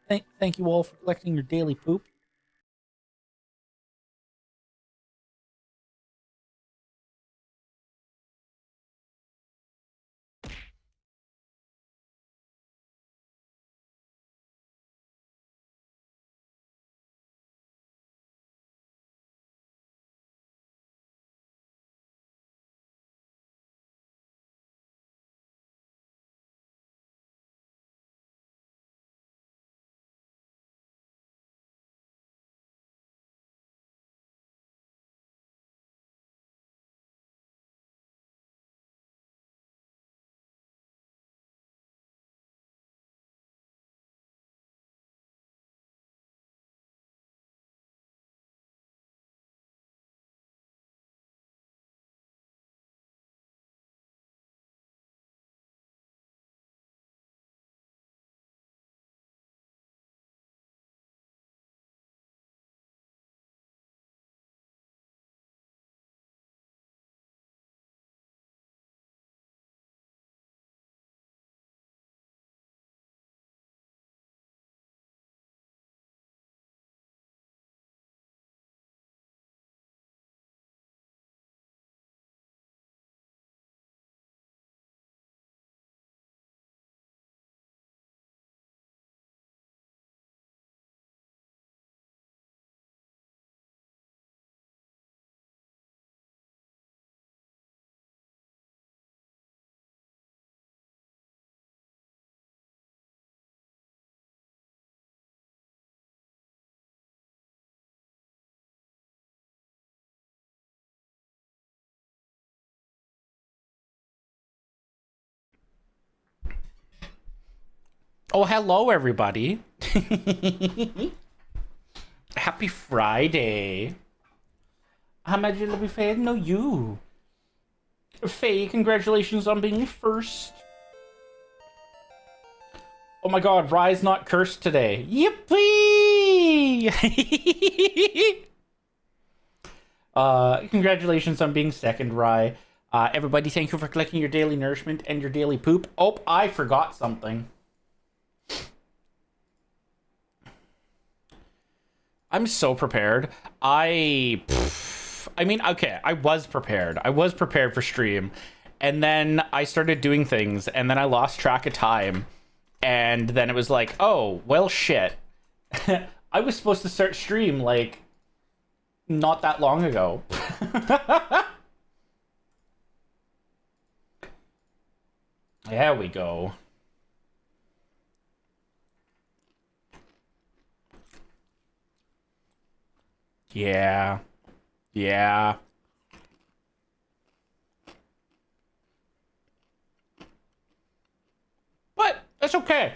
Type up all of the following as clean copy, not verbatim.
Thank you all for collecting your daily poop. Oh, hello, everybody. Happy Friday. How much did we Faye? No, you. Faye, congratulations on being first. Oh my god, Rye's not cursed today. Yippee! Congratulations on being second, Rye. Everybody, thank you for collecting your daily nourishment and your daily poop. Oh, I forgot something. I'm so prepared. I mean, okay, I was prepared. I was prepared for stream. And then I started doing things, and then I lost track of time. And then it was like, oh, well, shit. I was supposed to start stream, like, not that long ago. There we go. Yeah. Yeah. But it's okay.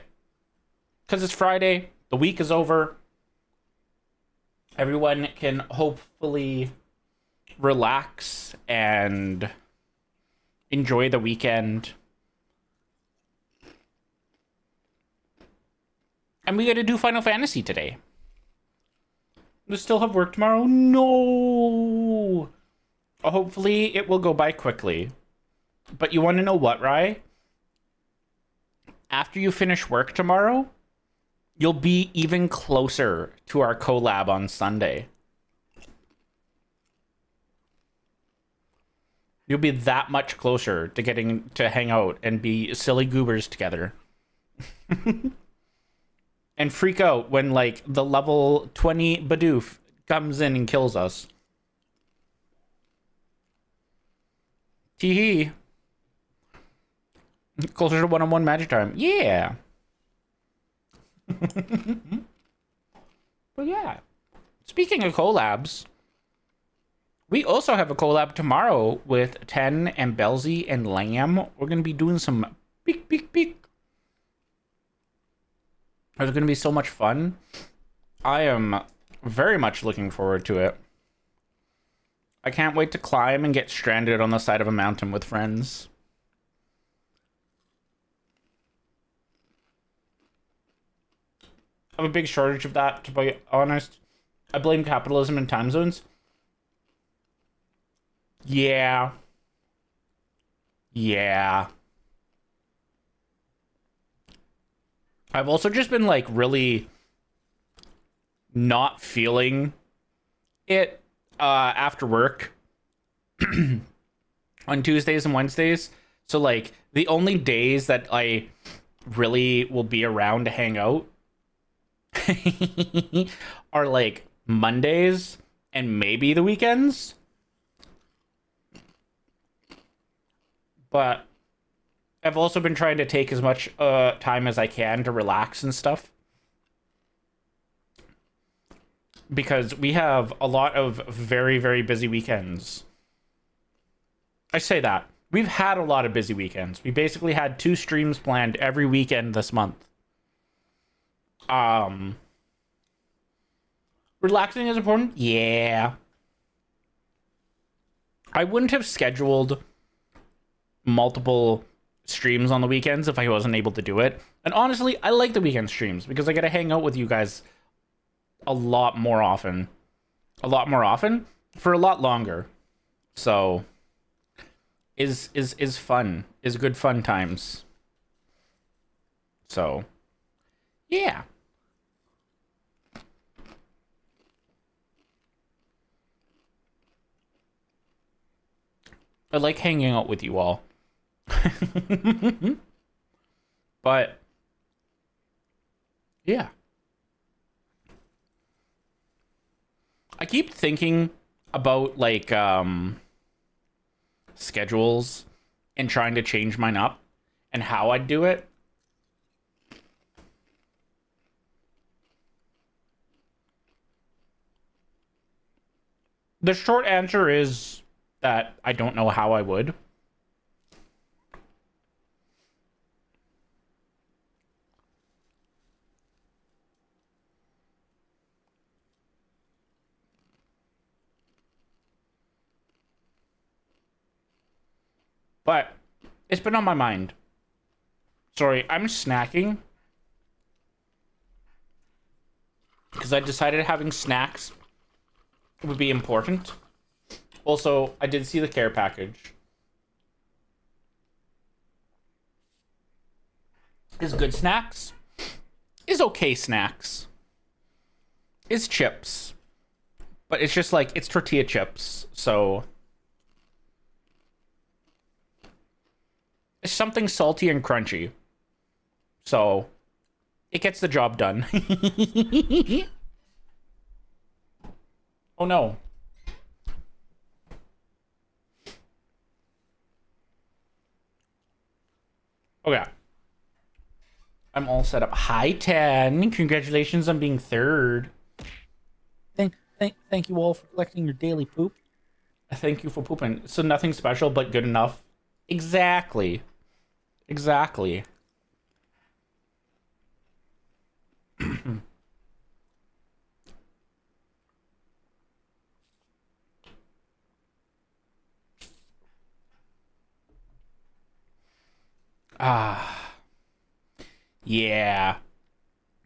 Because it's Friday. The week is over. Everyone can hopefully relax and enjoy the weekend. And we got to do Final Fantasy today. We still have work tomorrow? No! Hopefully it will go by quickly. But you want to know what, Rye? After you finish work tomorrow, you'll be even closer to our collab on Sunday. You'll be that much closer to getting to hang out and be silly goobers together. And freak out when, like, the level 20 Bidoof comes in and kills us. Tee-hee. Closer to one-on-one magic time. Yeah. But yeah. Speaking of collabs, we also have a collab tomorrow with Ten and Belzy and Lamb. We're going to be doing some peek. It's going to be so much fun. I am very much looking forward to it. I can't wait to climb and get stranded on the side of a mountain with friends. I have a big shortage of that, to be honest. I blame capitalism and time zones. Yeah. Yeah. I've also just been, like, really not feeling it after work on Tuesdays and Wednesdays. So like the only days that I really will be around to hang out are like Mondays and maybe the weekends. But I've also been trying to take as much time as I can to relax and stuff. Because we have a lot of very, very busy weekends. I say that. We've had a lot of busy weekends. We basically had 2 streams planned every weekend this month. Relaxing is important? Yeah. I wouldn't have scheduled multiple streams on the weekends if I wasn't able to do it. And honestly, I like the weekend streams because I get to hang out with you guys a lot more often for a lot longer. So is fun, is good fun times. So yeah. I like hanging out with you all. But yeah. I keep thinking about like schedules and trying to change mine up and how I'd do it. The short answer is that I don't know how I would. But it's been on my mind. Sorry, I'm snacking. Because I decided having snacks would be important. Also, I did see the care package. Is good snacks. Is okay snacks. Is chips. But it's just like, it's tortilla chips. So it's something salty and crunchy. So it gets the job done. Oh no. Okay. I'm all set up. Hi, 10. Congratulations on being 3rd. Thank you all for collecting your daily poop. Thank you for pooping. So nothing special, but good enough. Exactly. Exactly. Ah. Yeah.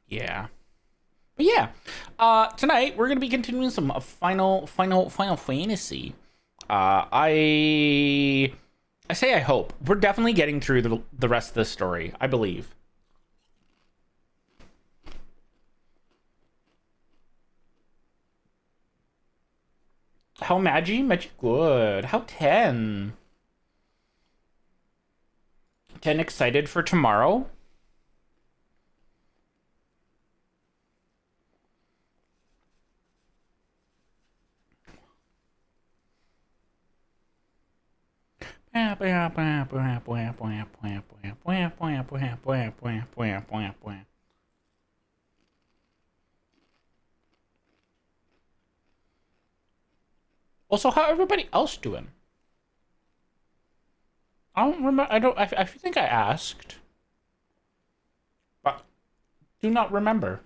Yeah. But yeah. Tonight we're gonna be continuing some Final Fantasy. I say I hope. We're definitely getting through the rest of this story, I believe. How Magi? Magi good. How 10? 10 excited for tomorrow? Also, how everybody else doing? I don't remember. I think I asked, but do not remember.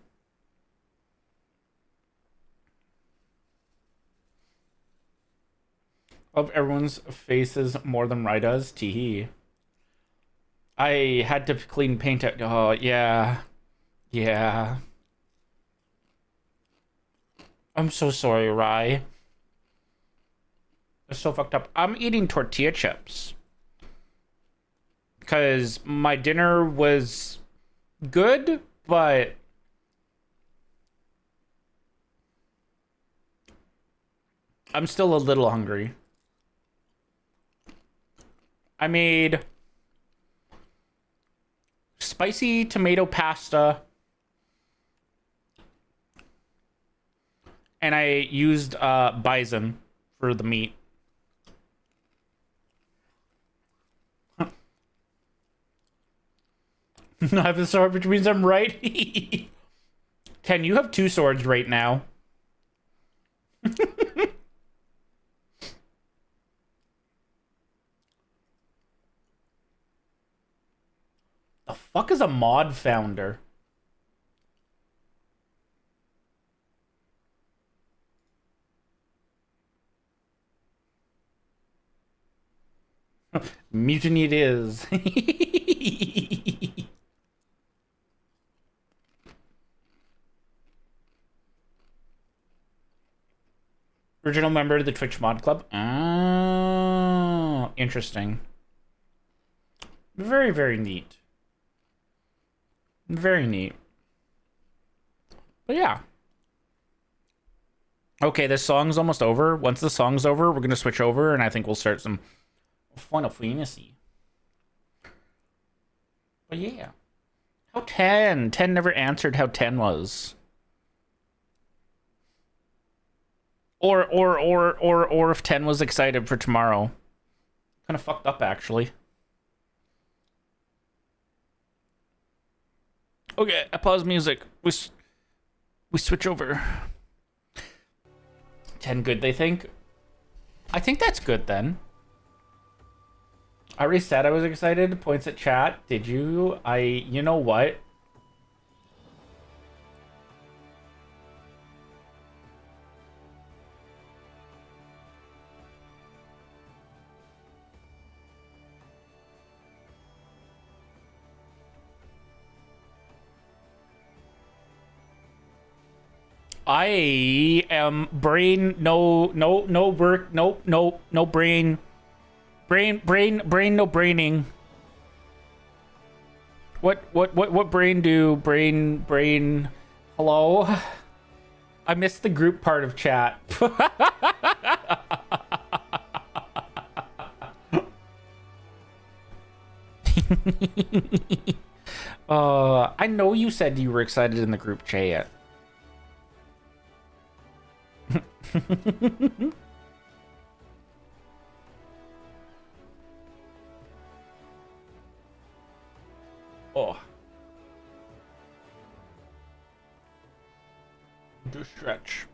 Of everyone's faces more than Ryda's. Teehee. I had to clean paint out. Oh, yeah. Yeah. I'm so sorry, Rye. It's so fucked up. I'm eating tortilla chips. Because my dinner was good, but I'm still a little hungry. I made spicy tomato pasta. And I used bison for the meat. I have a sword, which means I'm right. Ken, you have 2 swords right now. The fuck is a mod founder? Mutiny it is. Original member of the Twitch mod club. Oh, interesting. Very, very neat. Very neat. But yeah. Okay, this song's almost over. Once the song's over, we're gonna switch over, and I think we'll start some Final Fantasy. But yeah. How 10? 10 never answered how 10 was. Or if 10 was excited for tomorrow. Kind of fucked up, actually. Okay, I pause music. We switch over. 10 good, they think? I think that's good, then. I already said I was excited. Points at chat. Did you? You know what? I am brain, no work, no brain, no braining. What brain do, brain, hello? I missed the group part of chat. I know you said you were excited in the group chat. Oh. Do stretch.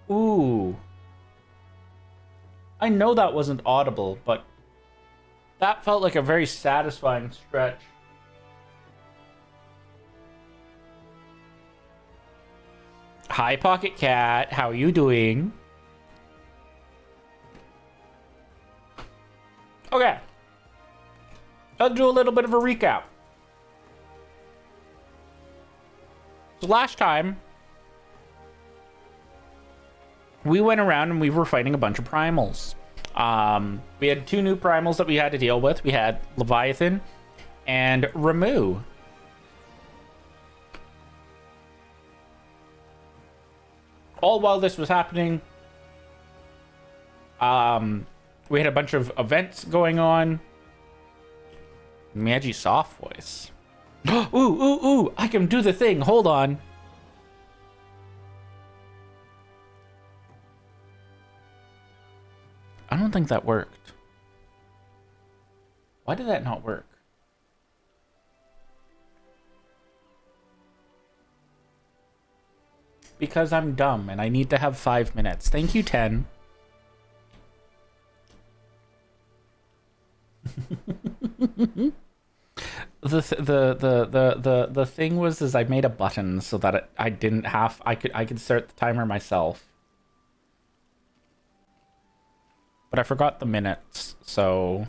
Ooh. I know that wasn't audible, but that felt like a very satisfying stretch. Hi, Pocket Cat. How are you doing? Okay. I'll do a little bit of a recap. So last time, we went around and we were fighting a bunch of primals. We had 2 new primals that we had to deal with. We had Leviathan and Ramu. All while this was happening, we had a bunch of events going on. Magi soft voice. Ooh, I can do the thing. Hold on. I don't think that worked. Why did that not work? Because I'm dumb and I need to have 5 minutes. Thank you, 10. The thing was is I made a button so that I didn't have I could start the timer myself. But I forgot the minutes, so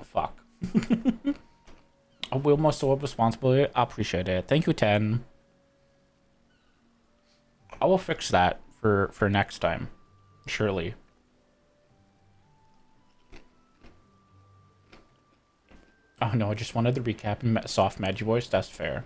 fuck. I will most of responsibility. I appreciate it. Thank you, 10. I will fix that for next time, surely. Oh no, I just wanted the recap in soft Magi voice. That's fair.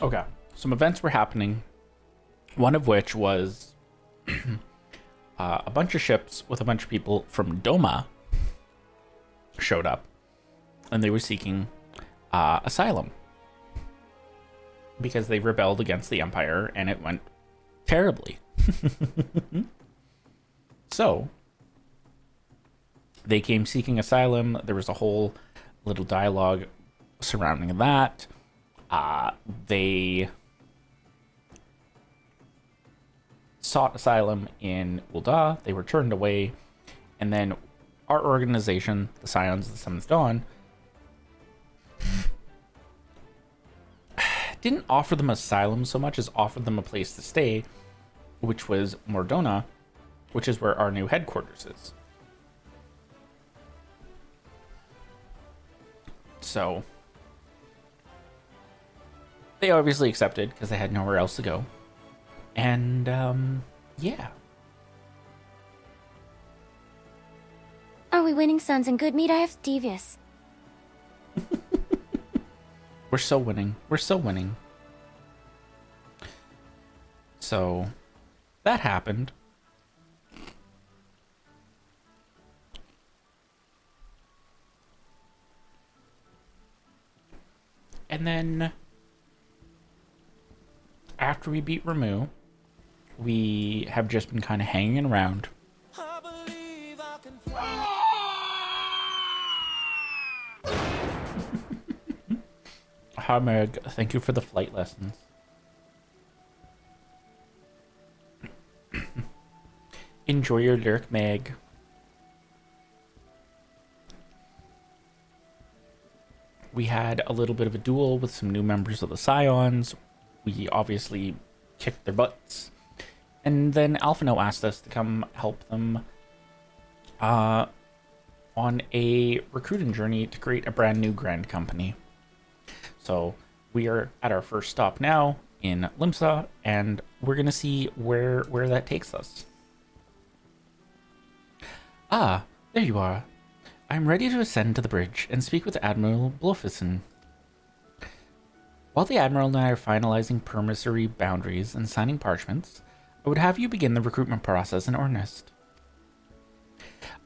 Okay, some events were happening, one of which was a bunch of ships with a bunch of people from Doma showed up, and they were seeking asylum because they rebelled against the Empire, and it went terribly. So they came seeking asylum. There was a whole little dialogue surrounding that. They sought asylum in Ul'dah. They were turned away, and then our organization, the Scions of the Seventh Dawn, didn't offer them asylum so much as offered them a place to stay, which was Mordona, which is where our new headquarters is. So they obviously accepted because they had nowhere else to go. And yeah. Are we winning, sons? And good meat I have devious. We're still winning. We're still winning. So that happened. And then after we beat Ramu, we have just been kind of hanging around. I believe I can fly. Hi Meg, thank you for the flight lessons. Enjoy your lyric, Meg. We had a little bit of a duel with some new members of the Scions. We obviously kicked their butts. And then Alphino asked us to come help them on a recruiting journey to create a brand new grand company. So we are at our first stop now in Limsa, and we're going to see where that takes us. Ah, there you are. I'm ready to ascend to the bridge and speak with Admiral Blofison. While the Admiral and I are finalizing permissory boundaries and signing parchments, I would have you begin the recruitment process in earnest.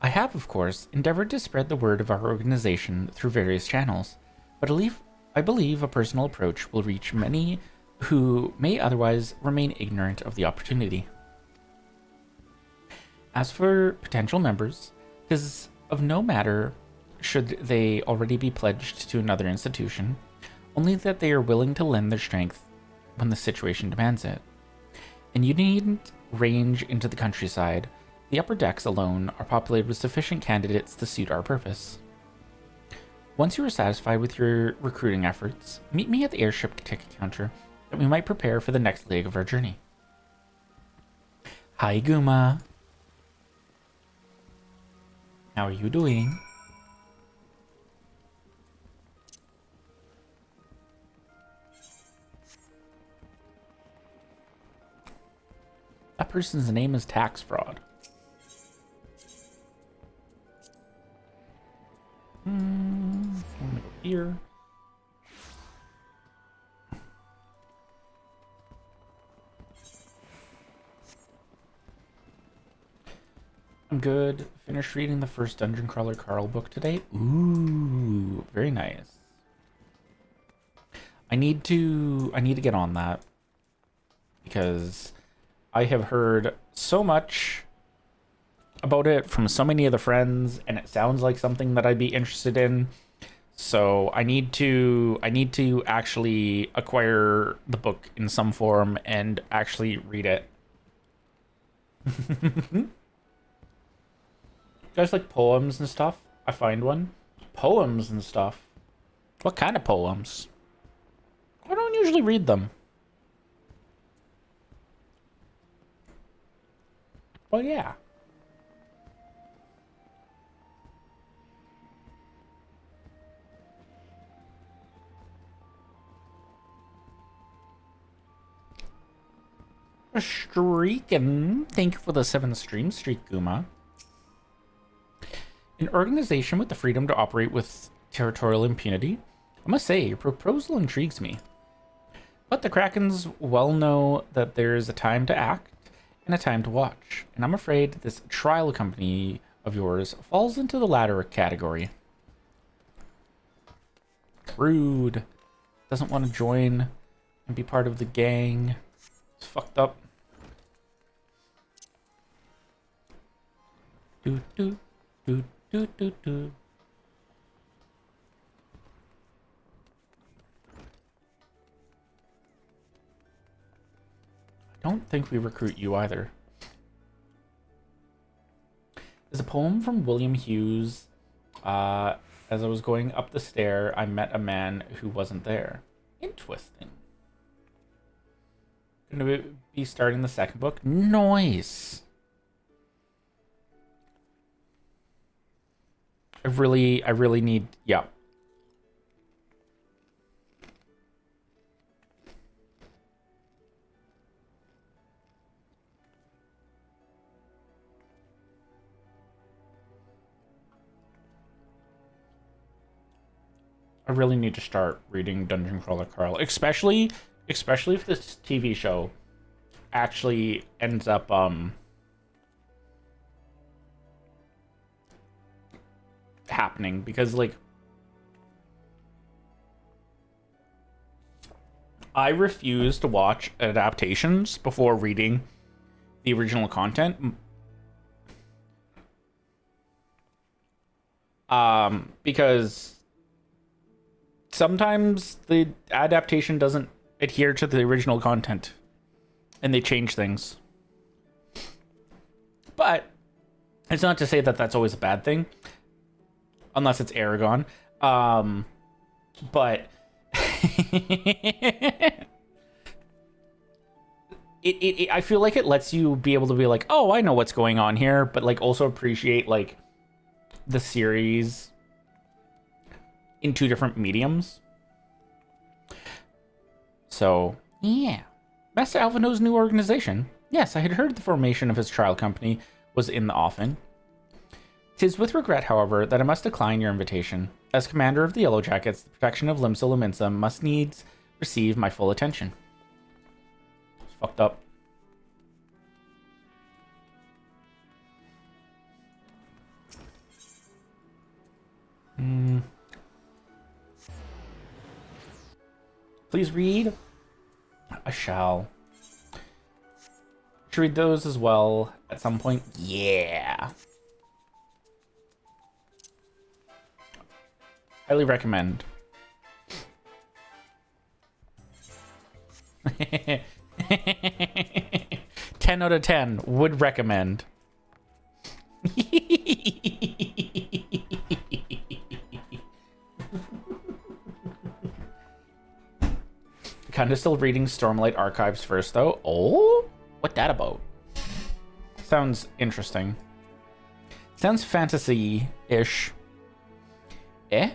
I have, of course, endeavored to spread the word of our organization through various channels, but I believe a personal approach will reach many who may otherwise remain ignorant of the opportunity. As for potential members, it is of no matter should they already be pledged to another institution, only that they are willing to lend their strength when the situation demands it. And you needn't range into the countryside. The upper decks alone are populated with sufficient candidates to suit our purpose. Once you are satisfied with your recruiting efforts, meet me at the airship ticket counter that we might prepare for the next leg of our journey. Hi, Guma. How are you doing? That person's name is Tax Fraud. I'm gonna go here. I'm good. Finished reading the first Dungeon Crawler Carl book today. Ooh, very nice. I need to get on that because I have heard so much about it from so many of the friends, and it sounds like something that I'd be interested in. So I need to actually acquire the book in some form and actually read it. You guys like poems and stuff? I find one. Poems and stuff. What kind of poems? I don't usually read them. Well, yeah. Streaking. Thank you for the 7 stream streak, Guma. An organization with the freedom to operate with territorial impunity? I must say, your proposal intrigues me. But the Krakens well know that there's a time to act and a time to watch. And I'm afraid this trial company of yours falls into the latter category. Rude. Doesn't want to join and be part of the gang. It's fucked up. Do do do do do do. I don't think we recruit you either. There's a poem from William Hughes. As I was going up the stair, I met a man who wasn't there. Interesting. Gonna be starting the second book. Nice. I really need, yeah. I really need to start reading Dungeon Crawler Carl, especially if this TV show actually ends up happening, because like I refuse to watch adaptations before reading the original content. Because sometimes the adaptation doesn't adhere to the original content and they change things. But it's not to say that that's always a bad thing, unless it's Aragon. But I feel like it lets you be able to be like, oh, I know what's going on here, but like also appreciate like the series in two different mediums. So, yeah. Master Alvino's new organization. Yes, I had heard the formation of his trial company was in the offing. 'Tis with regret, however, that I must decline your invitation. As commander of the Yellow Jackets, the protection of Limsa Lominsa must needs receive my full attention. It's fucked up. Please read. I shall. Should read those as well at some point. Yeah. Highly recommend. 10 out of 10 would recommend. Kind of still reading Stormlight Archives first, though. Oh, what that about? Sounds interesting. Sounds fantasy-ish. Eh?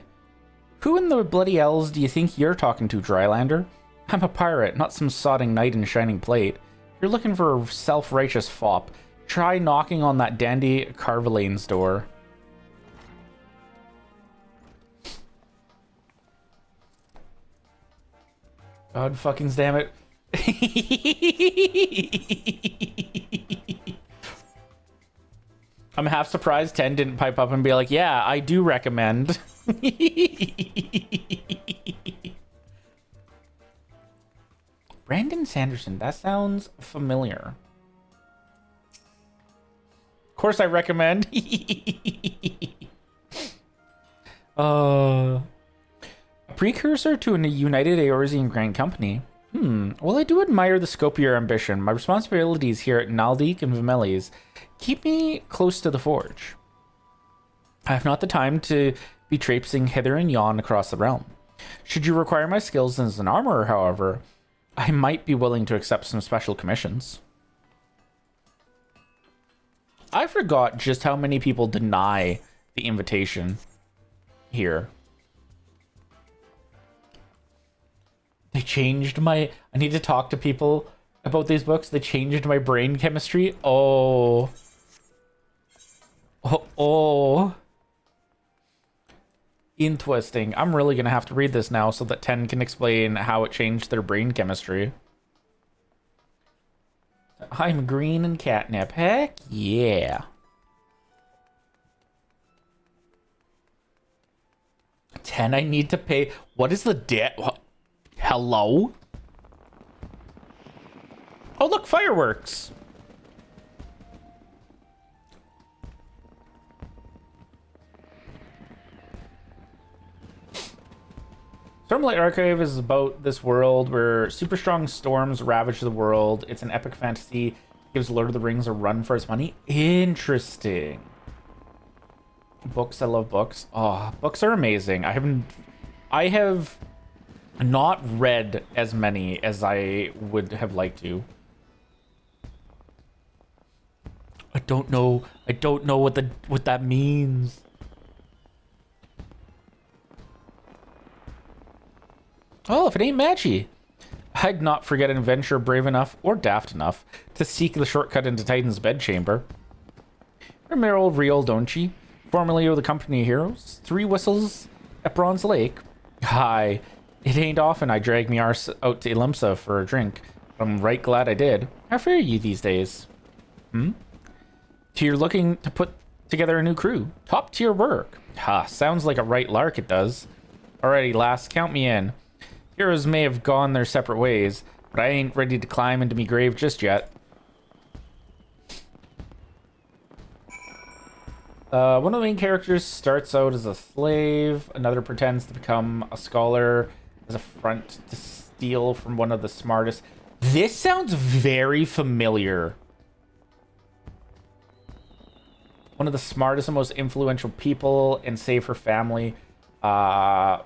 Who in the bloody elves do you think you're talking to, Drylander? I'm a pirate, not some sodding knight in shining plate. If you're looking for a self-righteous fop, try knocking on that dandy Carvelane's door. God fucking damn it. I'm half surprised 10 didn't pipe up and be like, yeah, I do recommend. Brandon Sanderson, that sounds familiar. Of course I recommend. A precursor to a united Eorzean Grand Company. Well, I do admire the scope of your ambition. My responsibilities here at Naldik and Vimeles keep me close to the forge. I have not the time to be traipsing hither and yon across the realm. Should you require my skills as an armorer, however, I might be willing to accept some special commissions. I forgot just how many people deny the invitation here. They changed my... I need to talk to people about these books. They changed my brain chemistry. Oh. Oh. Interesting. I'm really gonna have to read this now so that 10 can explain how it changed their brain chemistry. I'm green and catnip. Heck yeah. 10, I need to pay. What is the debt? Hello? Oh, look, fireworks. Stormlight Archive is about this world where super strong storms ravage the world. It's an epic fantasy. It gives Lord of the Rings a run for its money. Interesting. Books, I love books. Oh, books are amazing. I have not read as many as I would have liked to. I don't know what that means. Oh, if it ain't Maggie. I'd not forget an adventurer brave enough or daft enough to seek the shortcut into Titan's bedchamber. Remember old Real, don't ye? Formerly of the company of heroes, 3 whistles at Bronze Lake. Hi, it ain't often I drag me arse out to Ilimsa for a drink, but I'm right glad I did. How fare ye these days? So you're looking to put together a new crew. Top tier work. Ha, sounds like a right lark it does. Alrighty, lass, count me in. Heroes may have gone their separate ways, but I ain't ready to climb into me grave just yet. One of the main characters starts out as a slave. Another pretends to become a scholar as a front to steal from one of the smartest. This sounds very familiar. One of the smartest and most influential people and save her family from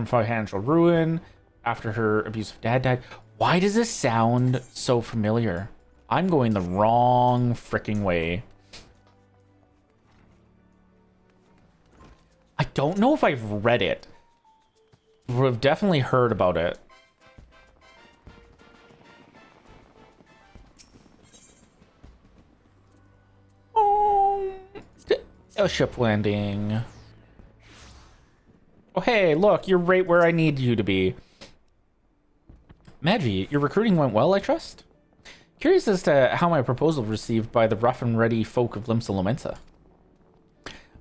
financial ruin after her abusive dad died. Why does this sound so familiar? I'm going the wrong freaking way. I don't know if I've read it. We've definitely heard about it. Oh, a ship landing. Oh, hey, look, you're right where I need you to be. Maggie, your recruiting went well, I trust? Curious as to how my proposal was received by the rough and ready folk of Limsa Lominsa.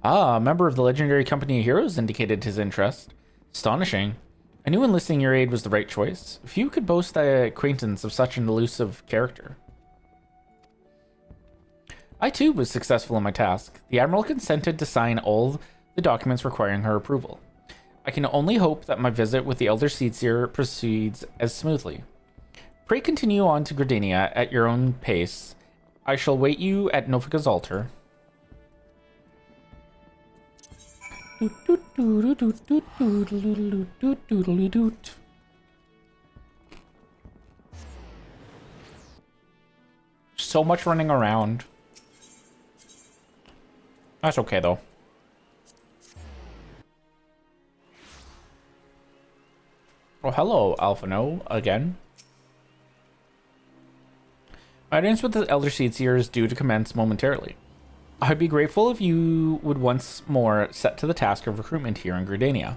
Ah, a member of the legendary company of heroes indicated his interest. Astonishing. I knew enlisting your aid was the right choice. Few could boast the acquaintance of such an elusive character. I too was successful in my task. The Admiral consented to sign all the documents requiring her approval. I can only hope that my visit with the Elder Seedseer proceeds as smoothly. Pray continue on to Gridania at your own pace. I shall wait you at Nofika's altar. So much running around. That's okay though. Oh, hello, Alphano, again. My audience with the Elder Seedseer is due to commence momentarily. I'd be grateful if you would once more set to the task of recruitment here in Gridania.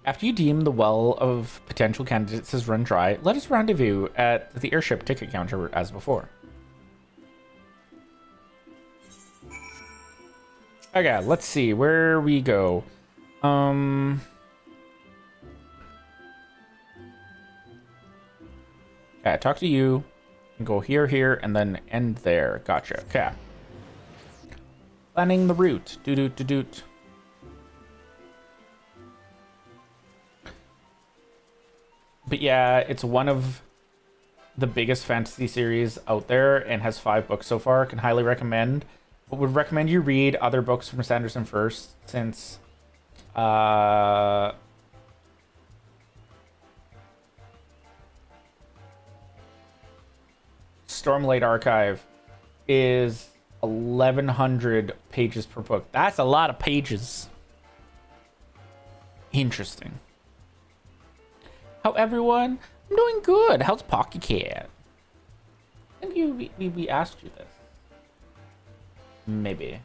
After you deem the well of potential candidates has run dry, let us rendezvous at the airship ticket counter as before. Okay, let's see where we go. Okay, talk to you. And go here, here, and then end there. Gotcha. Okay. Planning the route. Doot. But yeah, it's one of the biggest fantasy series out there and has 5 books so far. Can highly recommend. But would recommend you read other books from Sanderson first, since Stormlight Archive is 1,100 pages per book. That's a lot of pages. Interesting. How everyone? I'm doing good. How's Pocky Cat? I think we asked you this. Maybe.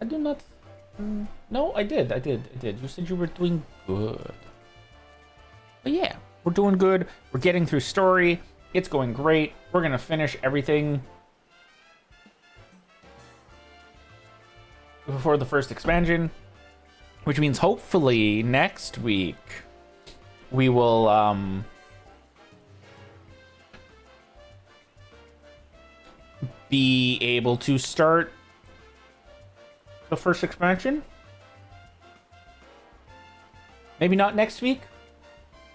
I do not... No, I did. You said you were doing good. But yeah, we're doing good. We're getting through story. It's going great. We're going to finish everything before the first expansion, which means hopefully next week we will be able to start the first expansion. Maybe not next week.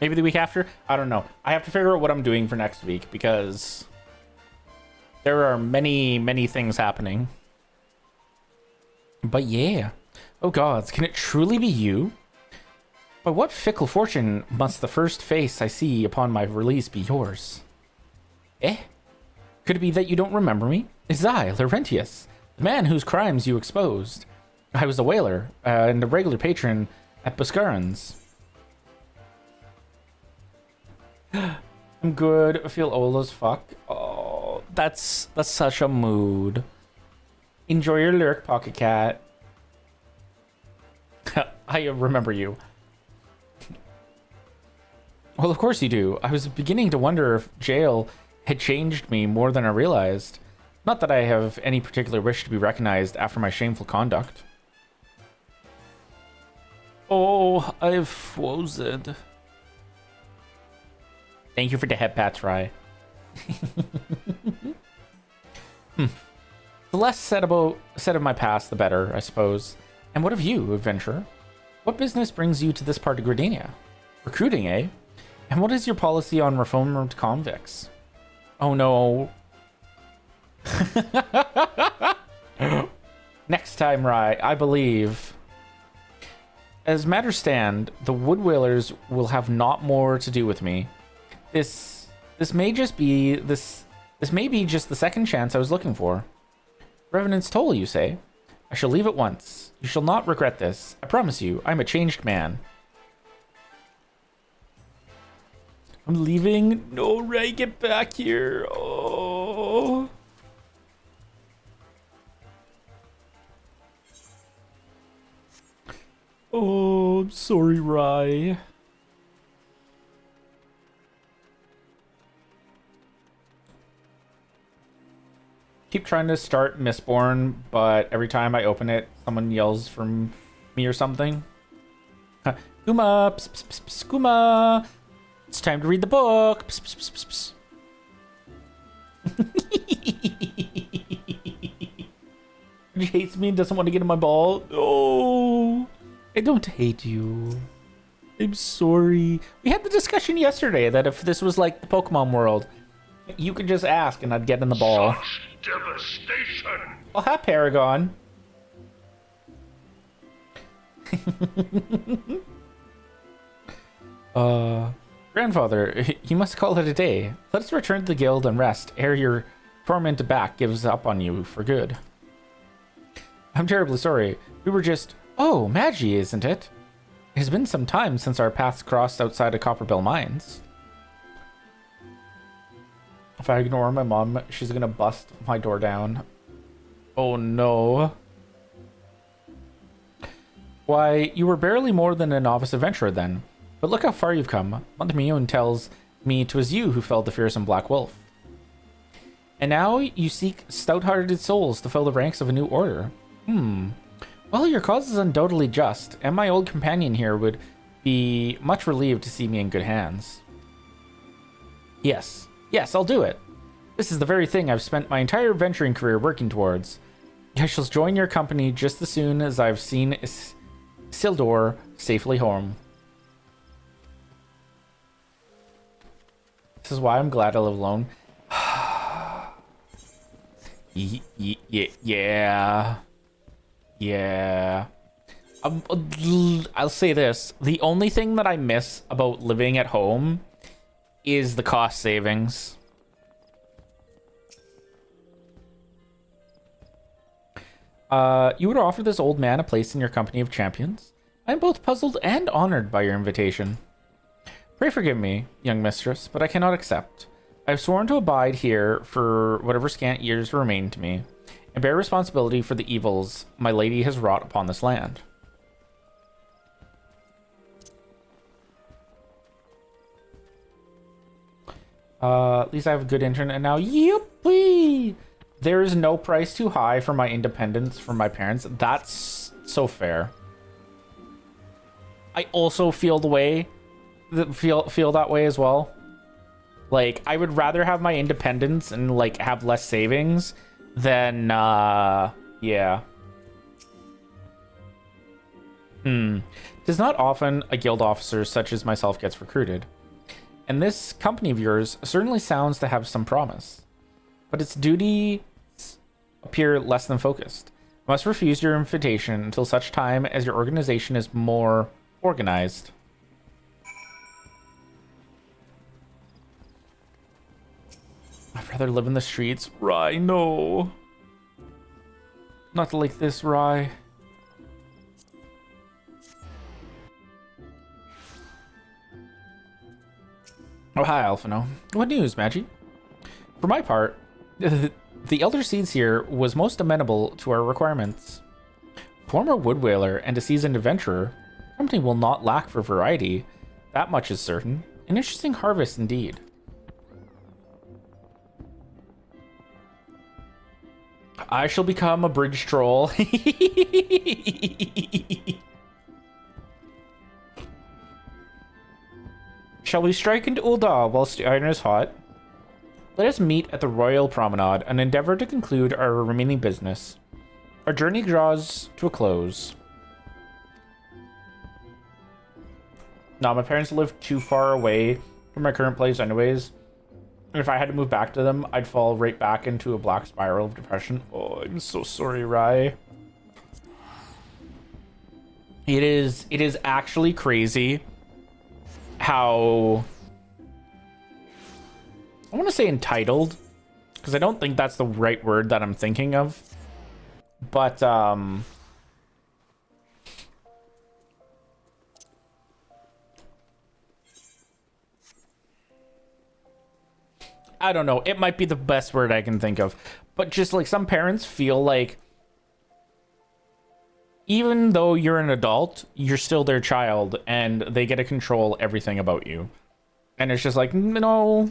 Maybe the week after. I don't know. I have to figure out what I'm doing for next week because there are many things happening. But yeah. Oh gods, can it truly be you? By what fickle fortune must the first face I see upon my release be yours? Eh? Could it be that you don't remember me? It is I, Laurentius, the man whose crimes you exposed. I was a whaler and a regular patron at Buscarin's. I'm good. I feel old as fuck. Oh, that's such a mood. Enjoy your lyric, Pocket Cat. I remember you. Well, of course you do. I was beginning to wonder if jail had changed me more than I realized. Not that I have any particular wish to be recognized after my shameful conduct. Oh, I've frozen. Thank you for the head pats, Rye. The less said of my past, the better, I suppose. And what of you, adventurer? What business brings you to this part of Gridania? Recruiting, eh? And what is your policy on reformed convicts? Oh no. Next time, Rye, I believe. As matters stand, the Wood Whalers will have not more to do with me. This may be just the second chance I was looking for. Revenant's toll, you say? I shall leave at once. You shall not regret this. I promise you, I'm a changed man. I'm leaving. No, Ray, get back here. Oh. Oh, I'm sorry, Rye. Keep trying to start Mistborn, but every time I open it, someone yells from me or something. Kuma, pss, pss, pss, pss, Kuma. It's time to read the book. Pss, pss, pss, pss, pss. He hates me and doesn't want to get in my ball. Oh, I don't hate you. I'm sorry. We had the discussion yesterday that if this was like the Pokemon world, you could just ask and I'd get in the ball. Such devastation! Oh, hi, Paragon. Grandfather, you must call it a day. Let us return to the guild and rest ere your tormented back gives up on you for good. I'm terribly sorry. We were just... Oh, Magi, isn't it? It has been some time since our paths crossed outside of Copperbill Mines. If I ignore my mom, she's gonna bust my door down. Oh no. Why, you were barely more than a novice adventurer then. But look how far you've come. Montemion tells me 'twas you who felled the fearsome Black Wolf. And now you seek stout-hearted souls to fill the ranks of a new order. Well, your cause is undoubtedly just, and my old companion here would be much relieved to see me in good hands. Yes, I'll do it. This is the very thing I've spent my entire adventuring career working towards. I shall join your company just as soon as I've seen Isildur safely home. This is why I'm glad I live alone. Yeah. I'll say this. The only thing that I miss about living at home is the cost savings. You would offer this old man a place in your company of champions? I am both puzzled and honored by your invitation. Pray forgive me, young mistress, but I cannot accept. I have sworn to abide here for whatever scant years remain to me, and bear responsibility for the evils my lady has wrought upon this land. At least I have good internet now. Yippee! There is no price too high for my independence from my parents. That's so fair. I also feel the way feel that way as well. Like, I would rather have my independence and like have less savings than yeah. Tis not often a guild officer such as myself gets recruited. And this company of yours certainly sounds to have some promise. But its duties appear less than focused. I must refuse your invitation until such time as your organization is more organized. I'd rather live in the streets. Rye, no. Not like this, Rye. Oh, hi, Alphino. What news, Magi? For my part, the Elder Seeds here was most amenable to our requirements. Former woodwhaler and a seasoned adventurer, the company will not lack for variety. That much is certain. An interesting harvest indeed. I shall become a bridge troll. Shall we strike into Ul'dah whilst the iron is hot? Let us meet at the Royal Promenade and endeavor to conclude our remaining business. Our journey draws to a close. Now, my parents live too far away from my current place anyways. If I had to move back to them, I'd fall right back into a black spiral of depression. Oh, I'm so sorry, Rai. It is actually crazy how... I want to say entitled, because I don't think that's the right word that I'm thinking of. But, I don't know. It might be the best word I can think of. But just like some parents feel like even though you're an adult, you're still their child and they get to control everything about you. And it's just like, no,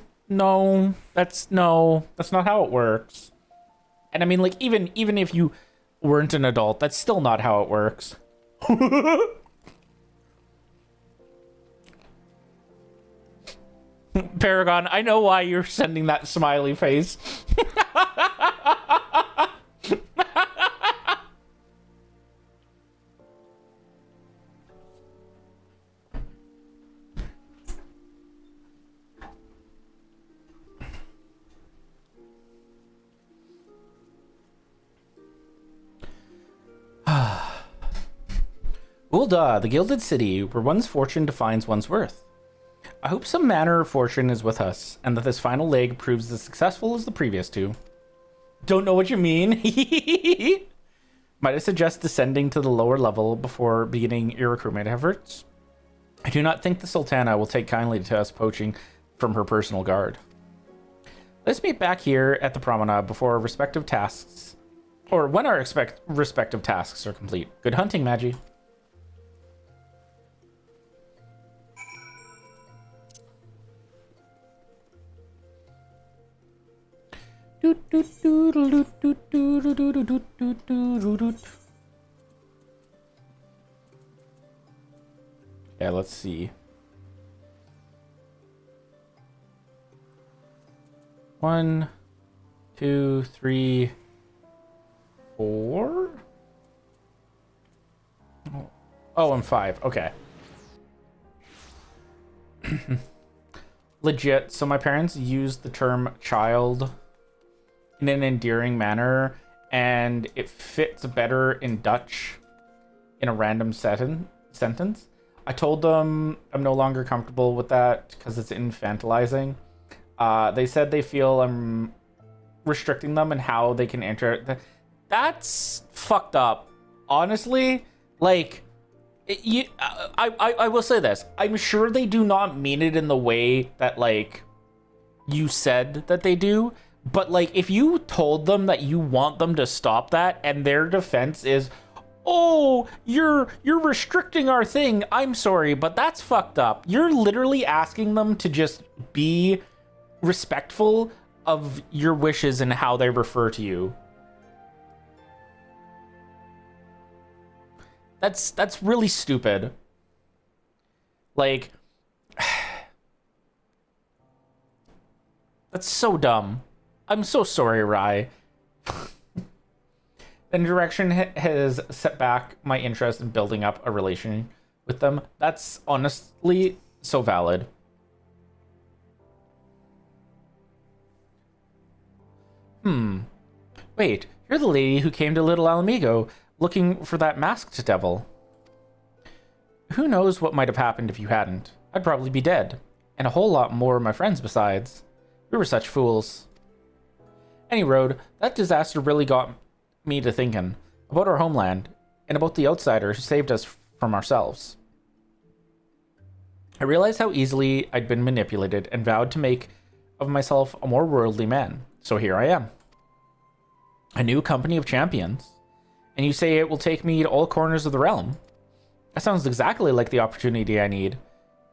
that's not how it works. And I mean, like, even if you weren't an adult, that's still not how it works. Paragon, I know why you're sending that smiley face. Ul'dah, the gilded city, where one's fortune defines one's worth. I hope some manner of fortune is with us, and that this final leg proves as successful as the previous two. Don't know what you mean. Might I suggest descending to the lower level before beginning your recruitment efforts? I do not think the Sultana will take kindly to us poaching from her personal guard. Let's meet back here at the promenade before our respective tasks, or when our respective tasks are complete. Good hunting, Magi. Yeah, let's see. 1, 2, 3, 4. Oh, and 5. Okay. Legit. So my parents used the term child in an endearing manner, and it fits better in Dutch in a random sentence. I told them I'm no longer comfortable with that because it's infantilizing. They said they feel I'm restricting them and how they can enter. That's fucked up. Honestly, like, I will say this. I'm sure they do not mean it in the way that, like, you said that they do. But like, if you told them that you want them to stop that, and their defense is, "Oh, you're restricting our thing. I'm sorry, but that's fucked up." You're literally asking them to just be respectful of your wishes and how they refer to you. That's really stupid. Like, that's so dumb. I'm so sorry, Rai. Then direction has set back my interest in building up a relation with them. That's honestly so valid. Wait, you're the lady who came to Little Alamigo looking for that masked devil. Who knows what might have happened if you hadn't? I'd probably be dead. And a whole lot more of my friends besides. We were such fools. Any road, that disaster really got me to thinking about our homeland and about the outsider who saved us from ourselves. I realized how easily I'd been manipulated and vowed to make of myself a more worldly man. So here I am. A new company of champions. And you say it will take me to all corners of the realm. That sounds exactly like the opportunity I need.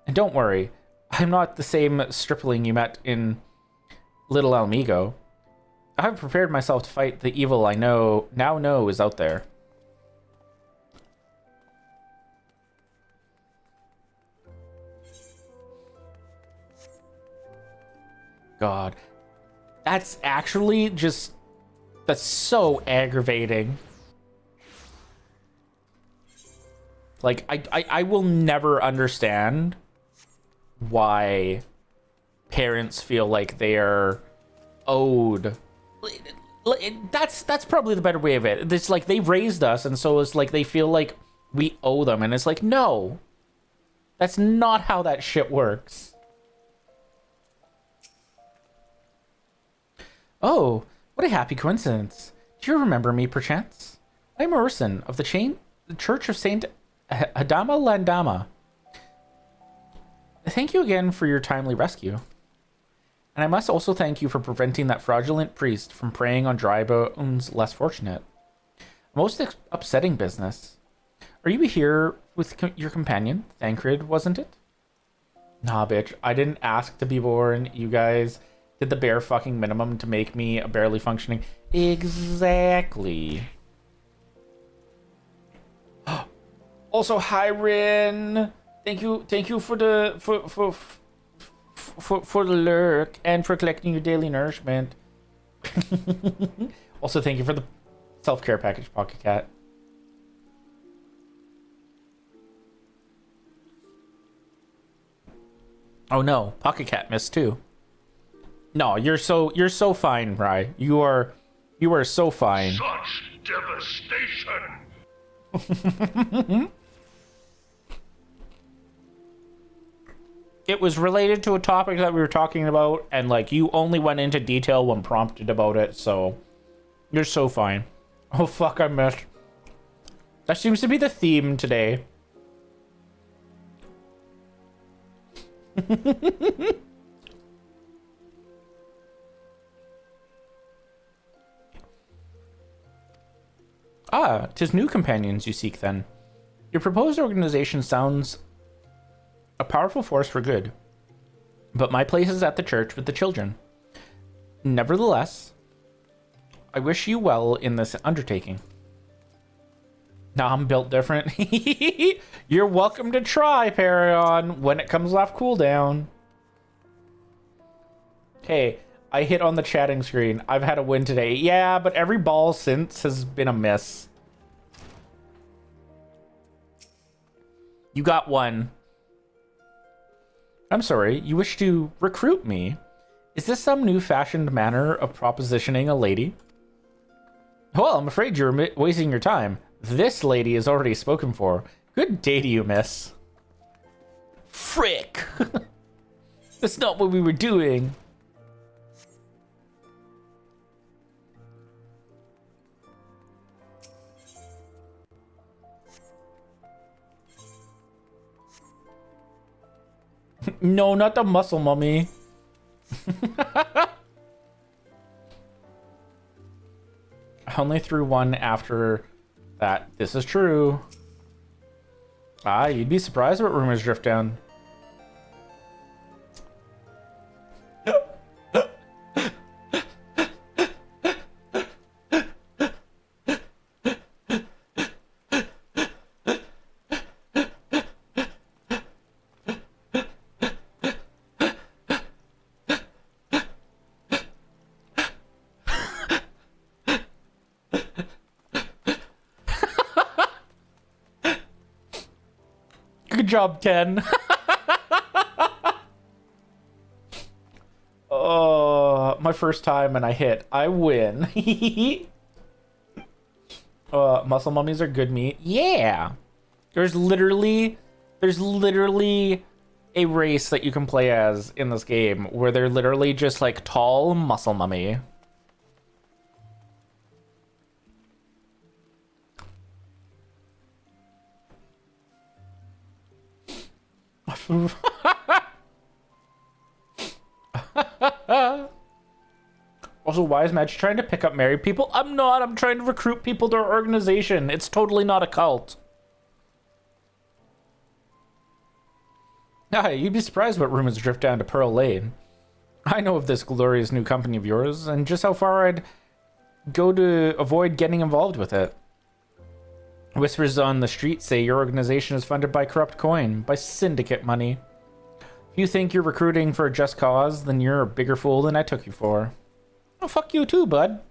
And don't worry, I'm not the same stripling you met in Little Alamigo. I have prepared myself to fight the evil I now know is out there. God. That's actually just... That's so aggravating. Like, I will never understand why parents feel like they're owed. That's probably the better way of it. It's like they raised us, and so it's like they feel like we owe them, and it's like, no. That's not how that shit works. Oh, what a happy coincidence. Do you remember me, perchance? I'm Urson of the Church of Saint Hadama Landama. Thank you again for your timely rescue. And I must also thank you for preventing that fraudulent priest from preying on dry bones less fortunate. A most upsetting business. Are you here with your companion? Thancred, wasn't it? Nah, bitch. I didn't ask to be born. You guys did the bare fucking minimum to make me a barely functioning... Exactly. Also, hi, Rin. Thank you for the for the lurk and for collecting your daily nourishment. Also, thank you for the self-care package, Pocket Cat. Oh no, Pocket Cat missed too. No, you're so fine, Rai. You are so fine. Such devastation! It was related to a topic that we were talking about, and like you only went into detail when prompted about it, so you're so fine. Oh fuck, I missed. That seems to be the theme today. Ah, 'tis new companions you seek then. Your proposed organization sounds a powerful force for good, but my place is at the church with the children. Nevertheless, I wish you well in this undertaking. Nah, I'm built different. You're welcome to try, Paragon, when it comes off cooldown. Hey, I hit on the chatting screen. I've had a win today. Yeah, but every ball since has been a miss. You got one. I'm sorry, you wish to recruit me? Is this some new-fashioned manner of propositioning a lady? Well, I'm afraid you're wasting your time. This lady is already spoken for. Good day to you, miss. Frick! That's not what we were doing. No, not the muscle mummy. Only threw one after that. This is true. Ah, you'd be surprised what rumors drift down. Good job, Ken. Oh, my first time and I hit. I win. Muscle mummies are good meat. Yeah. There's literally a race that you can play as in this game where they're literally just like tall muscle mummy. Also, why is Madge trying to pick up married people? I'm not. I'm trying to recruit people to our organization. It's totally not a cult. Ah, you'd be surprised what rumors drift down to Pearl Lane. I know of this glorious new company of yours and just how far I'd go to avoid getting involved with it. Whispers on the street say your organization is funded by corrupt coin, by syndicate money. If you think you're recruiting for a just cause, then you're a bigger fool than I took you for. Oh, fuck you too, bud.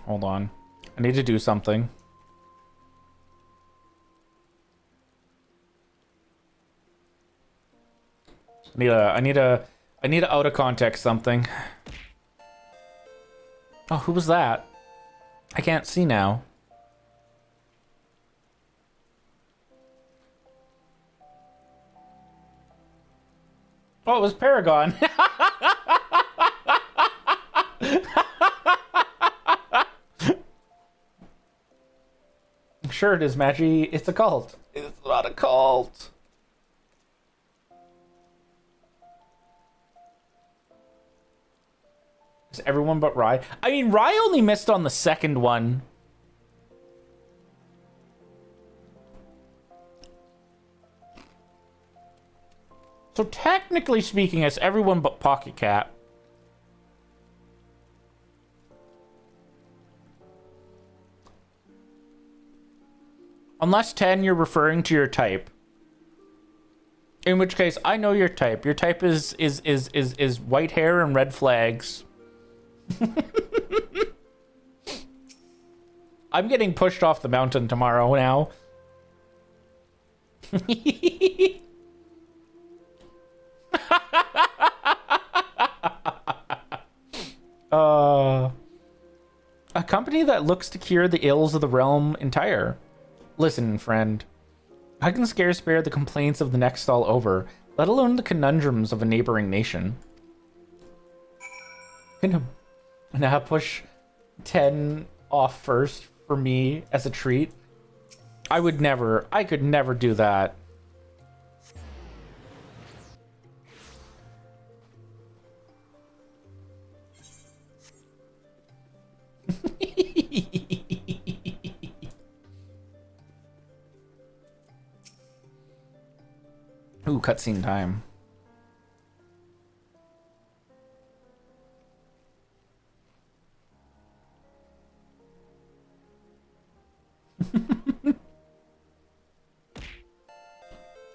Hold on. I need to do something. I need to out of context something. Oh, who was that? I can't see now. Oh, it was Paragon. Sure it is, Maggie. It's a cult. It's not a cult. Is everyone but Rye? I mean, Rye only missed on the second one. So technically speaking, it's everyone but Pocket Cat. Unless 10, you're referring to your type. In which case, I know your type. Your type is white hair and red flags. I'm getting pushed off the mountain tomorrow now. A company that looks to cure the ills of the realm entire. Listen, friend. I can scarce bear the complaints of the next stall over, let alone the conundrums of a neighboring nation. Now push 10 off first for me as a treat. I could never do that. Ooh, cutscene time.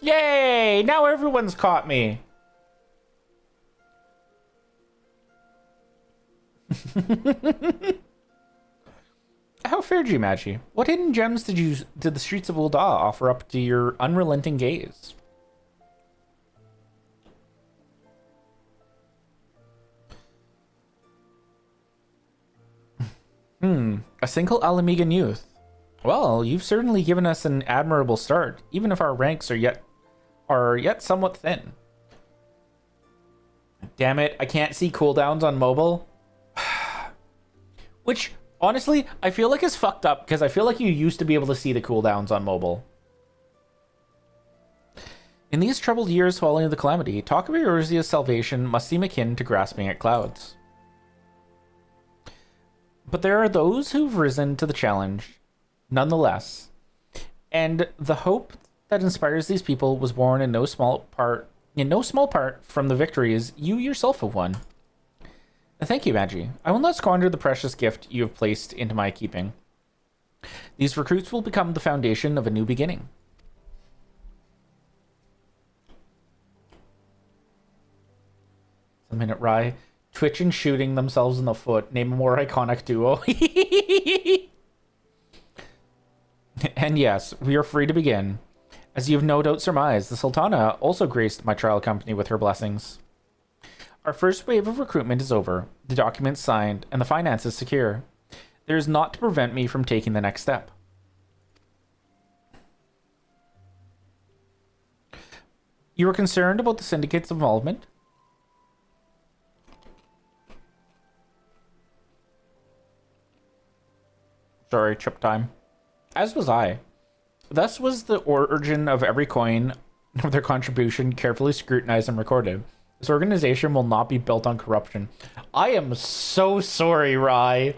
Yay! Now everyone's caught me. How fared you, Maggie? What hidden gems did the streets of Ul'dah offer up to your unrelenting gaze? A single Alamegan youth. Well, you've certainly given us an admirable start, even if our ranks are yet somewhat thin. Damn it, I can't see cooldowns on mobile. Which, honestly, I feel like is fucked up, because I feel like you used to be able to see the cooldowns on mobile. In these troubled years following the calamity, talk of Eorzea's salvation must seem akin to grasping at clouds. But there are those who've risen to the challenge, nonetheless, and the hope that inspires these people was born in no small part from the victories you yourself have won. Thank you, Magi. I will not squander the precious gift you have placed into my keeping. These recruits will become the foundation of a new beginning. A minute, Rye. Twitch and shooting themselves in the foot. Name a more iconic duo. And yes, we are free to begin. As you have no doubt surmised, the Sultana also graced my trial company with her blessings. Our first wave of recruitment is over, the documents signed, and the finances secure. There is naught to prevent me from taking the next step. You are concerned about the syndicate's involvement? Sorry, trip time. As was I. Thus was the origin of every coin of their contribution carefully scrutinized and recorded. This organization will not be built on corruption. I am so sorry, Rye.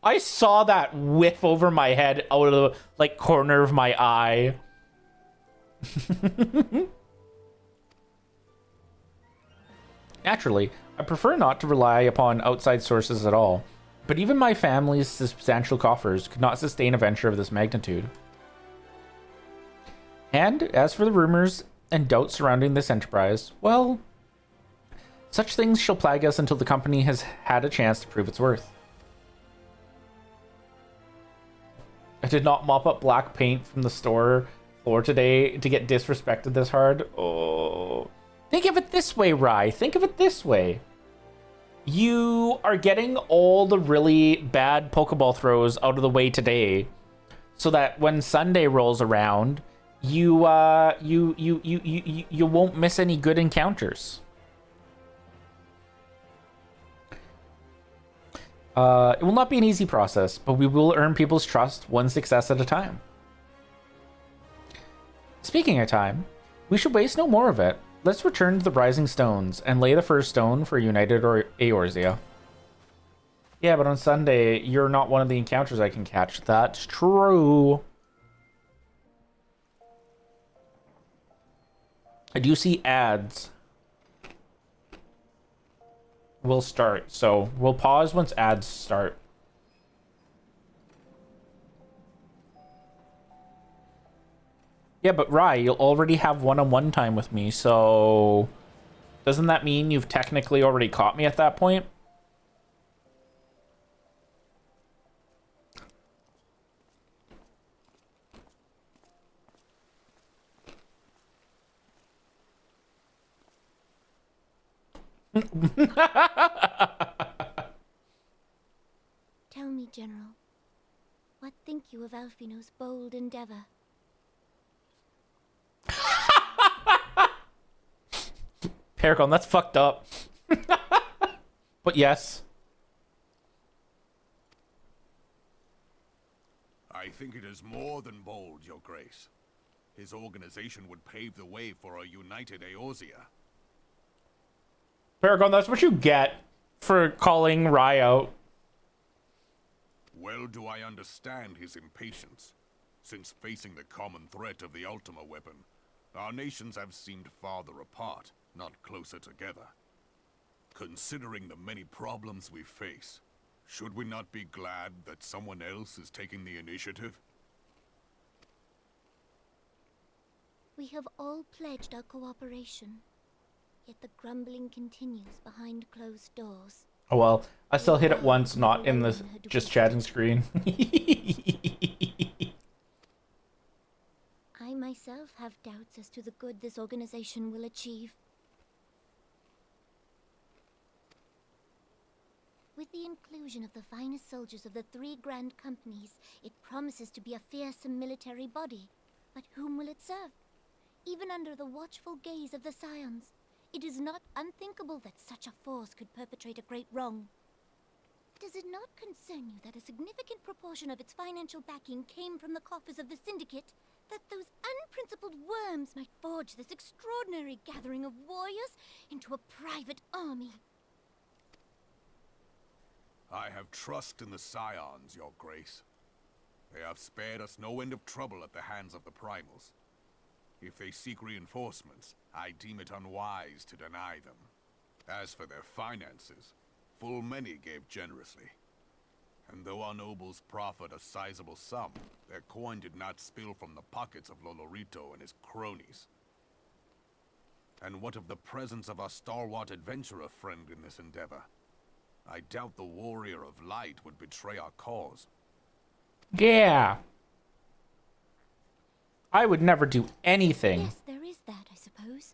I saw that whiff over my head out of the corner of my eye. Naturally, I prefer not to rely upon outside sources at all. But even my family's substantial coffers could not sustain a venture of this magnitude. And as for the rumors and doubts surrounding this enterprise, well, such things shall plague us until the company has had a chance to prove its worth. I did not mop up black paint from the store floor today to get disrespected this hard. Oh. Think of it this way, Rye. Think of it this way. You are getting all the really bad Pokeball throws out of the way today, so that when Sunday rolls around, you won't miss any good encounters. It will not be an easy process, but we will earn people's trust one success at a time. Speaking of time, we should waste no more of it. Let's return to the Rising Stones and lay the first stone for United Eorzea. Yeah, but on Sunday, you're not one of the encounters I can catch. That's true. I do see ads. We'll start, so we'll pause once ads start. Yeah, but Rye, you'll already have one-on-one time with me, so doesn't that mean you've technically already caught me at that point? Tell me, General, what think you of Alfino's bold endeavor? Paragon, that's fucked up. But yes. I think it is more than bold, Your Grace. His organization would pave the way for a united Eorzea. Paragon, that's what you get for calling Rye out. Well do I understand his impatience. Since facing the common threat of the Ultima weapon, our nations have seemed farther apart, not closer together. Considering the many problems we face, should we not be glad that someone else is taking the initiative? We have all pledged our cooperation, yet the grumbling continues behind closed doors. Oh well, I still hit it once, not in the just chatting screen. I myself have doubts as to the good this organization will achieve. With the inclusion of the finest soldiers of the 3 grand companies, it promises to be a fearsome military body. But whom will it serve? Even under the watchful gaze of the Scions, it is not unthinkable that such a force could perpetrate a great wrong. Does it not concern you that a significant proportion of its financial backing came from the coffers of the Syndicate, that those unprincipled worms might forge this extraordinary gathering of warriors into a private army. I have trust in the Scions, Your Grace. They have spared us no end of trouble at the hands of the Primals. If they seek reinforcements, I deem it unwise to deny them. As for their finances, full many gave generously. And though our nobles proffered a sizable sum, their coin did not spill from the pockets of Lolorito and his cronies. And what of the presence of our stalwart adventurer friend in this endeavor? I doubt the warrior of light would betray our cause. Yeah. I would never do anything. Yes, there is that, I suppose.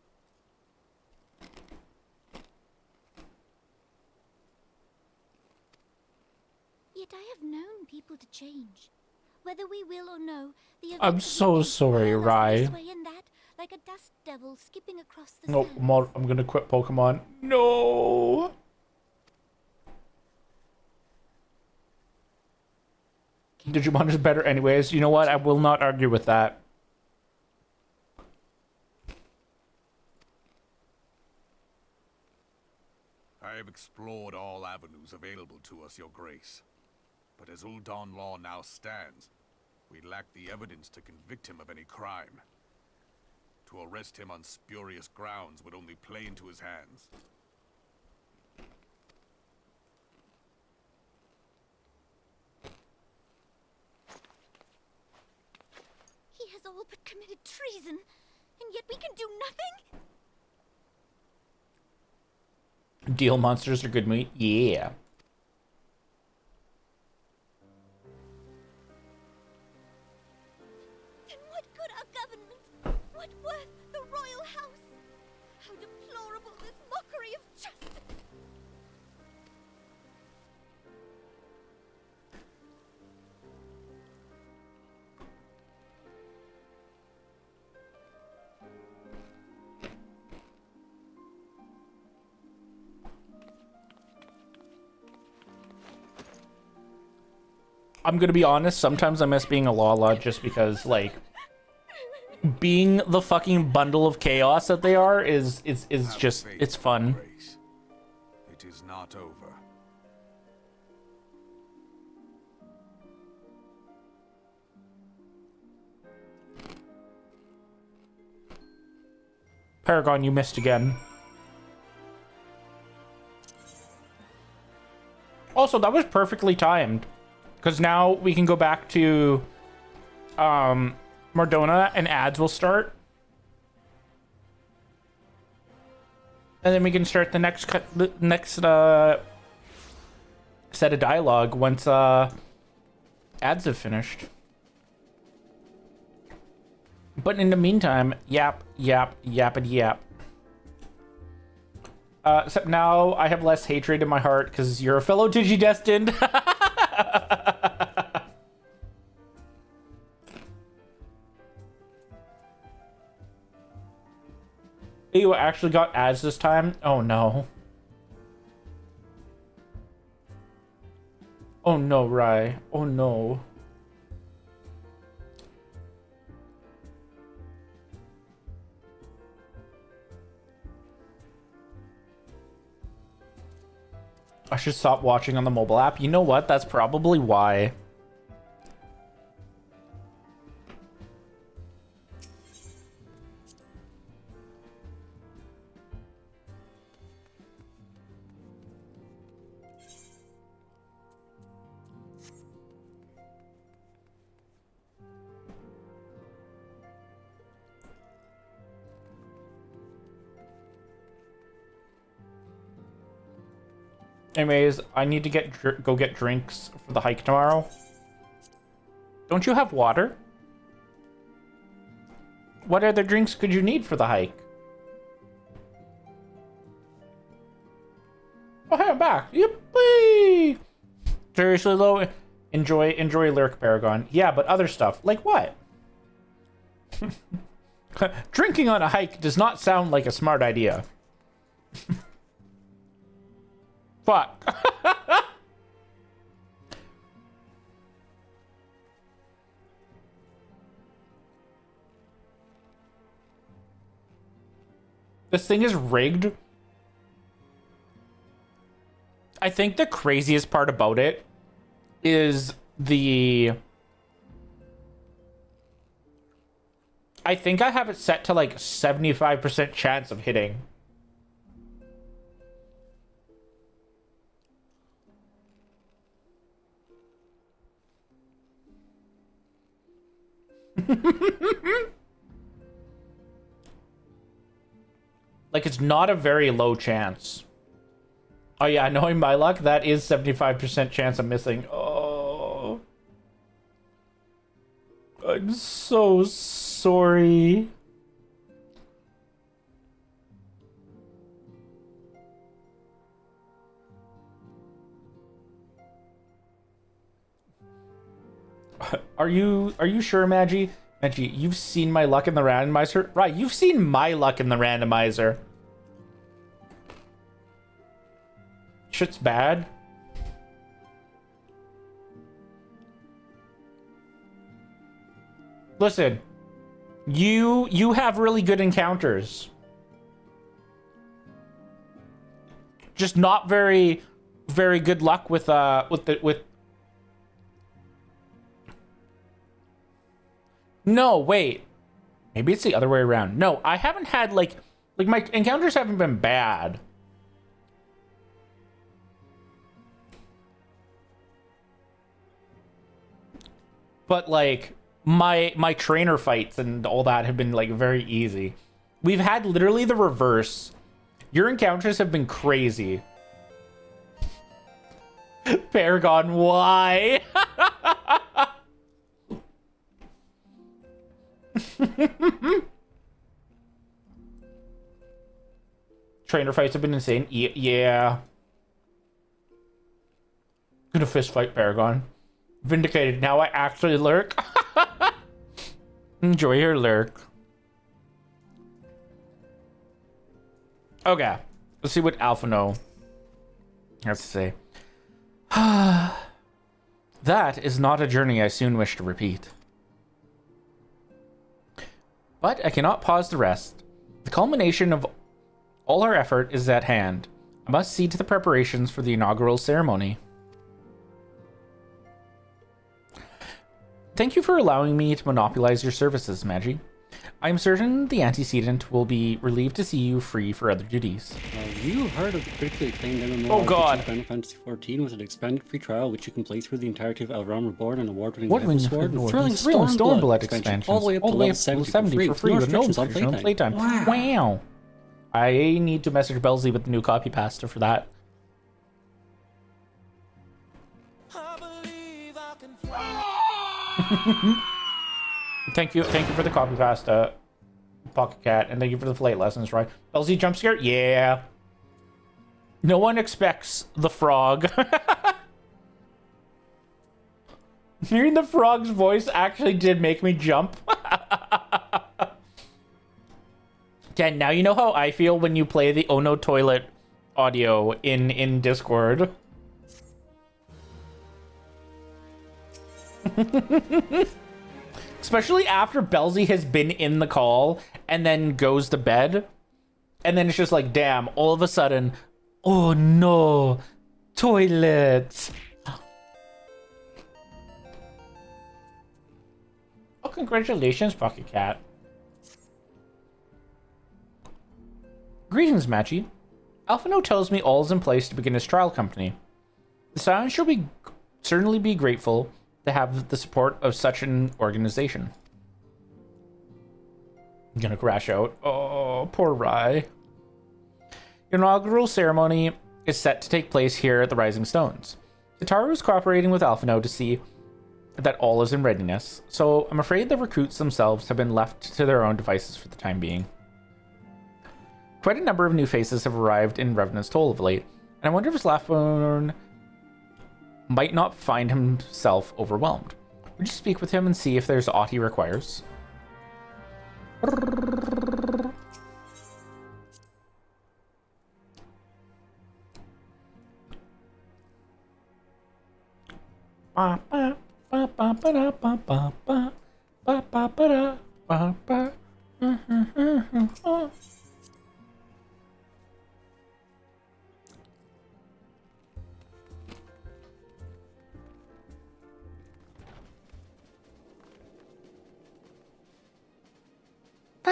Yet I have known people to change. Whether we will or no, the I'm events of so the day sorry, hurl us Rai. this way and that, like a dust devil skipping across the No, sands. I'm gonna quit Pokemon. No. Digimon is better anyways. You know what? I will not argue with that. I have explored all avenues available to us, Your Grace. But as Ul'Dan law now stands, we lack the evidence to convict him of any crime. To arrest him on spurious grounds would only play into his hands. He has all but committed treason, and yet we can do nothing? Deal monsters are good meat. Yeah. Then what good our government? What worth the royal house? How deplorable this mockery of justice! I'm gonna be honest, sometimes I miss being a Lala just because, like, being the fucking bundle of chaos that they are is Have just, faith, it's Your fun. Grace. It is not over. Paragon, you missed again. Also, that was perfectly timed. Because now we can go back to Mardona and ads will start. And then we can start the next set of dialogue once ads have finished. But in the meantime, yap, yappity yap. Except now I have less hatred in my heart because you're a fellow Digidestined. You actually got ads this time? Oh no. Oh no, Rai. Oh no. I should stop watching on the mobile app. You know what? That's probably why. Anyways, I need to go get drinks for the hike tomorrow. Don't you have water? What other drinks could you need for the hike? Oh, hey, I'm back. Yippee! Seriously, though, enjoy Lyric Paragon. Yeah, but other stuff. Like what? Drinking on a hike does not sound like a smart idea. Fuck. This thing is rigged. I think the craziest part about it is I think I have it set to like 75% chance of hitting. Like, it's not a very low chance. Oh yeah, knowing my luck, that is 75% chance of missing. Oh. I'm so sorry. Are you sure, Maggie? Maggie, you've seen my luck in the randomizer? Right, you've seen my luck in the randomizer. Shit's bad. Listen, you have really good encounters. Just not very good luck with No, wait. Maybe it's the other way around. No, I haven't had like my encounters haven't been bad. But like my trainer fights and all that have been like very easy. We've had literally the reverse. Your encounters have been crazy. Paragon, why? Trainer fights have been insane. Yeah. Gonna fist fight Paragon. Vindicated. Now I actually lurk. Enjoy your lurk. Okay. Let's see what Alphino has to say. That is not a journey I soon wish to repeat. But I cannot pause the rest. The culmination of all our effort is at hand. I must see to the preparations for the inaugural ceremony. Thank you for allowing me to monopolize your services, Magi. I am certain the antecedent will be relieved to see you free for other duties. You heard of the critically acclaimed MMO Oh God. Final Fantasy XIV with an expanded free trial which you can play through the entirety of Elrond Reborn and award-winning What Sword win and thrilling Stormblood expansion expansions all the way up to level 70 for free, with no restrictions on restrictions on playtime. playtime. Wow. I need to message Belzy with the new copy pasta for that. I believe I can fly. Thank you for the copy pasta, Pocket Cat, and thank you for the flight lessons, right? Belzy jump scare? Yeah. No one expects the frog. Hearing the frog's voice actually did make me jump. Ken, now you know how I feel when you play the Oh No Toilet audio in Discord. Especially after Belzy has been in the call and then goes to bed. And then it's just like, damn, all of a sudden, oh no, toilet. Oh, congratulations, Pocket Cat. Greetings, Machi. Alphino tells me all is in place to begin his trial company. The Scion shall certainly be grateful to have the support of such an organization. I'm gonna crash out. Oh, poor Rye. Your inaugural ceremony is set to take place here at the Rising Stones. Tataru is cooperating with Alphino to see that all is in readiness, so I'm afraid the recruits themselves have been left to their own devices for the time being. Quite a number of new faces have arrived in Revenant's Toll of late, and I wonder if Slaffbone might not find himself overwhelmed. Would you speak with him and see if there's aught he requires?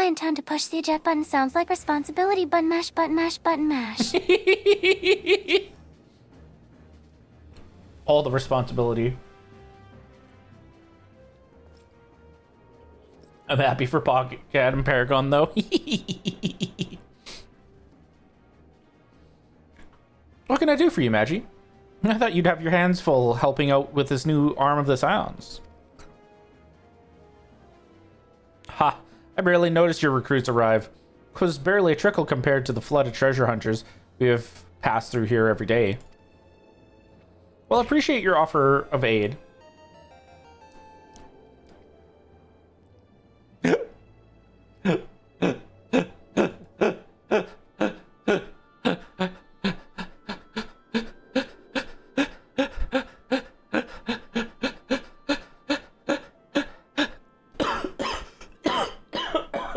I intend to push the eject button. Sounds like responsibility. Button mash, button mash, button mash. All the responsibility. I'm happy for Pocket Cat and Paragon, though. What can I do for you, Magi? I thought you'd have your hands full helping out with this new arm of the Scions. Ha! I barely noticed your recruits arrive. It was barely a trickle compared to the flood of treasure hunters we have passed through here every day. Well, I appreciate your offer of aid.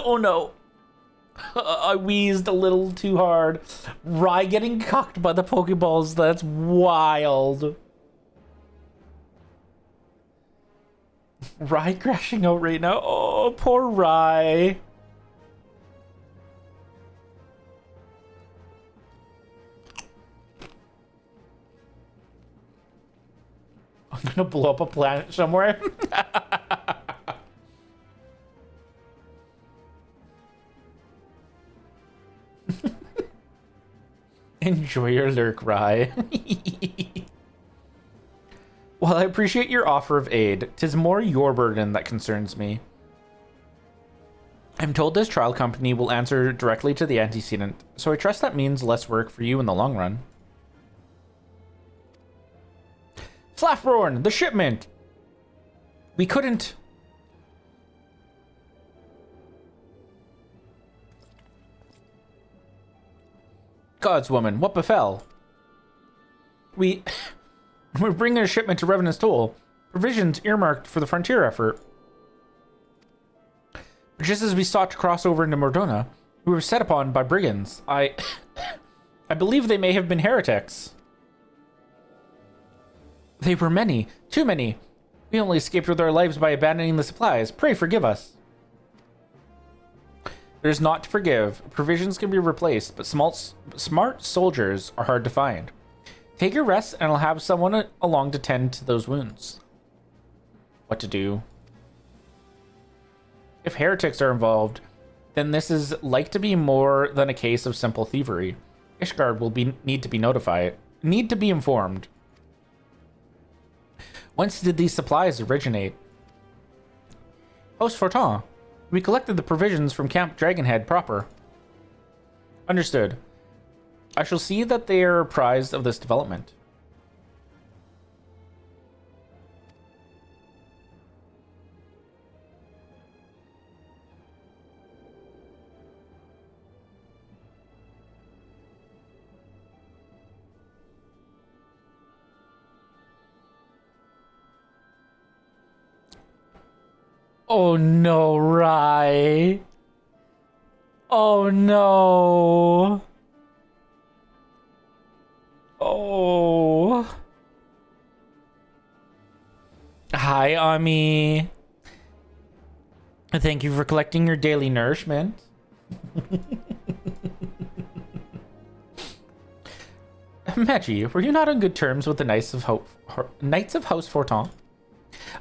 Oh no. I wheezed a little too hard. Rye getting cocked by the Pokeballs, that's wild. Rye crashing out right now. Oh, poor Rye. I'm gonna blow up a planet somewhere. Enjoy your lurk, Rye. While I appreciate your offer of aid, 'tis more your burden that concerns me. I'm told this trial company will answer directly to the antecedent, so I trust that means less work for you in the long run. Slafborn, the shipment! We couldn't... God's woman, what befell? We're bringing a shipment to Revenant's Toll. Provisions earmarked for the frontier effort. But just as we sought to cross over into Mordona, we were set upon by brigands. I believe they may have been heretics. They were many, too many. We only escaped with our lives by abandoning the supplies. Pray forgive us. There's naught to forgive. Provisions can be replaced, but smart soldiers are hard to find. Take your rest, and I'll have someone along to tend to those wounds. What to do? If heretics are involved, then this is like to be more than a case of simple thievery. Ishgard will need to be informed. Whence did these supplies originate? Host Fortin. We collected the provisions from Camp Dragonhead proper. Understood. I shall see that they are apprised of this development. Oh no, Rye. Oh no. Oh. Hi, Ami. Thank you for collecting your daily nourishment. Magi, were you not on good terms with the Knights of House Fortin?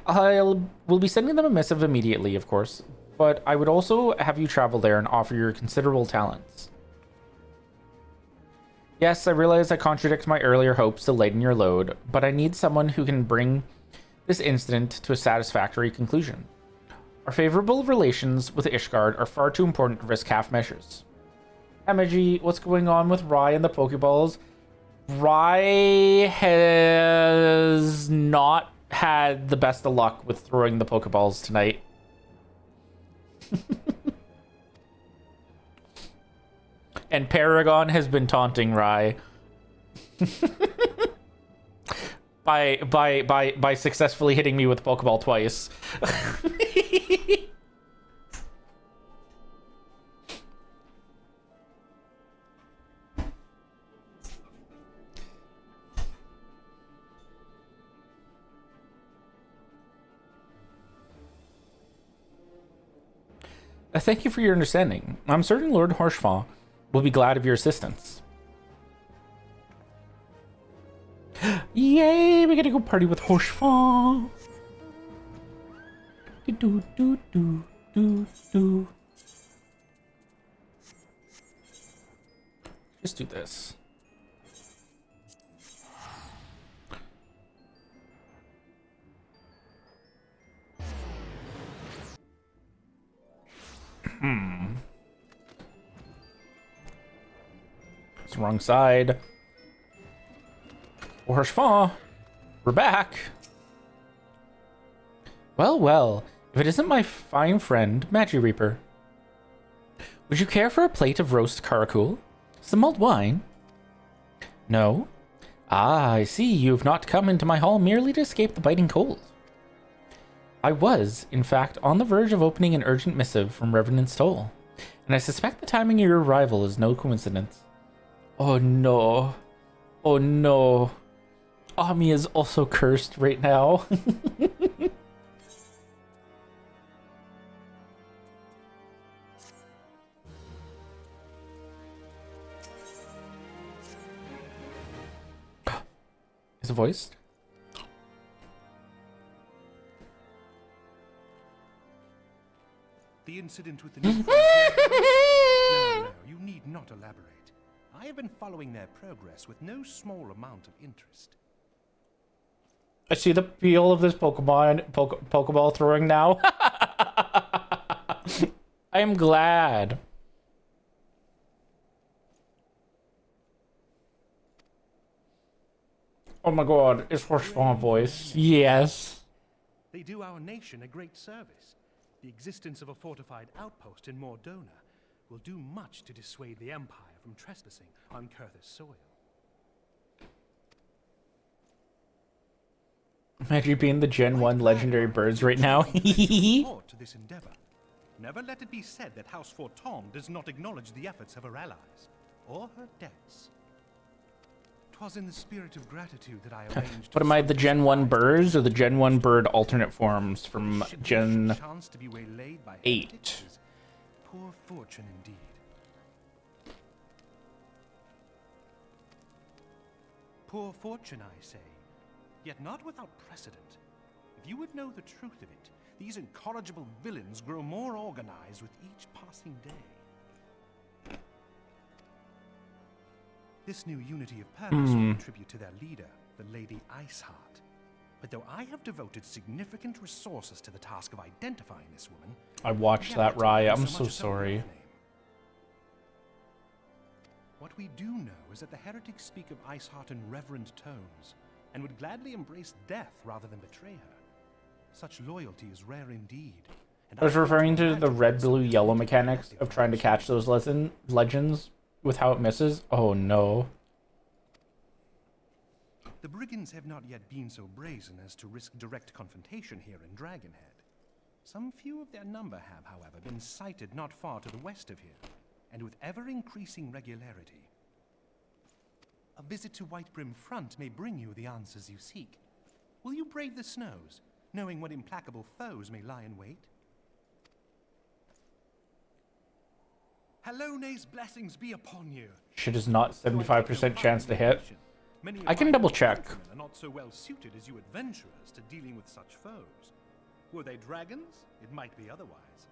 We'll be sending them a missive immediately, of course, but I would also have you travel there and offer your considerable talents. Yes, I realize I contradict my earlier hopes to lighten your load, but I need someone who can bring this incident to a satisfactory conclusion. Our favorable relations with Ishgard are far too important to risk half measures. Magi, what's going on with Rye and the Pokeballs? Rye has not had the best of luck with throwing the Pokeballs tonight. And Paragon has been taunting Rye by successfully hitting me with a Pokeball twice. Thank you for your understanding. I'm certain Lord Horshfaw will be glad of your assistance. Yay, we gotta go party with Horshfaw. Do do do do do. Just do this. It's the wrong side. Horshfaw, we're back. Well, well, if it isn't my fine friend, Magi Reaper. Would you care for a plate of roast caracul? Some mulled wine? No? Ah, I see you have not come into my hall merely to escape the biting cold. I was, in fact, on the verge of opening an urgent missive from Reverend Stoll, and I suspect the timing of your arrival is no coincidence. Oh no. Oh no. Ami is also cursed right now. Is it voiced? The incident with the new no, you need not elaborate. I have been following their progress with no small amount of interest. I see the appeal of this Pokeball throwing now. I am glad. Oh my god, it's Horshfawn voice. Yes. They do our nation a great service. The existence of a fortified outpost in Mordona will do much to dissuade the Empire from trespassing on Kurthus soil. Imagine being the Gen 1 legendary birds right now. Support to this endeavor. Never let it be said that House Forton does not acknowledge the efforts of her allies or her debts. 'Twas in the spirit of gratitude that I arranged. What am I, the Gen 1 birds or the Gen 1 bird alternate forms from Gen 8? Poor fortune indeed. Poor fortune, I say, yet not without precedent. If you would know the truth of it, these incorrigible villains grow more organized with each passing day. This new unity of purpose will contribute to their leader, the Lady Iceheart. But though I have devoted significant resources to the task of identifying this woman, I watched that riot. I'm so sorry. What we do know is that the heretics speak of Iceheart in reverent tones, and would gladly embrace death rather than betray her. Such loyalty is rare indeed. I was referring to the red, blue, yellow mechanics of trying to catch those legends with how it misses. Oh no. The brigands have not yet been so brazen as to risk direct confrontation here in Dragonhead. Some few of their number have, however, been sighted not far to the west of here, and with ever-increasing regularity. A visit to Whitebrim Front may bring you the answers you seek. Will you brave the snows, knowing what implacable foes may lie in wait? Halone's blessings be upon you. Shit is not 75% chance to hit. I can double check. Are not so well suited as you adventurers to dealing with such foes. Were they dragons? It might be otherwise.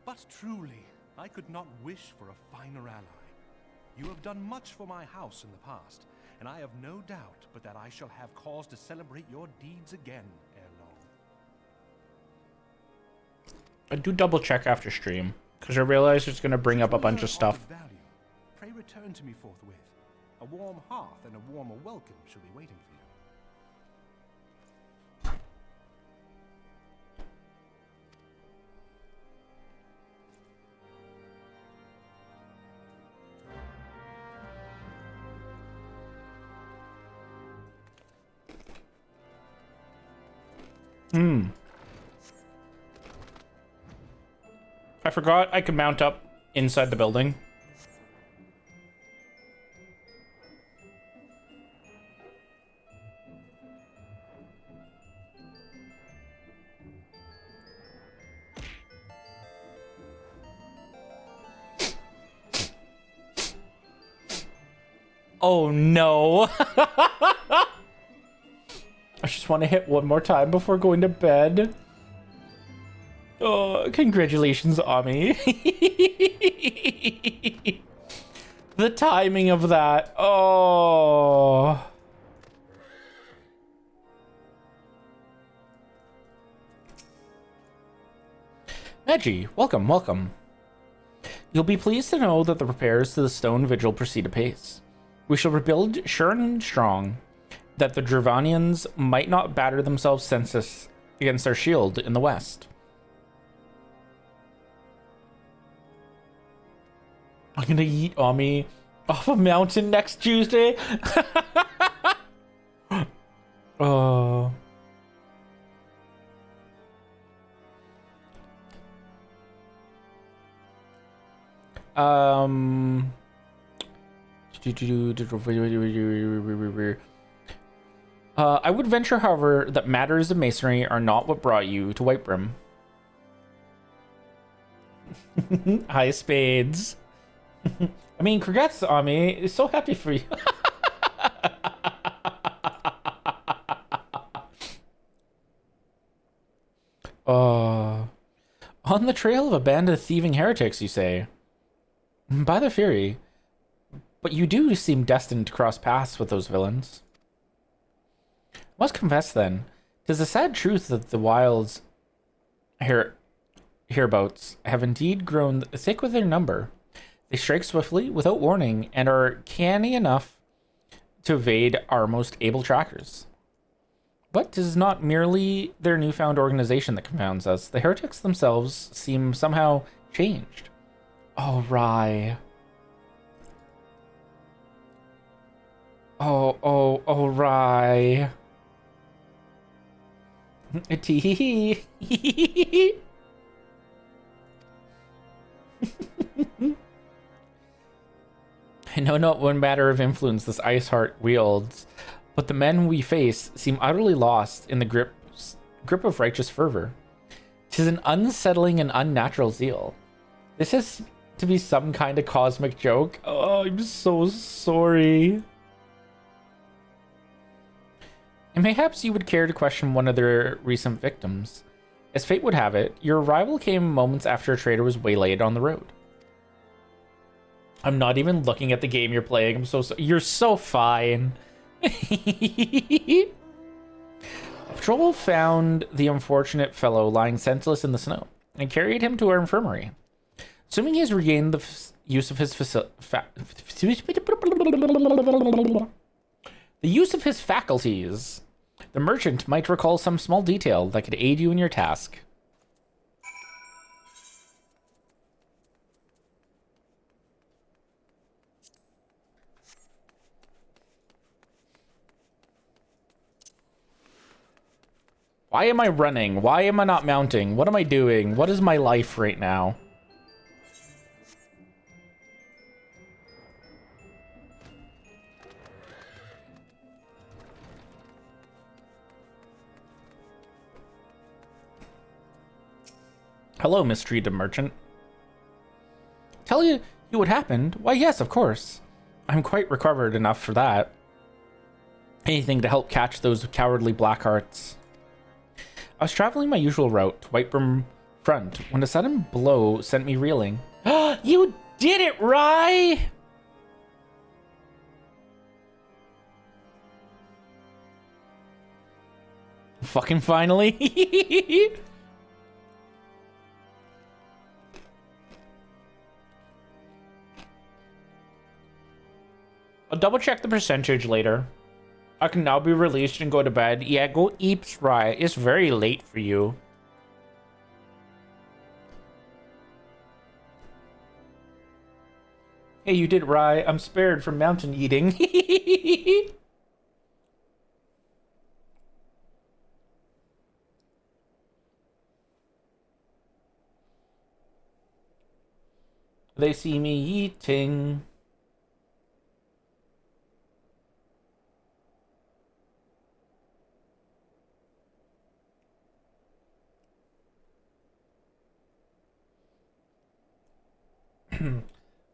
But truly, I could not wish for a finer ally. You have done much for my house in the past, and I have no doubt but that I shall have cause to celebrate your deeds again ere long. I do double check after stream, because I realize it's going to bring up a bunch of stuff. Value. Pray return to me forthwith. A warm hearth and a warmer welcome shall be waiting for you. I forgot I could mount up inside the building. Oh no. I just want to hit one more time before going to bed. Oh, congratulations, Ami. The timing of that. Oh. Neji, welcome, welcome. You'll be pleased to know that the repairs to the stone vigil proceed apace. We shall rebuild sure and strong, that the Dravanians might not batter themselves senseless against our shield in the west. I'm gonna eat Ami off a mountain next Tuesday. Oh. I would venture, however, that matters of masonry are not what brought you to Whitebrim. High spades. I mean, congrats, Ami. So happy for you. On the trail of a band of thieving heretics, you say? By the Fury. But you do seem destined to cross paths with those villains. Must confess, then, 'tis a sad truth that the wilds hereabouts have indeed grown thick with their number. They strike swiftly, without warning, and are canny enough to evade our most able trackers. But 'tis not merely their newfound organization that confounds us. The heretics themselves seem somehow changed. Oh, Rye. Oh, Rye. Tee. I know not one matter of influence this ice heart wields, but the men we face seem utterly lost in the grip of righteous fervor. 'Tis an unsettling and unnatural zeal. This has to be some kind of cosmic joke. Oh, I'm so sorry. And mayhaps you would care to question one of their recent victims. As fate would have it, your arrival came moments after a trader was waylaid on the road. I'm not even looking at the game you're playing. I'm so you're so fine. Patrol found the unfortunate fellow lying senseless in the snow and carried him to our infirmary. Assuming he has regained the use of his faculties, the merchant might recall some small detail that could aid you in your task. Why am I running? Why am I not mounting? What am I doing? What is my life right now? Hello, mistreated merchant. Tell you what happened? Why, yes, of course. I'm quite recovered enough for that. Anything to help catch those cowardly blackhearts. I was traveling my usual route to Whitebrim Front when a sudden blow sent me reeling. You did it, Rye! Fucking finally. I'll double check the percentage later. I can now be released and go to bed. Yeah, go eat, Rye. It's very late for you. Hey, you did, Rye. I'm spared from mountain eating. They see me eating.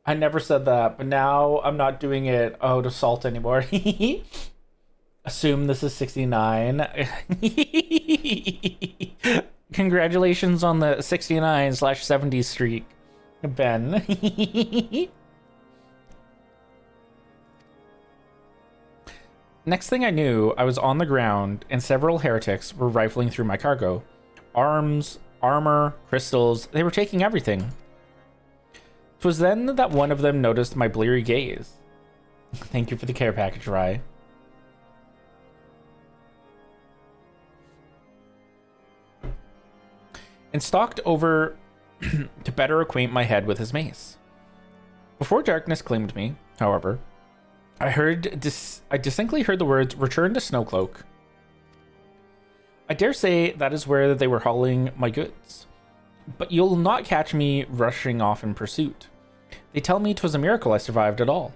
I never said that, but now I'm not doing it out of salt anymore. Assume this is 69. Congratulations on the 69/70 streak, Ben. Next thing I knew, I was on the ground and several heretics were rifling through my cargo. Arms, armor, crystals, they were taking everything. 'Twas then that one of them noticed my bleary gaze. Thank you for the care package, Rye. And stalked over to better acquaint my head with his mace. Before darkness claimed me, however, I distinctly heard the words, "Return to Snowcloak." I dare say that is where they were hauling my goods. But you'll not catch me rushing off in pursuit. They tell me 'twas a miracle I survived at all.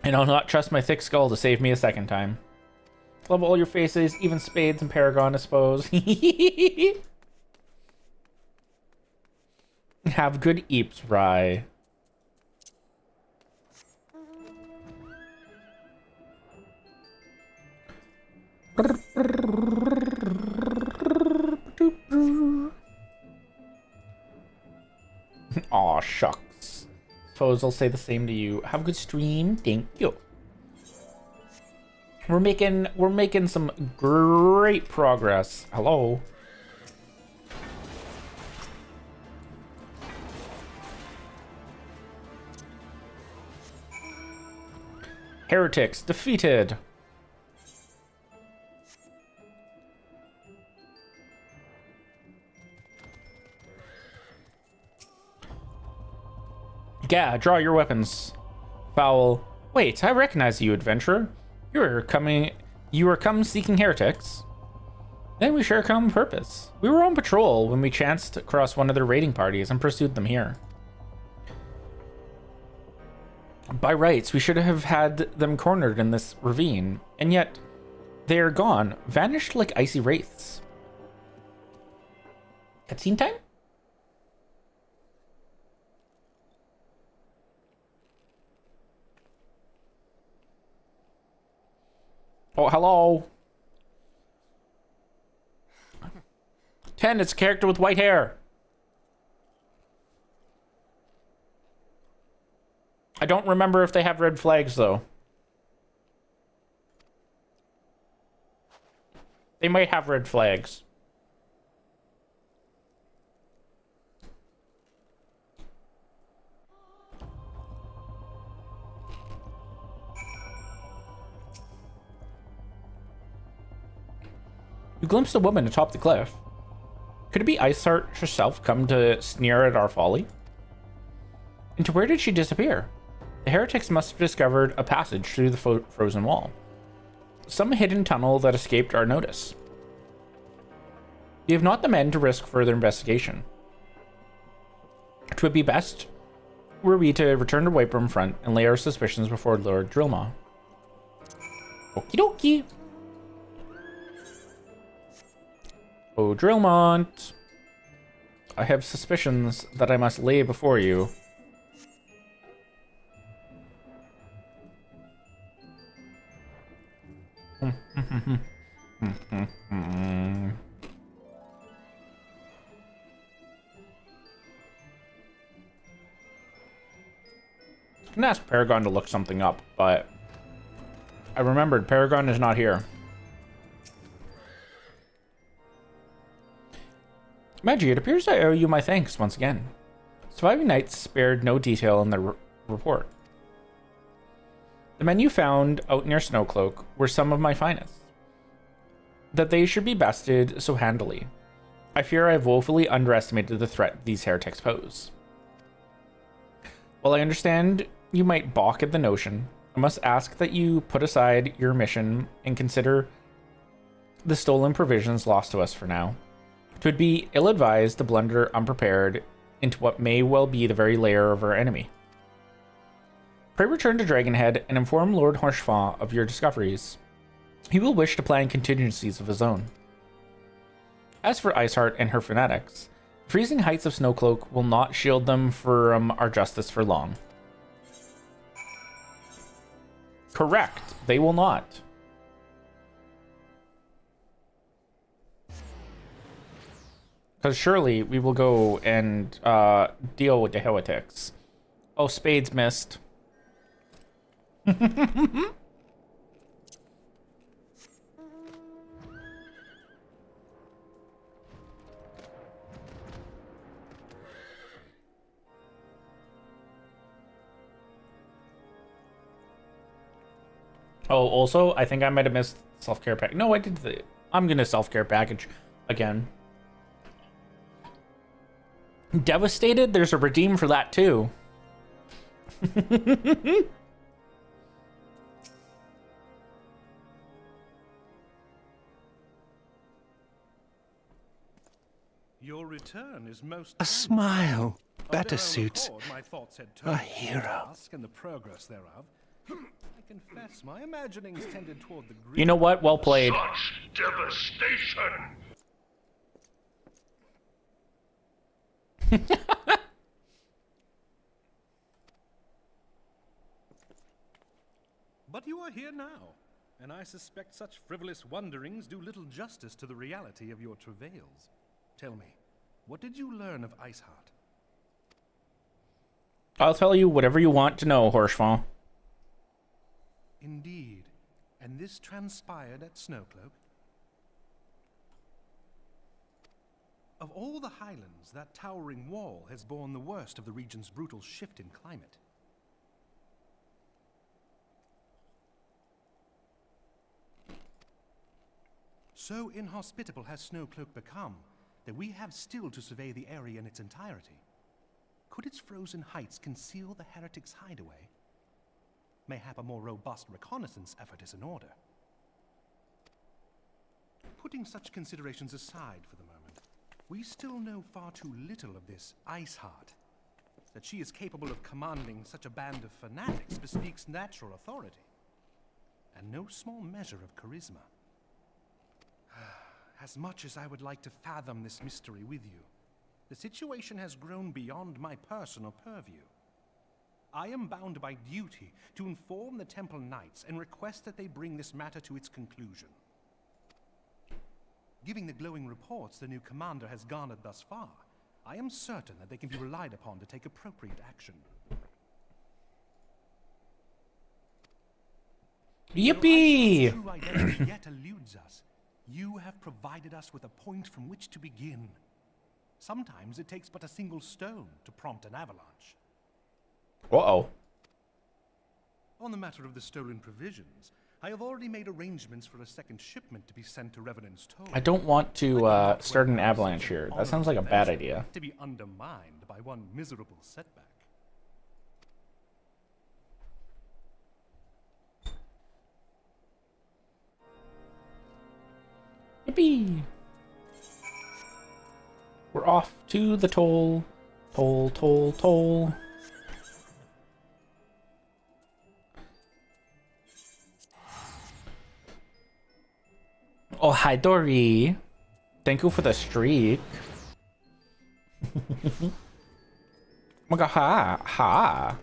And I'll not trust my thick skull to save me a second time. Love all your faces, even Spades and Paragon, I suppose. Have good eeps, Rye. Aw, shucks. Suppose I'll say the same to you. Have a good stream. Thank you. We're making some great progress. Hello. Heretics defeated. Gah, draw your weapons. Foul. Wait, I recognize you, adventurer. You are come seeking heretics. Then we share a common purpose. We were on patrol when we chanced across one of their raiding parties and pursued them here. By rights, we should have had them cornered in this ravine, and yet they are gone, vanished like icy wraiths. Cutscene time? Oh, hello. 10, it's a character with white hair. I don't remember if they have red flags, though. They might have red flags. You glimpsed a woman atop the cliff. Could it be Iceheart herself come to sneer at our folly? And to where did she disappear? The heretics must have discovered a passage through the frozen wall. Some hidden tunnel that escaped our notice. We have not the men to risk further investigation. 'Twould be best were we to return to Whiteburn Front and lay our suspicions before Lord Drillmaw. Okie dokie. Oh, Drillmont. I have suspicions that I must lay before you. I can ask Paragon to look something up, but I remembered Paragon is not here. Magi, it appears I owe you my thanks once again. Surviving Knights spared no detail in their report. The men you found out near Snowcloak were some of my finest. That they should be bested so handily. I fear I have woefully underestimated the threat these heretics pose. While I understand you might balk at the notion, I must ask that you put aside your mission and consider the stolen provisions lost to us for now. 'Twould be ill-advised to blunder unprepared into what may well be the very lair of our enemy. Pray return to Dragonhead and inform Lord Horchefant of your discoveries. He will wish to plan contingencies of his own. As for Iceheart and her fanatics, the freezing heights of Snowcloak will not shield them from our justice for long. Correct. They will not. Because surely we will go and deal with the heretics. Oh, spades missed. Oh, also, I think I might have missed self-care pack. No, I did I'm gonna self-care package again. Devastated? There's a redeem for that too. Your return is most A smile Of better their own suits accord, my thoughts had a turned to hero. the task and the progress thereof. I confess my imaginings tended toward the You know what? Well played. Such devastation! But you are here now, and I suspect such frivolous wonderings do little justice to the reality of your travails. Tell me, what did you learn of Iceheart? I'll tell you whatever you want to know, Horsefall. Indeed. And this transpired at Snowcloak? Of all the highlands, that towering wall has borne the worst of the region's brutal shift in climate. So inhospitable has Snowcloak become that we have still to survey the area in its entirety. Could its frozen heights conceal the heretics' hideaway? Mayhap a more robust reconnaissance effort is in order. Putting such considerations aside for the moment, we still know far too little of this Iceheart. That she is capable of commanding such a band of fanatics bespeaks natural authority, and no small measure of charisma. As much as I would like to fathom this mystery with you, the situation has grown beyond my personal purview. I am bound by duty to inform the Temple Knights and request that they bring this matter to its conclusion. Giving the glowing reports the new commander has garnered thus far, I am certain that they can be relied upon to take appropriate action. Yippee! Though Iceheart's true identity yet eludes us, you have provided us with a point from which to begin. Sometimes it takes but a single stone to prompt an avalanche. Uh-oh. On the matter of the stolen provisions, I have already made arrangements for a second shipment to be sent to Revenant's Toll. I don't want to start an avalanche here. That sounds like a bad idea. To be undermined by one miserable setback. Yippee! We're off to the toll. Toll, toll, toll. Oh, hi, Dory. Thank you for the streak. Oh, ha, ha.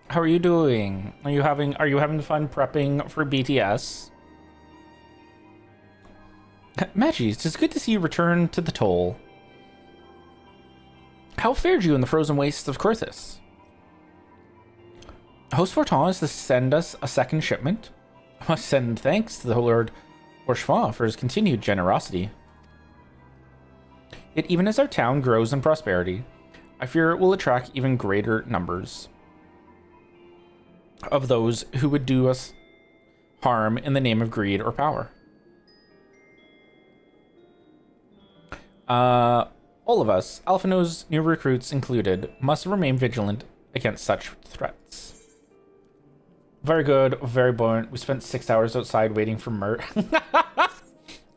How are you doing? Are you having fun prepping for BTS? Magis, it's good to see you return to the toll. How fared you in the frozen wastes of Kurthis? Host Fortan is to send us a second shipment. I must send thanks to the Lord Orshva for his continued generosity. Yet even as our town grows in prosperity, I fear it will attract even greater numbers of those who would do us harm in the name of greed or power. All of us, Alphino's new recruits included, must remain vigilant against such threats. Very good, very buoyant. We spent 6 hours outside waiting for merch.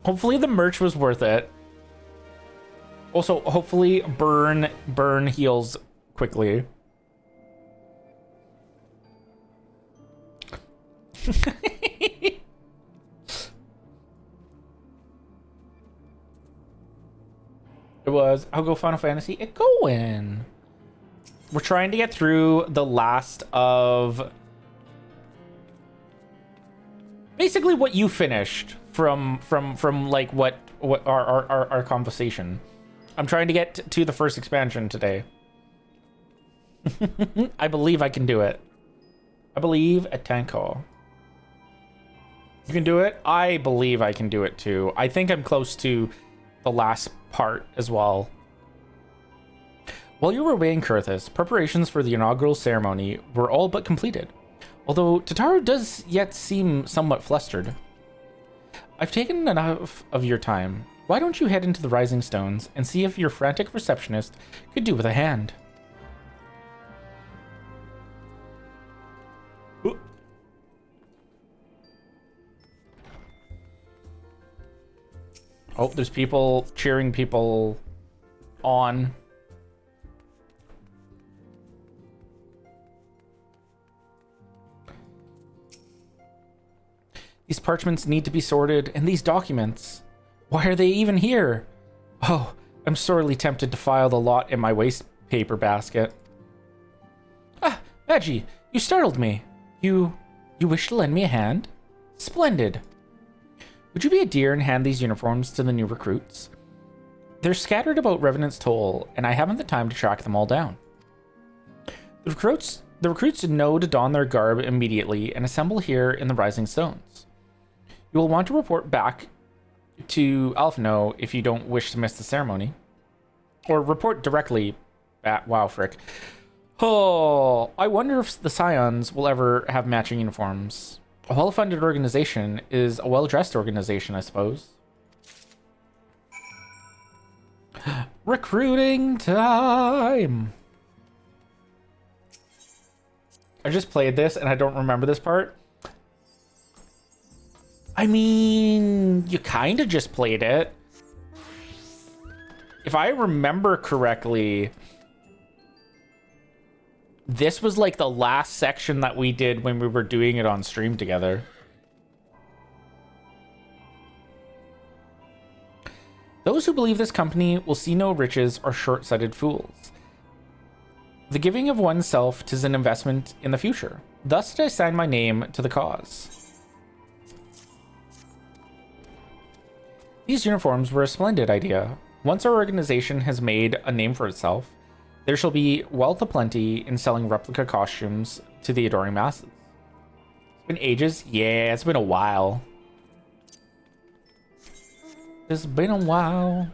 Hopefully the merch was worth it. Also, hopefully burn heals quickly. It was. I'll go Final Fantasy. It going. We're trying to get through the last of Basically what you finished from like what our conversation. I'm trying to get to the first expansion today. I believe I can do it. I believe at Tanko. You can do it? I believe I can do it too. I think I'm close to the last part as well. While you were away in Kurthis, preparations for the inaugural ceremony were all but completed. Although Tataru does yet seem somewhat flustered. I've taken enough of your time. Why don't you head into the Rising Stones and see if your frantic receptionist could do with a hand? Oh, there's people cheering people on. These parchments need to be sorted, and these documents. Why are they even here? Oh, I'm sorely tempted to file the lot in my waste paper basket. Ah, Veggie, you startled me. You wish to lend me a hand? Splendid. Would you be a dear and hand these uniforms to the new recruits? They're scattered about Revenant's Toll, and I haven't the time to track them all down. The recruits know to don their garb immediately and assemble here in the Rising Stones. You will want to report back to Alphino if you don't wish to miss the ceremony. Or report directly at Wowfrick. Oh, I wonder if the Scions will ever have matching uniforms. A well-funded organization is a well-dressed organization, I suppose. Recruiting time! I just played this and I don't remember this part. I mean, you kind of just played it. If I remember correctly, this was like the last section that we did when we were doing it on stream together. Those who believe this company will see no riches are short-sighted fools. The giving of oneself 'tis an investment in the future. Thus did I sign my name to the cause. These uniforms were a splendid idea. Once our organization has made a name for itself, there shall be wealth aplenty in selling replica costumes to the adoring masses. It's been ages? Yeah, it's been a while. It's been a while.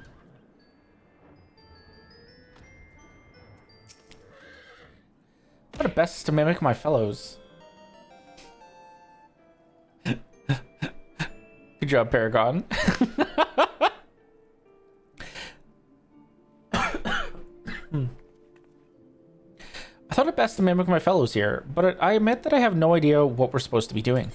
What a best to mimic my fellows. Good job, Paragon. I thought it best to mimic my fellows here, but I admit that I have no idea what we're supposed to be doing.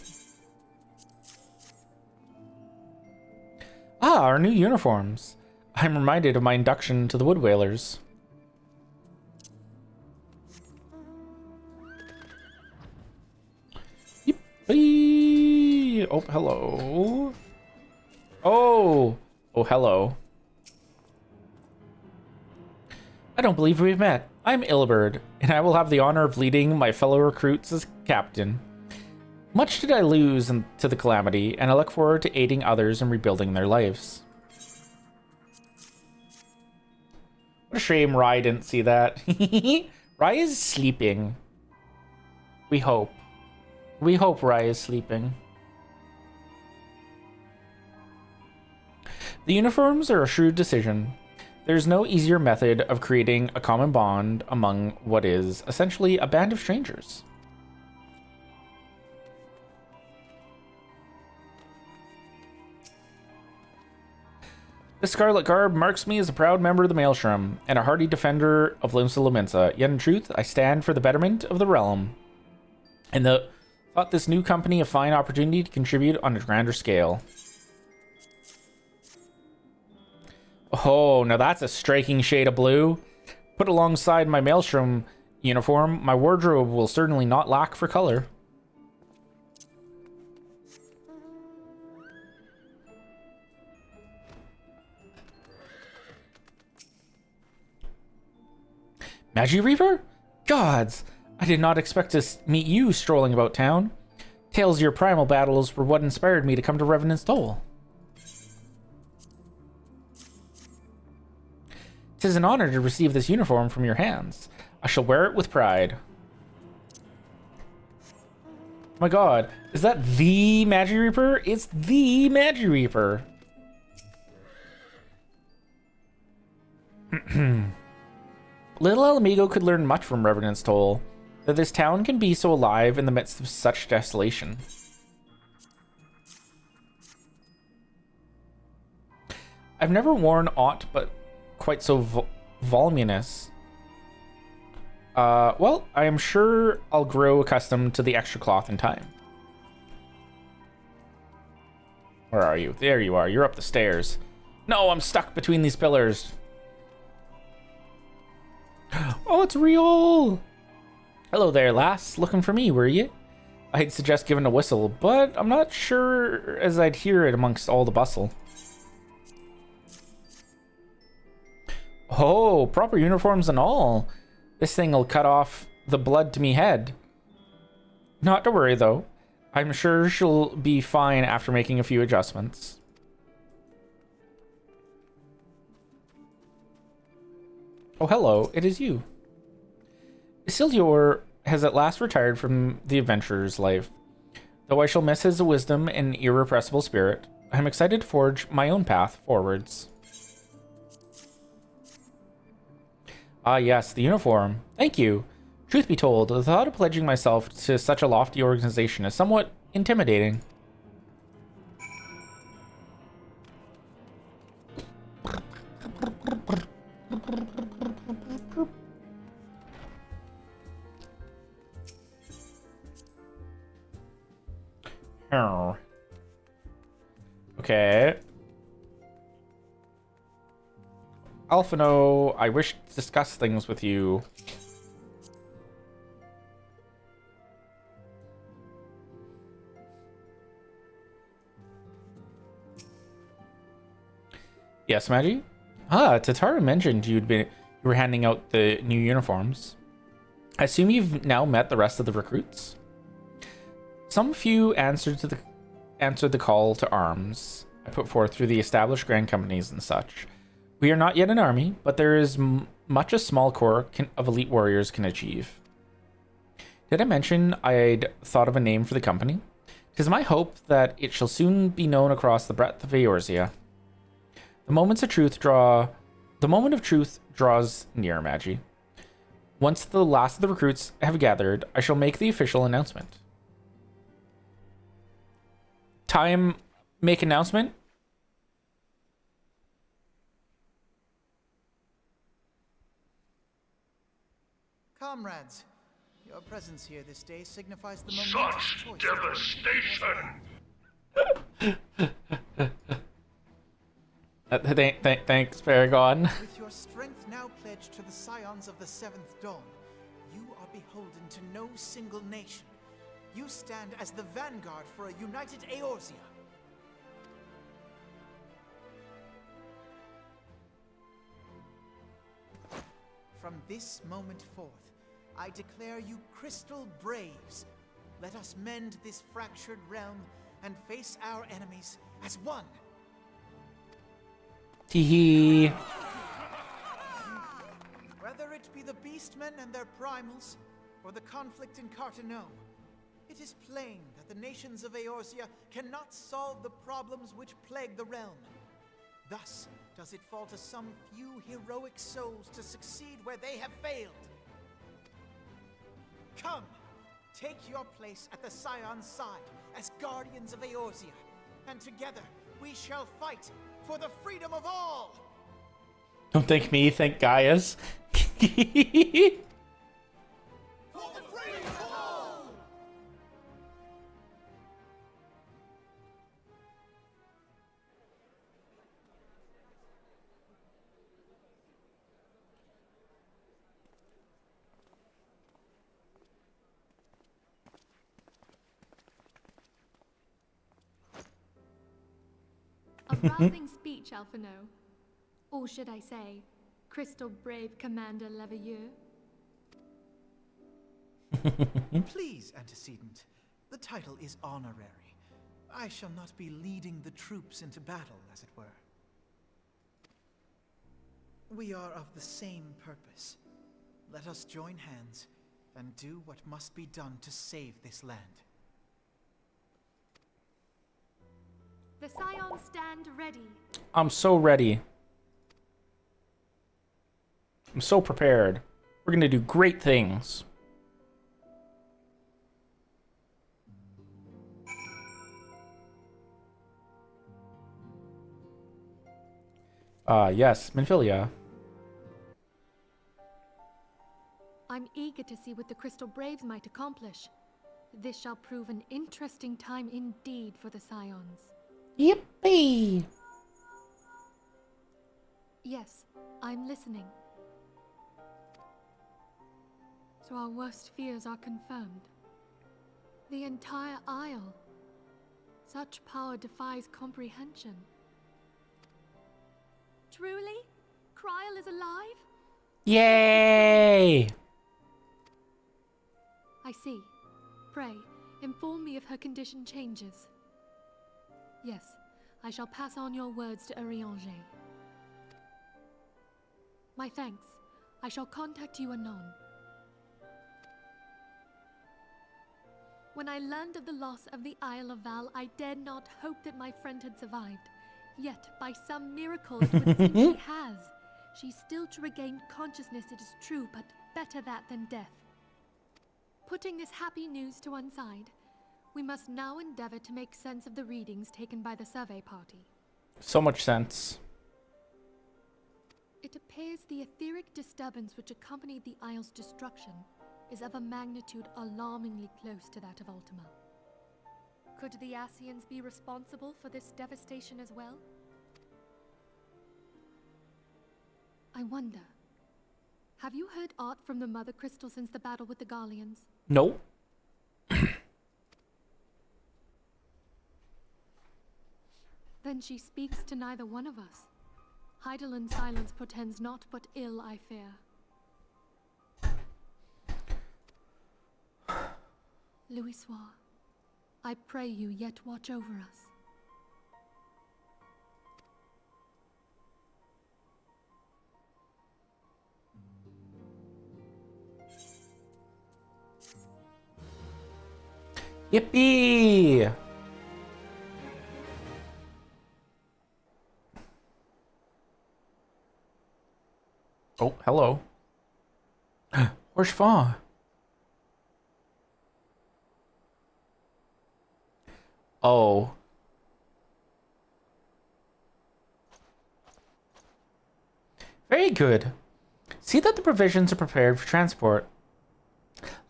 Ah, our new uniforms. I'm reminded of my induction to the Wood Whalers. Yippee! Oh, hello. Oh, hello. I don't believe we've met. I'm Ilberd, and I will have the honor of leading my fellow recruits as captain. Much did I lose to the calamity, and I look forward to aiding others in rebuilding their lives. What a shame Rai didn't see that. Rai is sleeping. We hope. We hope Rai is sleeping. The uniforms are a shrewd decision. There's no easier method of creating a common bond among what is essentially a band of strangers. The scarlet garb marks me as a proud member of the Maelstrom and a hardy defender of Limsa Lominsa. Yet in truth, I stand for the betterment of the realm, and thought this new company a fine opportunity to contribute on a grander scale. Oh, now that's a striking shade of blue. Put alongside my Maelstrom uniform, my wardrobe will certainly not lack for color. Magi Reaper? Gods, I did not expect to meet you strolling about town. Tales of your primal battles were what inspired me to come to Revenant's Toll. 'Tis an honor to receive this uniform from your hands. I shall wear it with pride. Oh my god, is that the Magi Reaper? It's the Magi Reaper. Little Alamigo could learn much from Revenant's Toll, that this town can be so alive in the midst of such desolation. I've never worn aught but quite so voluminous. Well, I am sure I'll grow accustomed to the extra cloth in time. Where are you? There you are. You're up the stairs. No, I'm stuck between these pillars. Oh, it's real! Hello there, lass. Looking for me, were you? I'd suggest giving a whistle, but I'm not sure as I'd hear it amongst all the bustle. Oh, proper uniforms and all. This thing'll cut off the blood to me head. Not to worry, though. I'm sure she'll be fine after making a few adjustments. Oh, hello. It is you. Isildur has at last retired from the adventurer's life. Though I shall miss his wisdom and irrepressible spirit, I'm excited to forge my own path forwards. Ah, yes, the uniform. Thank you. Truth be told, the thought of pledging myself to such a lofty organization is somewhat intimidating. Okay. Alphino, I wish to discuss things with you. Yes, Magi? Ah, Tatara mentioned you were handing out the new uniforms. I assume you've now met the rest of the recruits? Some few answered the call to arms I put forth through the established grand companies and such. We are not yet an army, but there is much a small corps of elite warriors can achieve. Did I mention I'd thought of a name for the company? 'Tis my hope that it shall soon be known across the breadth of Eorzea. The moment of truth draws near, Magi. Once the last of the recruits have gathered, I shall make the official announcement. Time, make announcement. Comrades, your presence here this day signifies the momentous Such choice. devastation! Thanks, Paragon. With your strength now pledged to the scions of the Seventh Dawn, you are beholden to no single nation. You stand as the vanguard for a united Eorzea. From this moment forth, I declare you crystal braves. Let us mend this fractured realm and face our enemies as one. Teehee. Whether it be the beastmen and their primals, or the conflict in Carteneau, it is plain that the nations of Eorzea cannot solve the problems which plague the realm. Thus does it fall to some few heroic souls to succeed where they have failed. Come, take your place at the Scion's side as guardians of Eorzea, and together we shall fight for the freedom of all! Don't thank me, thank Gaius. For the freedom of all! A rousing speech, Alphino. Or should I say, Crystal Brave Commander Leveilleur? Please, antecedent. The title is honorary. I shall not be leading the troops into battle, as it were. We are of the same purpose. Let us join hands and do what must be done to save this land. The Scions stand ready. I'm so ready. I'm so prepared. We're gonna do great things. Yes, Minfilia. I'm eager to see what the Crystal Braves might accomplish. This shall prove an interesting time indeed for the Scions. Yippee! Yes, I'm listening. So our worst fears are confirmed. The entire Isle. Such power defies comprehension. Truly? Kryl is alive? Yay! I see. Pray, inform me if her condition changes. Yes, I shall pass on your words to Urianger. My thanks. I shall contact you anon. When I learned of the loss of the Isle of Val, I dared not hope that my friend had survived. Yet, by some miracle, it would seem she has. She's still to regain consciousness, it is true, but better that than death. Putting this happy news to one side, we must now endeavor to make sense of the readings taken by the survey party. So much sense. It appears the etheric disturbance which accompanied the Isle's destruction is of a magnitude alarmingly close to that of Ultima. Could the Ascians be responsible for this devastation as well? I wonder. Have you heard aught from the Mother Crystal since the battle with the Garleans? No. Then she speaks to neither one of us. Heidel's silence portends naught but ill, I fear. Louisoix, I pray you yet watch over us. Yippee! Oh, hello. Horchefort. Oh. Very good. See that the provisions are prepared for transport.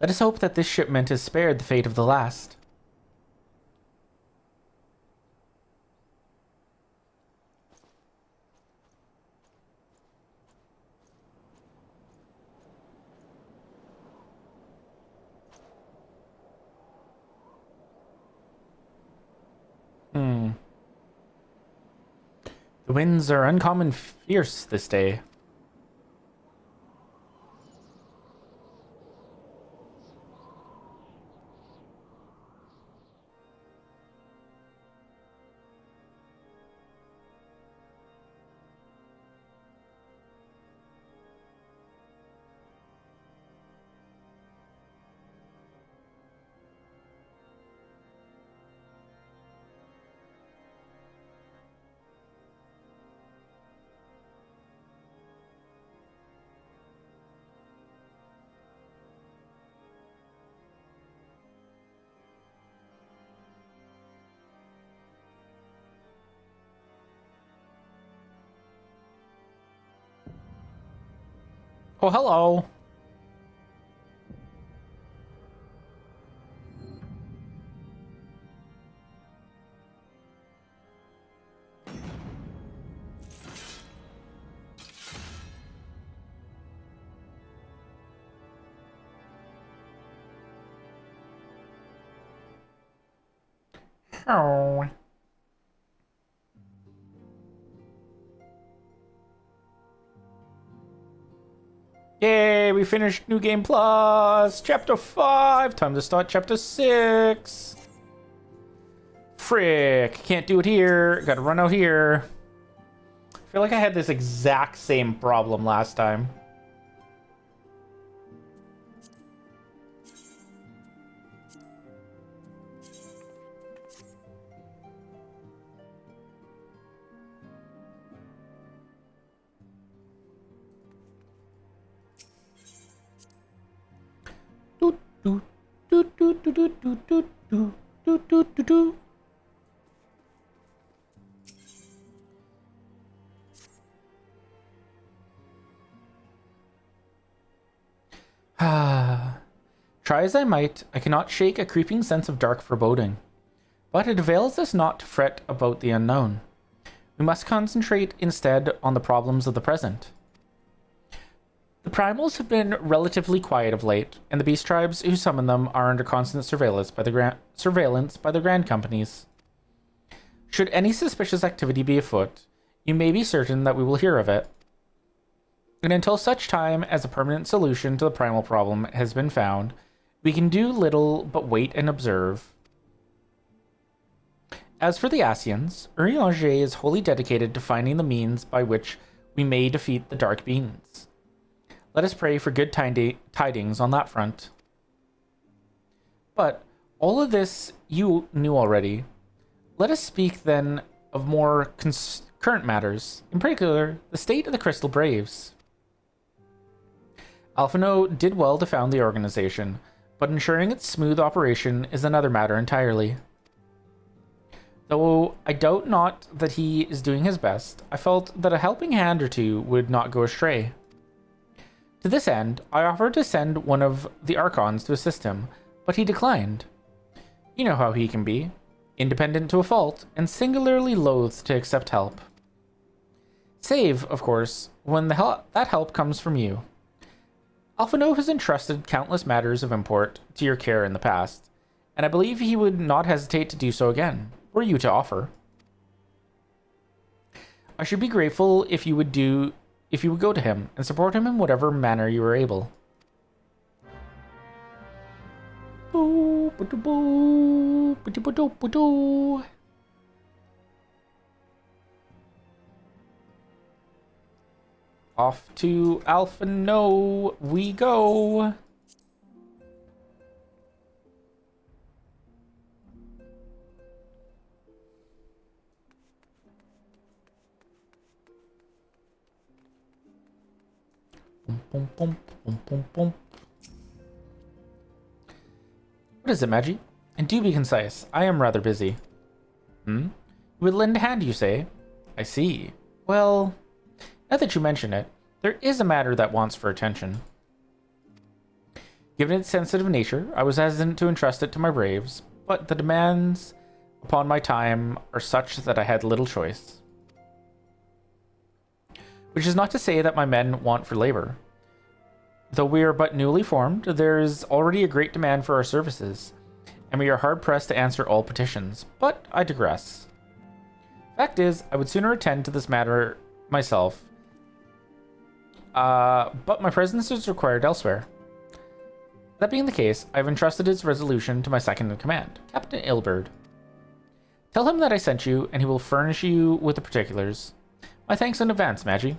Let us hope that this shipment is spared the fate of the last. The winds are uncommon fierce this day. Oh, hello. Oh. Yay, we finished New Game Plus! Chapter 5! Time to start Chapter 6! Frick, can't do it here. Gotta run out here. I feel like I had this exact same problem last time. Do, do, do, do, do, do, do, do, do, do, do, do. Try as I might, I cannot shake a creeping sense of dark foreboding. But it avails us not to fret about the unknown. We must concentrate instead on the problems of the present. The primals have been relatively quiet of late, and the beast tribes who summon them are under constant surveillance by the grand companies. Should any suspicious activity be afoot, you may be certain that we will hear of it. And until such time as a permanent solution to the primal problem has been found, we can do little but wait and observe. As for the Asians, Urianger is wholly dedicated to finding the means by which we may defeat the Dark Beings. Let us pray for good tidings on that front. But all of this you knew already. Let us speak then of more current matters, in particular, the state of the Crystal Braves. Alphino did well to found the organization, but ensuring its smooth operation is another matter entirely. Though I doubt not that he is doing his best, I felt that a helping hand or two would not go astray. To this end, I offered to send one of the Archons to assist him, but he declined. You know how he can be, independent to a fault, and singularly loath to accept help. Save, of course, when that help comes from you. Alphino has entrusted countless matters of import to your care in the past, and I believe he would not hesitate to do so again, were you to offer. I should be grateful if you would go to him and support him in whatever manner you are able. Off to Alphino we go. Boom, boom, boom, boom, boom. What is it, Magi? And do be concise. I am rather busy. You would lend a hand, you say? I see. Well, now that you mention it, there is a matter that wants for attention. Given its sensitive nature, I was hesitant to entrust it to my braves, but the demands upon my time are such that I had little choice. Which is not to say that my men want for labor. Though we are but newly formed, there is already a great demand for our services, and we are hard-pressed to answer all petitions, but I digress. Fact is, I would sooner attend to this matter myself, but my presence is required elsewhere. That being the case, I have entrusted its resolution to my second in command, Captain Ilberd. Tell him that I sent you, and he will furnish you with the particulars. My thanks in advance, Magi.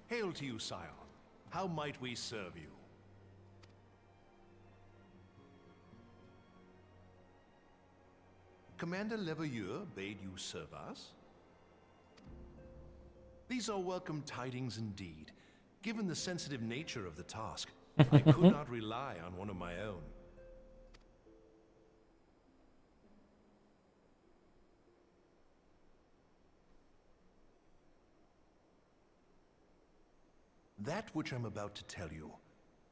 Hail to you, sire. How might we serve you? Commander Leveilleur bade you serve us? These are welcome tidings indeed. Given the sensitive nature of the task, I could not rely on one of my own. That which I'm about to tell you,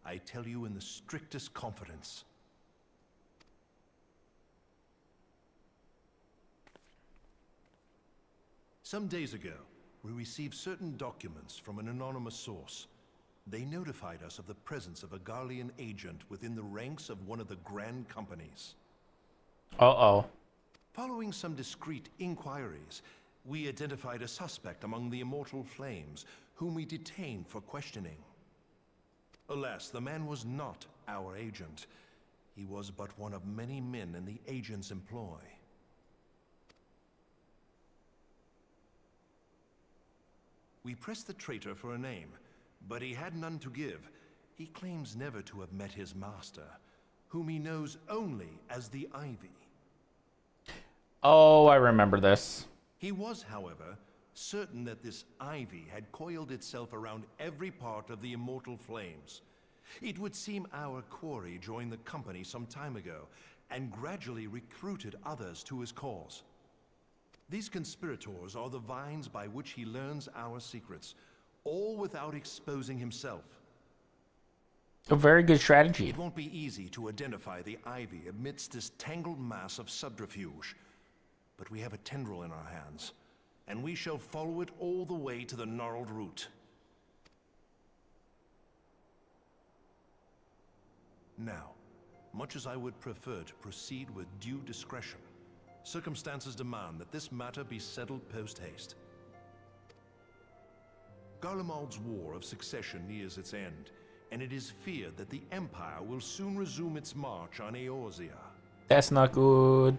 I tell you in the strictest confidence. Some days ago, we received certain documents from an anonymous source, They notified us of the presence of a Garlean agent within the ranks of one of the Grand Companies. Uh-oh. Following some discreet inquiries, we identified a suspect among the Immortal Flames, whom we detained for questioning. Alas, the man was not our agent. He was but one of many men in the agent's employ. We pressed the traitor for a name, but he had none to give. He claims never to have met his master, whom he knows only as the Ivy. Oh, I remember this. He was, however, certain that this Ivy had coiled itself around every part of the Immortal Flames. It would seem our quarry joined the company some time ago, and gradually recruited others to his cause. These conspirators are the vines by which he learns our secrets, all without exposing himself. A very good strategy. It won't be easy to identify the Ivy amidst this tangled mass of subterfuge, but we have a tendril in our hands, and we shall follow it all the way to the gnarled root. Now, much as I would prefer to proceed with due discretion, circumstances demand that this matter be settled post-haste. Garlemald's War of Succession nears its end, and it is feared that the Empire will soon resume its march on Eorzea. That's not good.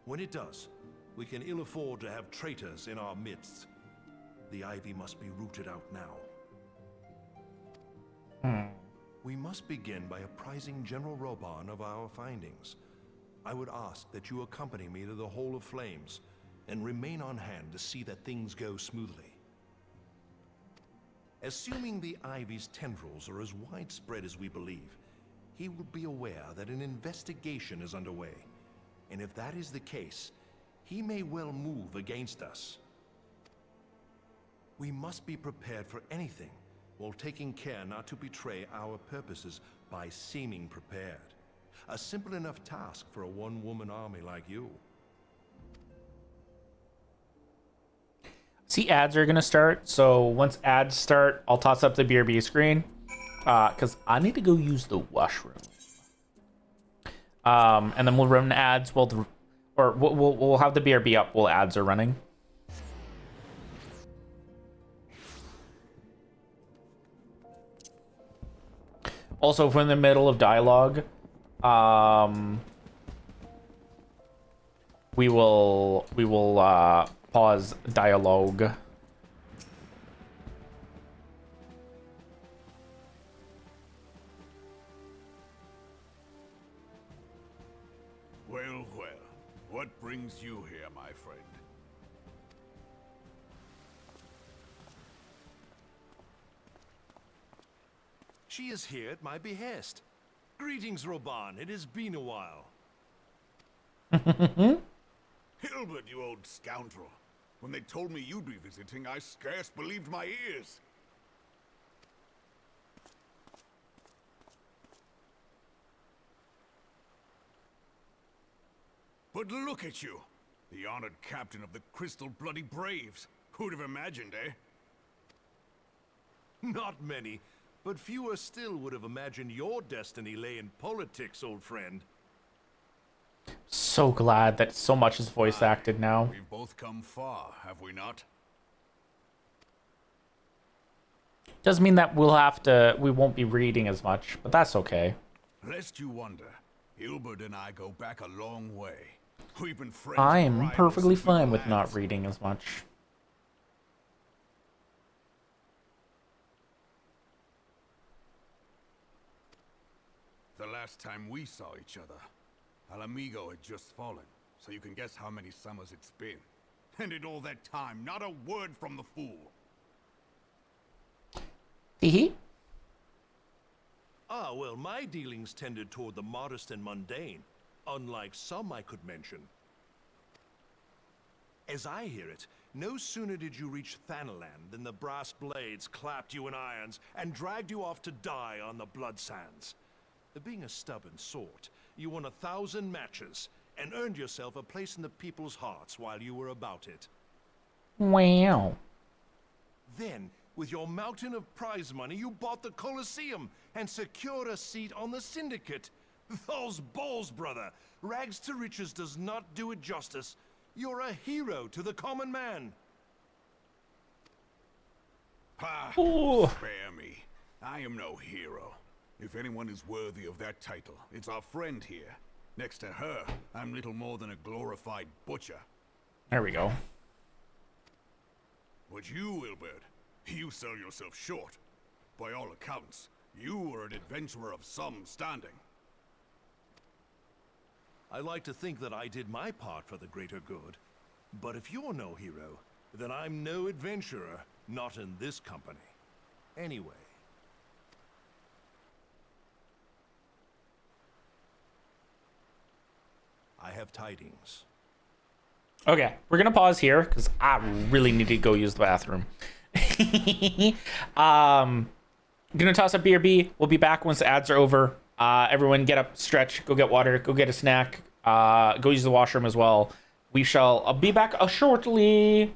When it does, we can ill afford to have traitors in our midst. The Ivy must be rooted out now. We must begin by apprising General Roban of our findings. I would ask that you accompany me to the Hall of Flames, and remain on hand to see that things go smoothly. Assuming the Ivy's tendrils are as widespread as we believe, he will be aware that an investigation is underway, and if that is the case, he may well move against us. We must be prepared for anything, while taking care not to betray our purposes by seeming prepared. A simple enough task for a one-woman army like you. See, ads are gonna start, so once ads start, I'll toss up the BRB screen, because I need to go use the washroom. And then we'll run ads while we'll have the BRB up while ads are running. Also, if we're in the middle of dialogue, we will pause dialogue. Well, well, what brings you here, my friend? She is here at my behest. Greetings, Roban. It has been a while. Hilbert, you old scoundrel. When they told me you'd be visiting, I scarce believed my ears. But look at you, the honored captain of the Crystal Bloody Braves. Who'd have imagined, eh? Not many, but fewer still would have imagined your destiny lay in politics, old friend. So glad that so much is voice acted now. We've both come far, have we not? Does mean that we won't be reading as much, but that's okay. Lest you wonder, Hilbert and I go back a long way. We've been friends. I'm perfectly since we were fine with lads. not reading as much. The last time we saw each other, Alamigo had just fallen, so you can guess how many summers it's been. And in all that time, not a word from the fool. Hee. Ah, well, my dealings tended toward the modest and mundane, unlike some I could mention. As I hear it, no sooner did you reach Thanalan than the brass blades clapped you in irons and dragged you off to die on the blood sands. Being a stubborn sort, you won 1,000 matches and earned yourself a place in the people's hearts while you were about it. Wow. Then, With your mountain of prize money, you bought the Colosseum and secured a seat on the Syndicate. Those balls, brother. Rags to riches does not do it justice. You're a hero to the common man. Ah, Ooh. spare me. I am no hero. If anyone is worthy of that title, it's our friend here. Next to her, I'm little more than a glorified butcher. There we go. But you, Wilbert, you sell yourself short. By all accounts, you are an adventurer of some standing. I like to think that I did my part for the greater good. But if you're no hero, then I'm no adventurer, not in this company. Anyway. I have tidings. Okay, we're gonna pause here because I really need to go use the bathroom. Gonna toss up BRB. We'll be back once the ads are over. Everyone get up, stretch, go get water, go get a snack, go use the washroom as well. We shall be back shortly.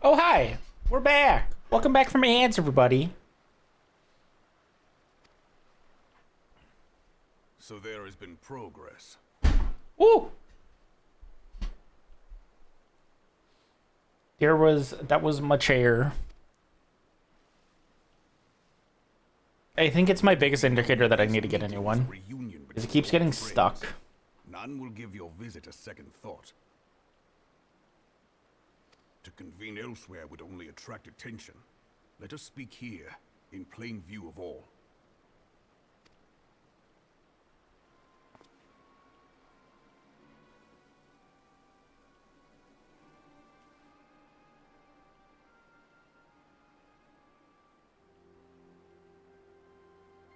Oh, hi. We're back. Welcome back from ads, everybody. So there has been progress. Ooh. That was my chair. I think it's my biggest indicator that I need to get a new one. Because it keeps getting stuck. None will give your visit a second thought. To convene elsewhere would only attract attention. Let us speak here, in plain view of all.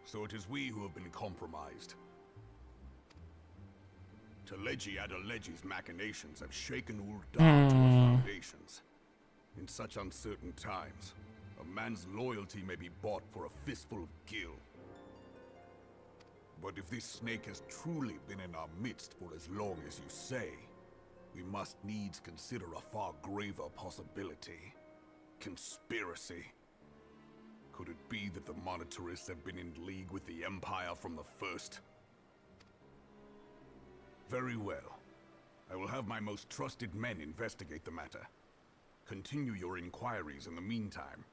So it is we who have been compromised. Teleji Adeleji's machinations have shaken Ul'dah to her foundations. In such uncertain times, a man's loyalty may be bought for a fistful of gil. But if this snake has truly been in our midst for as long as you say, we must needs consider a far graver possibility. Conspiracy. Could it be that the monetarists have been in league with the Empire from the first? Very well. I will have my most trusted men investigate the matter. Continue your inquiries in the meantime.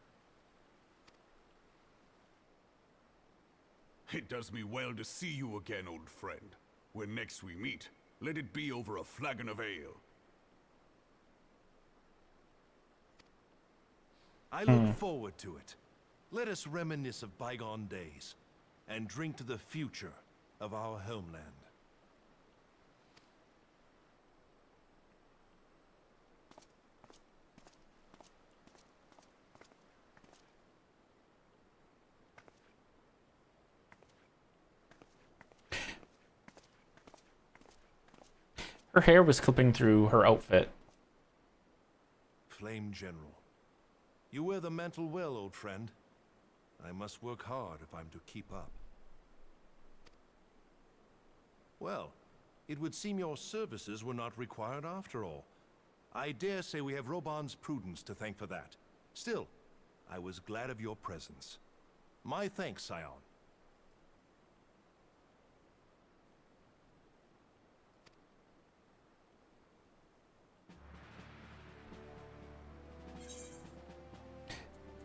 It does me well to see you again, old friend. When next we meet, let it be over a flagon of ale. I look forward to it. Let us reminisce of bygone days, and drink to the future of our homeland. Her hair was clipping through her outfit. Flame General, you wear the mantle well, old friend. I must work hard if I'm to keep up. Well, it would seem your services were not required after all. I dare say we have Roban's prudence to thank for that. Still, I was glad of your presence. My thanks, Scion.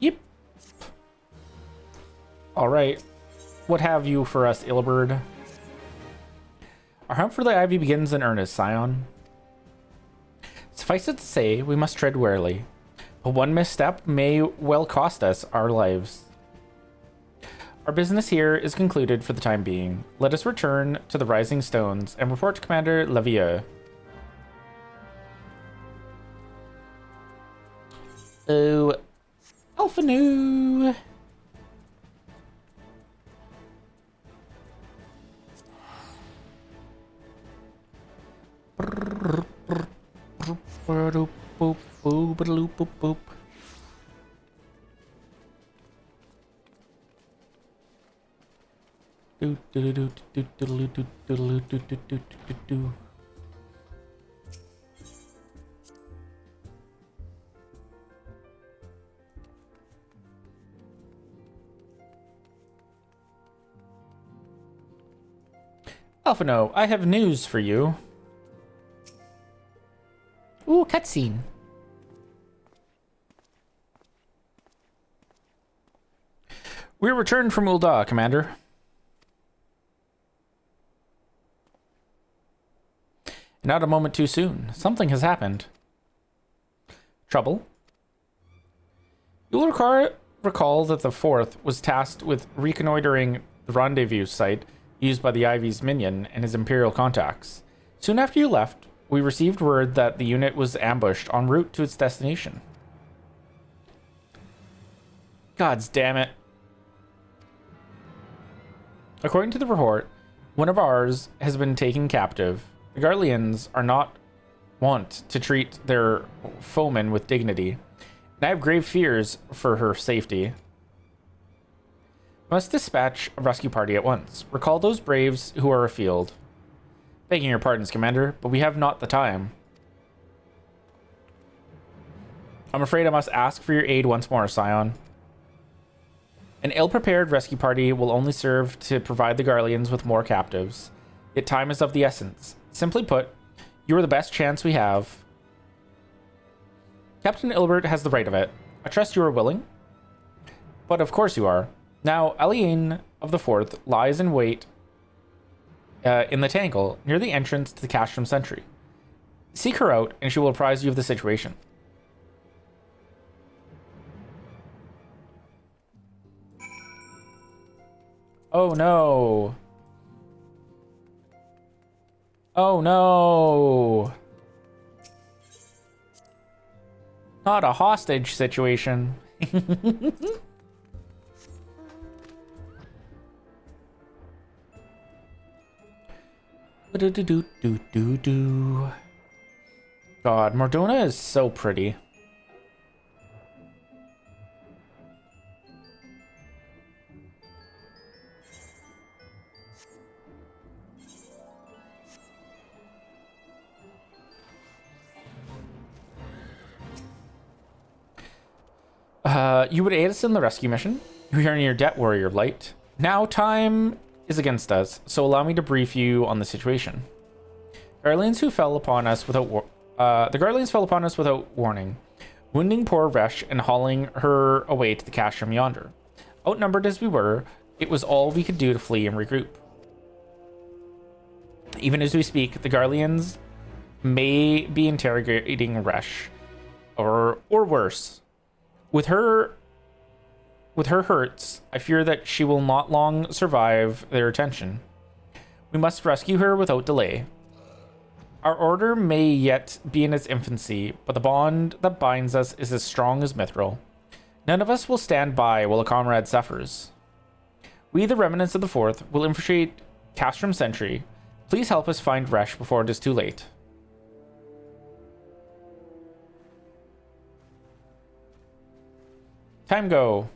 Yep. Alright. What have you for us, Ilberd? Our hunt for the Ivy begins in earnest, Scion. Suffice it to say, we must tread warily. But one misstep may well cost us our lives. Our business here is concluded for the time being. Let us return to the Rising Stones and report to Commander Levieux. Oh, Alphanu! Alphano, I have news for you. Ooh, cutscene. We returned from Ul'dah, Commander. Not a moment too soon. Something has happened. Trouble? You'll recall that the Fourth was tasked with reconnoitering the rendezvous site used by the Ivy's minion and his Imperial contacts. Soon after you left, we received word that the unit was ambushed en route to its destination. Gods damn it. According to the report, one of ours has been taken captive. The Garleans are not wont to treat their foemen with dignity, and I have grave fears for her safety. Must dispatch a rescue party at once. Recall those braves who are afield. Begging your pardons, Commander, but we have not the time. I'm afraid I must ask for your aid once more, Scion. An ill-prepared rescue party will only serve to provide the Garleans with more captives. Yet time is of the essence. Simply put, you are the best chance we have. Captain Ilbert has the right of it. I trust you are willing. But of course you are. Now, Eliane of the Fourth lies in wait in the Tangle, near the entrance to the Castrum Sentry. Seek her out, and she will apprise you of the situation. Oh no. Oh no. Not a hostage situation. God, Mordona is so pretty. You would aid us in the rescue mission. We are in your debt, Warrior of Light. Now time is against us, so allow me to brief you on the situation. The Garleans fell upon us without warning, wounding poor Resh and hauling her away to the castrum yonder. Outnumbered as we were, it was all we could do to flee and regroup. Even as we speak, the Garleans may be interrogating Resh, or worse. With her hurts, I fear that she will not long survive their attention. We must rescue her without delay. Our order may yet be in its infancy, but the bond that binds us is as strong as mithril. None of us will stand by while a comrade suffers. We, the remnants of the Fourth, will infiltrate Castrum Sentry. Please help us find Resh before it is too late. Time go.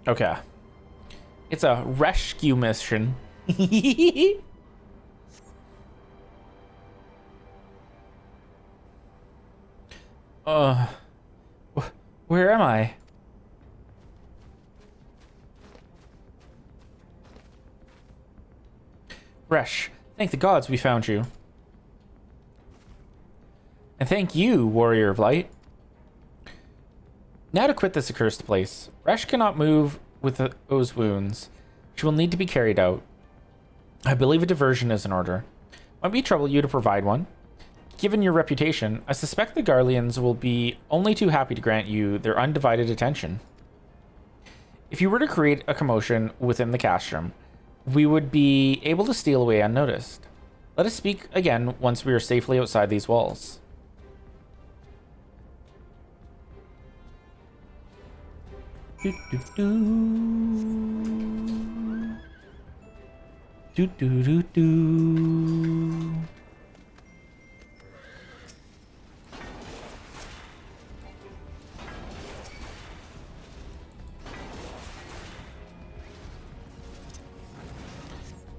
Okay. It's a rescue mission. Where am I? Resh, thank the gods we found you. And thank you, Warrior of Light. Now to quit this accursed place. Resh cannot move with those wounds. She will need to be carried out. I believe a diversion is in order. Might we trouble you to provide one? Given your reputation, I suspect the Garleans will be only too happy to grant you their undivided attention. If you were to create a commotion within the castrum, we would be able to steal away unnoticed. Let us speak again once we are safely outside these walls. Do do do. Do do do do.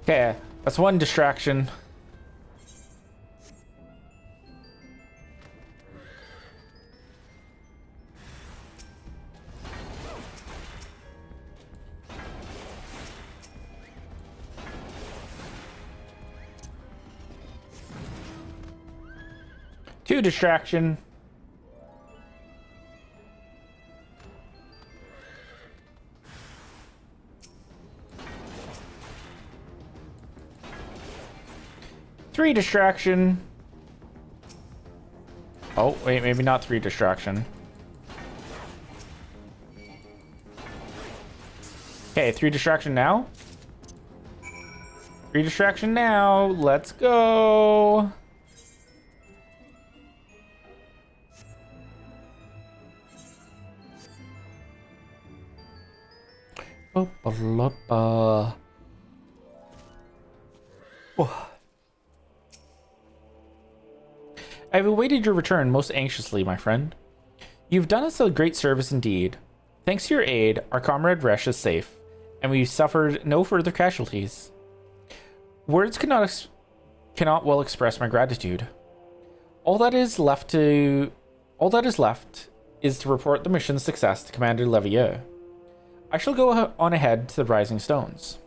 Okay, that's one distraction. Two distraction. Three distraction. Oh, wait, maybe not three distraction. Okay, three distraction now. Three distraction now. Let's go. Oh. I have awaited your return most anxiously, my friend. You've done us a great service indeed. Thanks to your aid, our comrade Resh is safe, and we've suffered no further casualties. Words cannot well express my gratitude. All that is left is to report the mission's success to Commander Levieux. I shall go on ahead to the Rising Stones.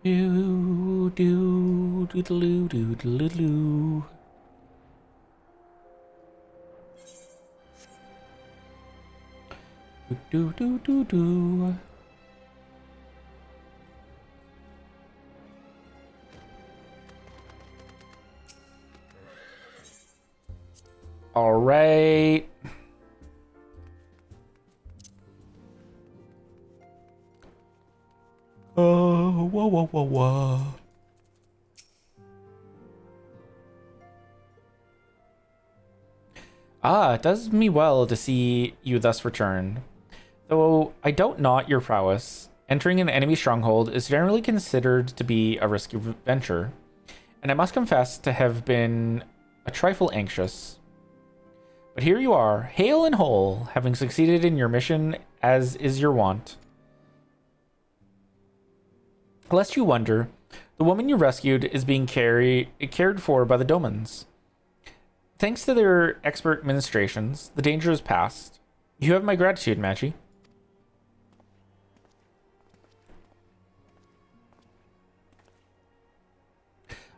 Do do do do do do do. Do do do do. All right. Oh, whoa. Ah, it does me well to see you thus return. Though I doubt not your prowess, entering an enemy stronghold is generally considered to be a risky venture, and I must confess to have been a trifle anxious. But here you are, hale and whole, having succeeded in your mission as is your wont. Lest you wonder, the woman you rescued is being cared for by the Domans. Thanks to their expert ministrations, the danger is past. You have my gratitude, Magi.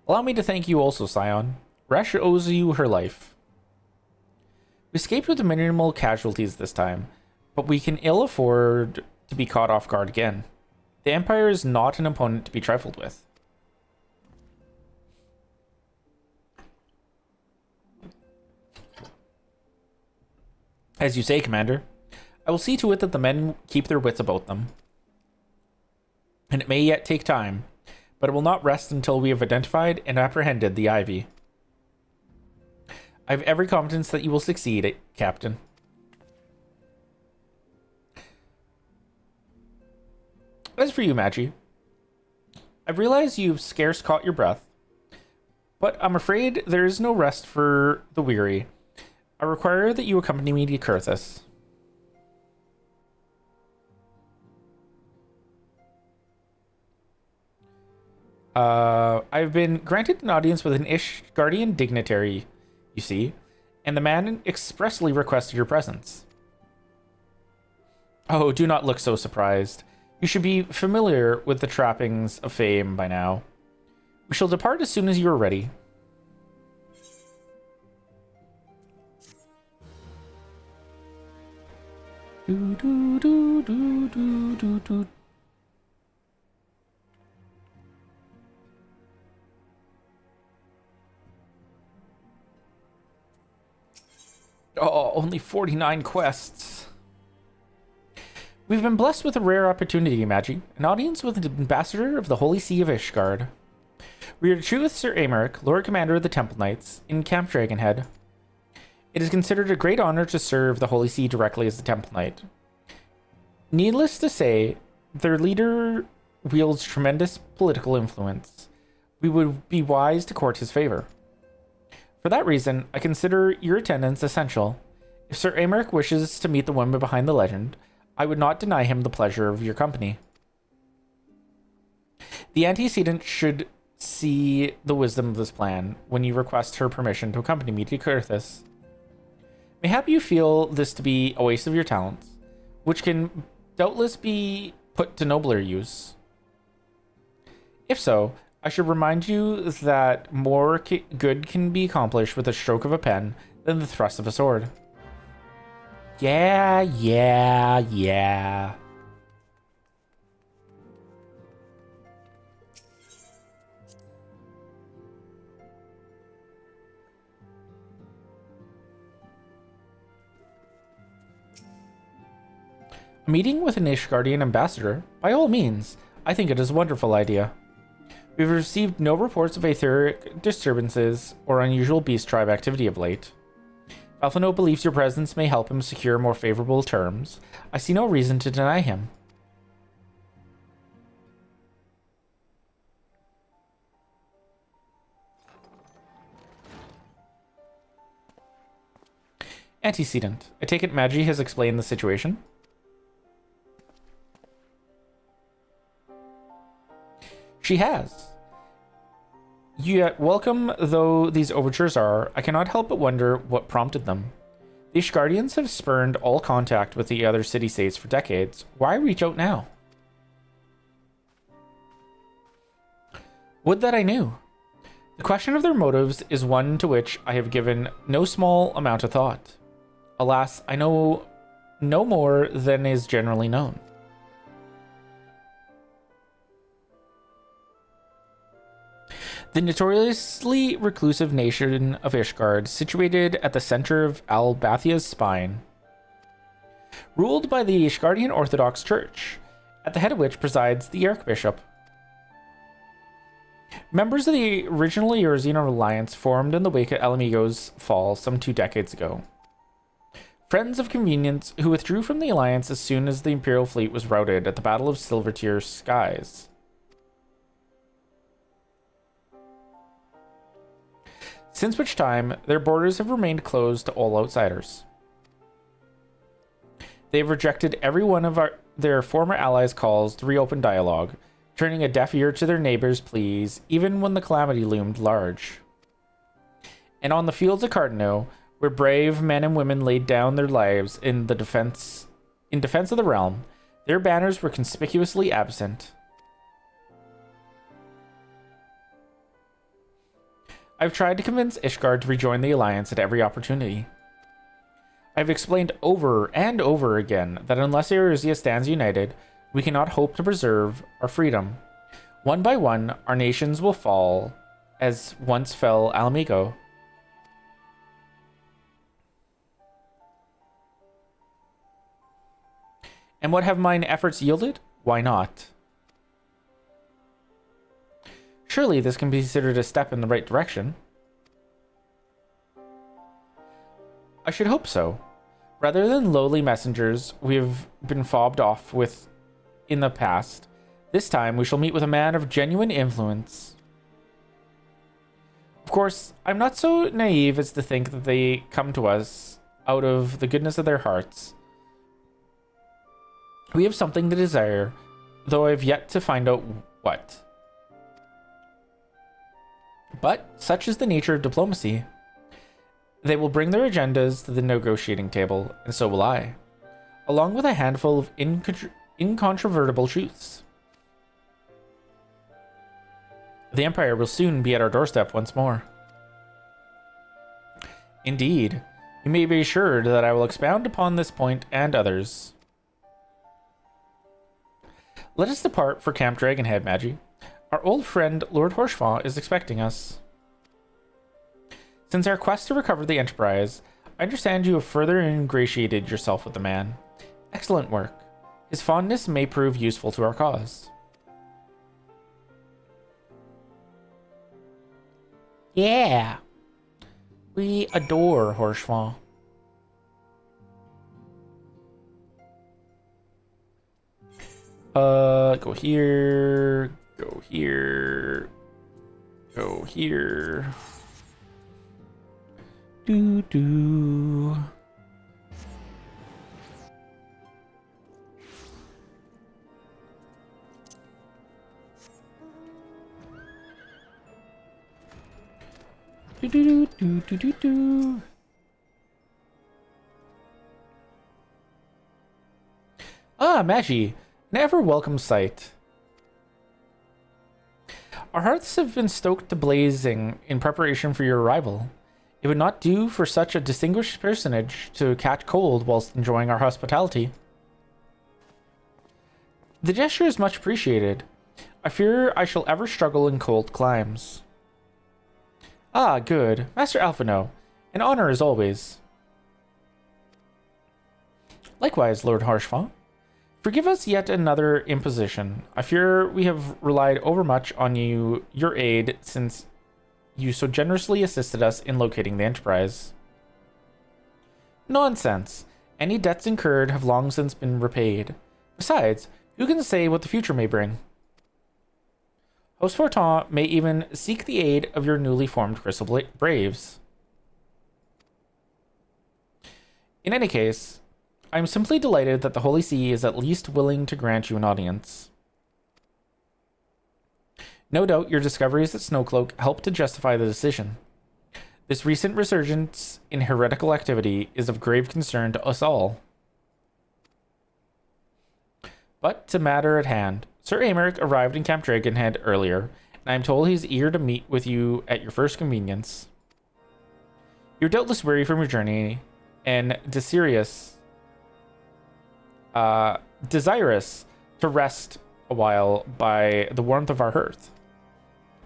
Allow me to thank you also, Scion. Resh owes you her life. We escaped with minimal casualties this time, but we can ill afford to be caught off guard again. The Empire is not an opponent to be trifled with. As you say, Commander, I will see to it that the men keep their wits about them. And it may yet take time, but it will not rest until we have identified and apprehended the Ivy. I have every confidence that you will succeed, Captain. As for you, Magi, I realize you've scarce caught your breath, but I'm afraid there is no rest for the weary. I require that you accompany me to Kurthus. I've been granted an audience with an Ishgardian dignitary, you see, and the man expressly requested your presence. Oh, do not look so surprised. You should be familiar with the trappings of fame by now. We shall depart as soon as you are ready. Do do do do do do do. Oh, only 49 quests. We've been blessed with a rare opportunity, Magi. An audience with an ambassador of the Holy See of Ishgard. We are to choose Sir Amaric, Lord Commander of the Temple Knights, in Camp Dragonhead. It is considered a great honor to serve the Holy See directly as the Temple Knight. Needless to say, their leader wields tremendous political influence. We would be wise to court his favor. For that reason, I consider your attendance essential. If Sir Amaric wishes to meet the woman behind the legend, I would not deny him the pleasure of your company. The antecedent should see the wisdom of this plan when you request her permission to accompany me to Kurthus. Mayhap you feel this to be a waste of your talents, which can doubtless be put to nobler use. If so, I should remind you that more good can be accomplished with a stroke of a pen than the thrust of a sword. Yeah. A meeting with an Ishgardian ambassador? By all means, I think it is a wonderful idea. We've received no reports of etheric disturbances or unusual beast tribe activity of late. Alphino believes your presence may help him secure more favorable terms. I see no reason to deny him. Antecedent. I take it Magi has explained the situation. She has. Yet, welcome though these overtures are, I cannot help but wonder what prompted them. The Ishgardians have spurned all contact with the other city-states for decades. Why reach out now? Would that I knew. The question of their motives is one to which I have given no small amount of thought. Alas, I know no more than is generally known. The notoriously reclusive nation of Ishgard, situated at the center of Albathia's spine, ruled by the Ishgardian Orthodox Church, at the head of which presides the Archbishop. Members of the original Eorzean alliance formed in the wake of Alamigo's fall some 2 decades ago. Friends of convenience who withdrew from the alliance as soon as the Imperial fleet was routed at the Battle of Silvertear Skies. Since which time, their borders have remained closed to all outsiders. They have rejected every one of their former allies' calls to reopen dialogue, turning a deaf ear to their neighbors' pleas, even when the calamity loomed large. And on the fields of Cardano, where brave men and women laid down their lives in defense of the realm, their banners were conspicuously absent. I've tried to convince Ishgard to rejoin the Alliance at every opportunity. I've explained over and over again that unless Eorzea stands united, we cannot hope to preserve our freedom. One by one, our nations will fall, as once fell Alamigo. And what have mine efforts yielded? Why not? Surely this can be considered a step in the right direction. I should hope so. Rather than lowly messengers we have been fobbed off with in the past, this time we shall meet with a man of genuine influence. Of course, I'm not so naive as to think that they come to us out of the goodness of their hearts. We have something to desire, though I have yet to find out what. But such is the nature of diplomacy. They will bring their agendas to the negotiating table, and so will I, along with a handful of incontrovertible truths. The Empire will soon be at our doorstep once more. Indeed, you may be assured that I will expound upon this point and others. Let us depart for Camp Dragonhead, Magi. Our old friend Lord Horshfaw is expecting us. Since our quest to recover the Enterprise, I understand you have further ingratiated yourself with the man. Excellent work. His fondness may prove useful to our cause. Yeah. We adore Horshfaw. Go here. Go here. Go here. Do. Do. Ah, Magi, an ever welcome sight. Our hearts have been stoked to blazing in preparation for your arrival. It would not do for such a distinguished personage to catch cold whilst enjoying our hospitality. The gesture is much appreciated. I fear I shall ever struggle in cold climes. Ah, good. Master Alphino, an honor as always. Likewise, Lord Horshfaw. Forgive us yet another imposition. I fear we have relied overmuch on your aid, since you so generously assisted us in locating the Enterprise. Nonsense. Any debts incurred have long since been repaid. Besides, who can say what the future may bring? Host Fortin may even seek the aid of your newly formed Crystal Braves. In any case, I am simply delighted that the Holy See is at least willing to grant you an audience. No doubt your discoveries at Snowcloak helped to justify the decision. This recent resurgence in heretical activity is of grave concern to us all. But to matter at hand, Sir Amaric arrived in Camp Dragonhead earlier, and I am told he is eager to meet with you at your first convenience. You're doubtless weary from your journey, and desirous to rest a while by the warmth of our hearth.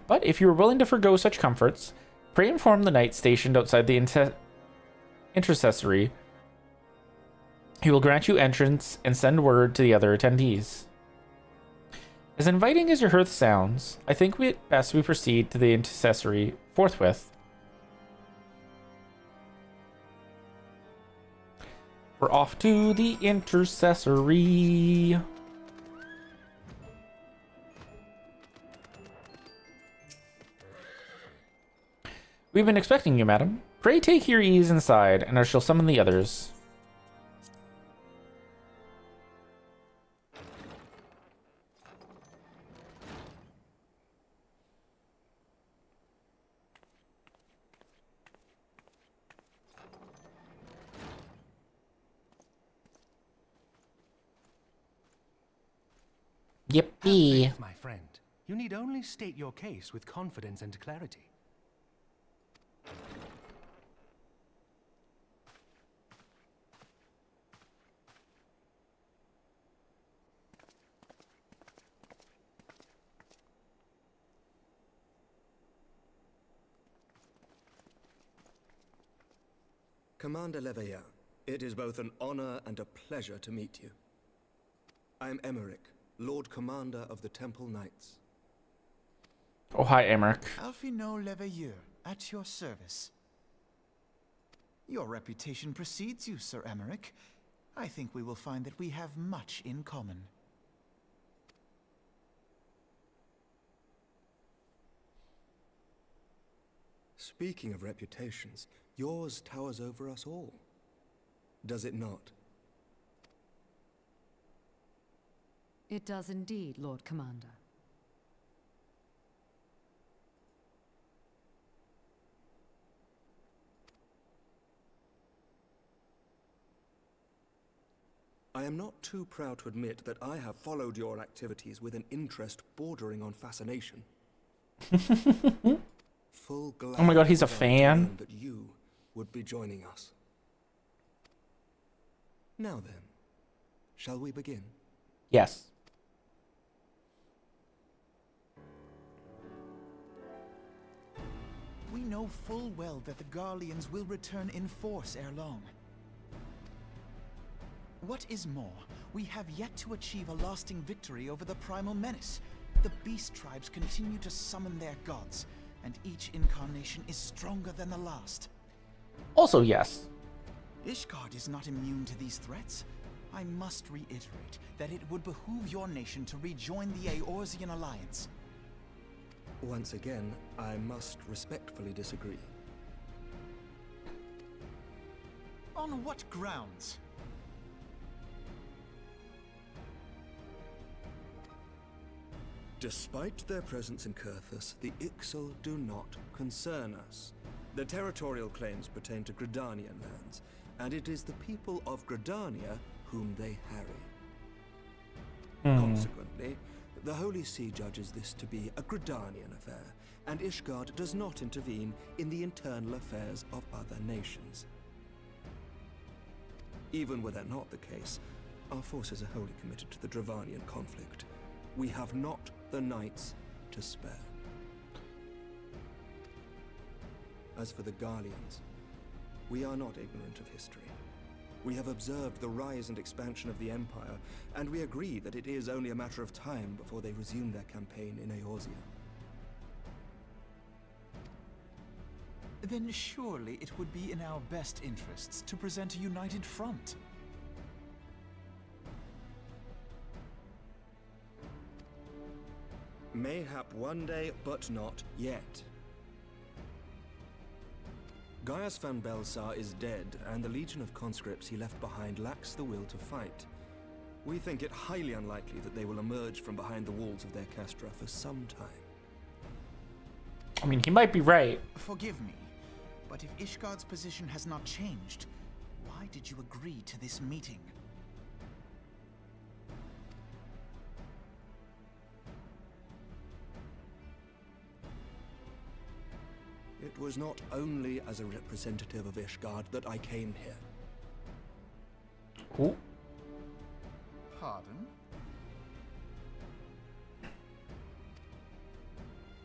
But if you are willing to forego such comforts, pray inform the knight stationed outside the intercessory. He will grant you entrance and send word to the other attendees. As inviting as your hearth sounds, I think it best we proceed to the intercessory forthwith. We're off to the intercessory. We've been expecting you, madam. Pray take your ease inside, and I shall summon the others. Yippee. Have faith, my friend. You need only state your case with confidence and clarity. Commander Leveilleur, it is both an honor and a pleasure to meet you. I am Emeric, Lord Commander of the Temple Knights. Oh, hi, Emeric. Alphino Leveilleur, at your service. Your reputation precedes you, Sir Emeric. I think we will find that we have much in common. Speaking of reputations, yours towers over us all. Does it not? It does indeed, Lord Commander. I am not too proud to admit that I have followed your activities with an interest bordering on fascination. Full glad Oh my god, he's a fan. that you would be joining us. Now then, shall we begin? Yes. We know full well that the Garleans will return in force ere long. What is more, we have yet to achieve a lasting victory over the primal menace. The beast tribes continue to summon their gods, and each incarnation is stronger than the last. Also, yes. Ishgard is not immune to these threats. I must reiterate that it would behoove your nation to rejoin the Eorzean Alliance. Once again, I must respectfully disagree. On what grounds? Despite their presence in Kurthus, the Ixal do not concern us. Their territorial claims pertain to Gridanian lands, and it is the people of Gridania whom they harry. Consequently, the Holy See judges this to be a Gridanian affair, and Ishgard does not intervene in the internal affairs of other nations. Even were that not the case, our forces are wholly committed to the Dravanian conflict. We have not the knights to spare. As for the Garleans, we are not ignorant of history. We have observed the rise and expansion of the Empire, and we agree that it is only a matter of time before they resume their campaign in Eorzea. Then surely it would be in our best interests to present a united front. Mayhap one day, but not yet. Gaius van Belsar is dead, and the legion of conscripts he left behind lacks the will to fight. We think it highly unlikely that they will emerge from behind the walls of their castra for some time. I mean, he might be right. Forgive me, but if Ishgard's position has not changed, why did you agree to this meeting? It was not only as a representative of Ishgard that I came here. Ooh. Pardon?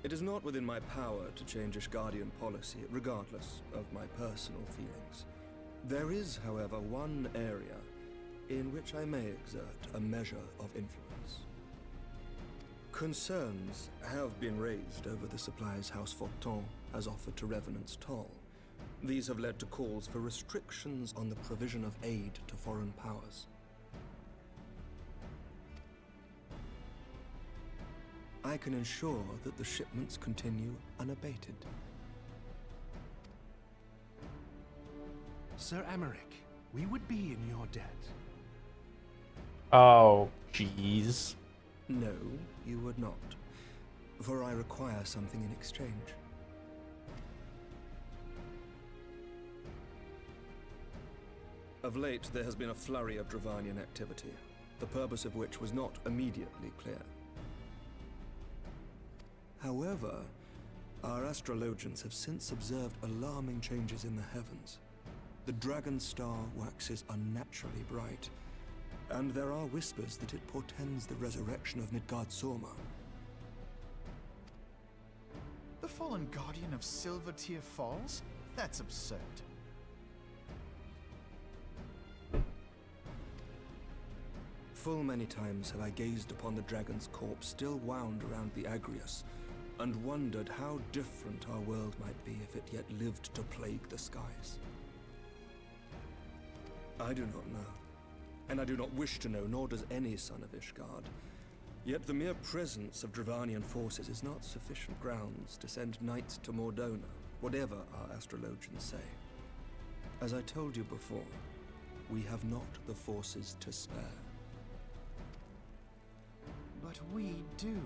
It is not within my power to change Ishgardian policy, regardless of my personal feelings. There is, however, one area in which I may exert a measure of influence. Concerns have been raised over the supplies House Fortin has offered to Revenant's Toll. These have led to calls for restrictions on the provision of aid to foreign powers. I can ensure that the shipments continue unabated. Sir Amaric, we would be in your debt. Oh, jeez. No, you would not. For I require something in exchange. Of late, there has been a flurry of Dravanian activity, the purpose of which was not immediately clear. However, our astrologians have since observed alarming changes in the heavens. The dragon star waxes unnaturally bright, and there are whispers that it portends the resurrection of Midgard-Sorma. The fallen guardian of Silvertear Falls? That's absurd. Full many times have I gazed upon the dragon's corpse still wound around the Agrius, and wondered how different our world might be if it yet lived to plague the skies. I do not know, and I do not wish to know, nor does any son of Ishgard. Yet the mere presence of Dravanian forces is not sufficient grounds to send knights to Mordona, whatever our astrologians say. As I told you before, we have not the forces to spare. But we do.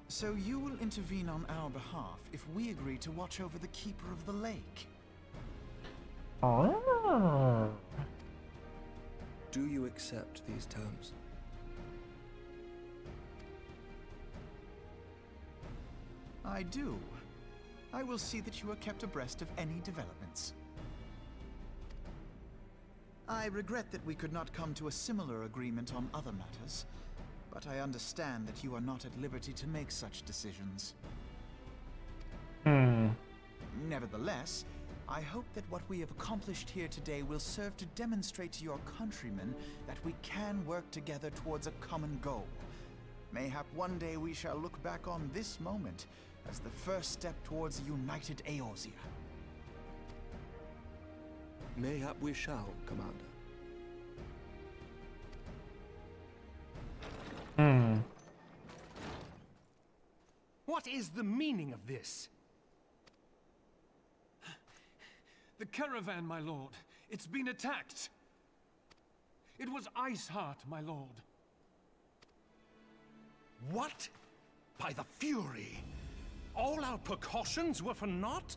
So you will intervene on our behalf if we agree to watch over the Keeper of the Lake. Oh. Do you accept these terms? I do. I will see that you are kept abreast of any developments. I regret that we could not come to a similar agreement on other matters, but I understand that you are not at liberty to make such decisions. Nevertheless, I hope that what we have accomplished here today will serve to demonstrate to your countrymen that we can work together towards a common goal. Mayhap one day we shall look back on this moment as the first step towards a united Eorzea. Mayhap we shall, Commander. What is the meaning of this? The caravan, my lord. It's been attacked. It was Iceheart, my lord. What? By the Fury! All our precautions were for naught?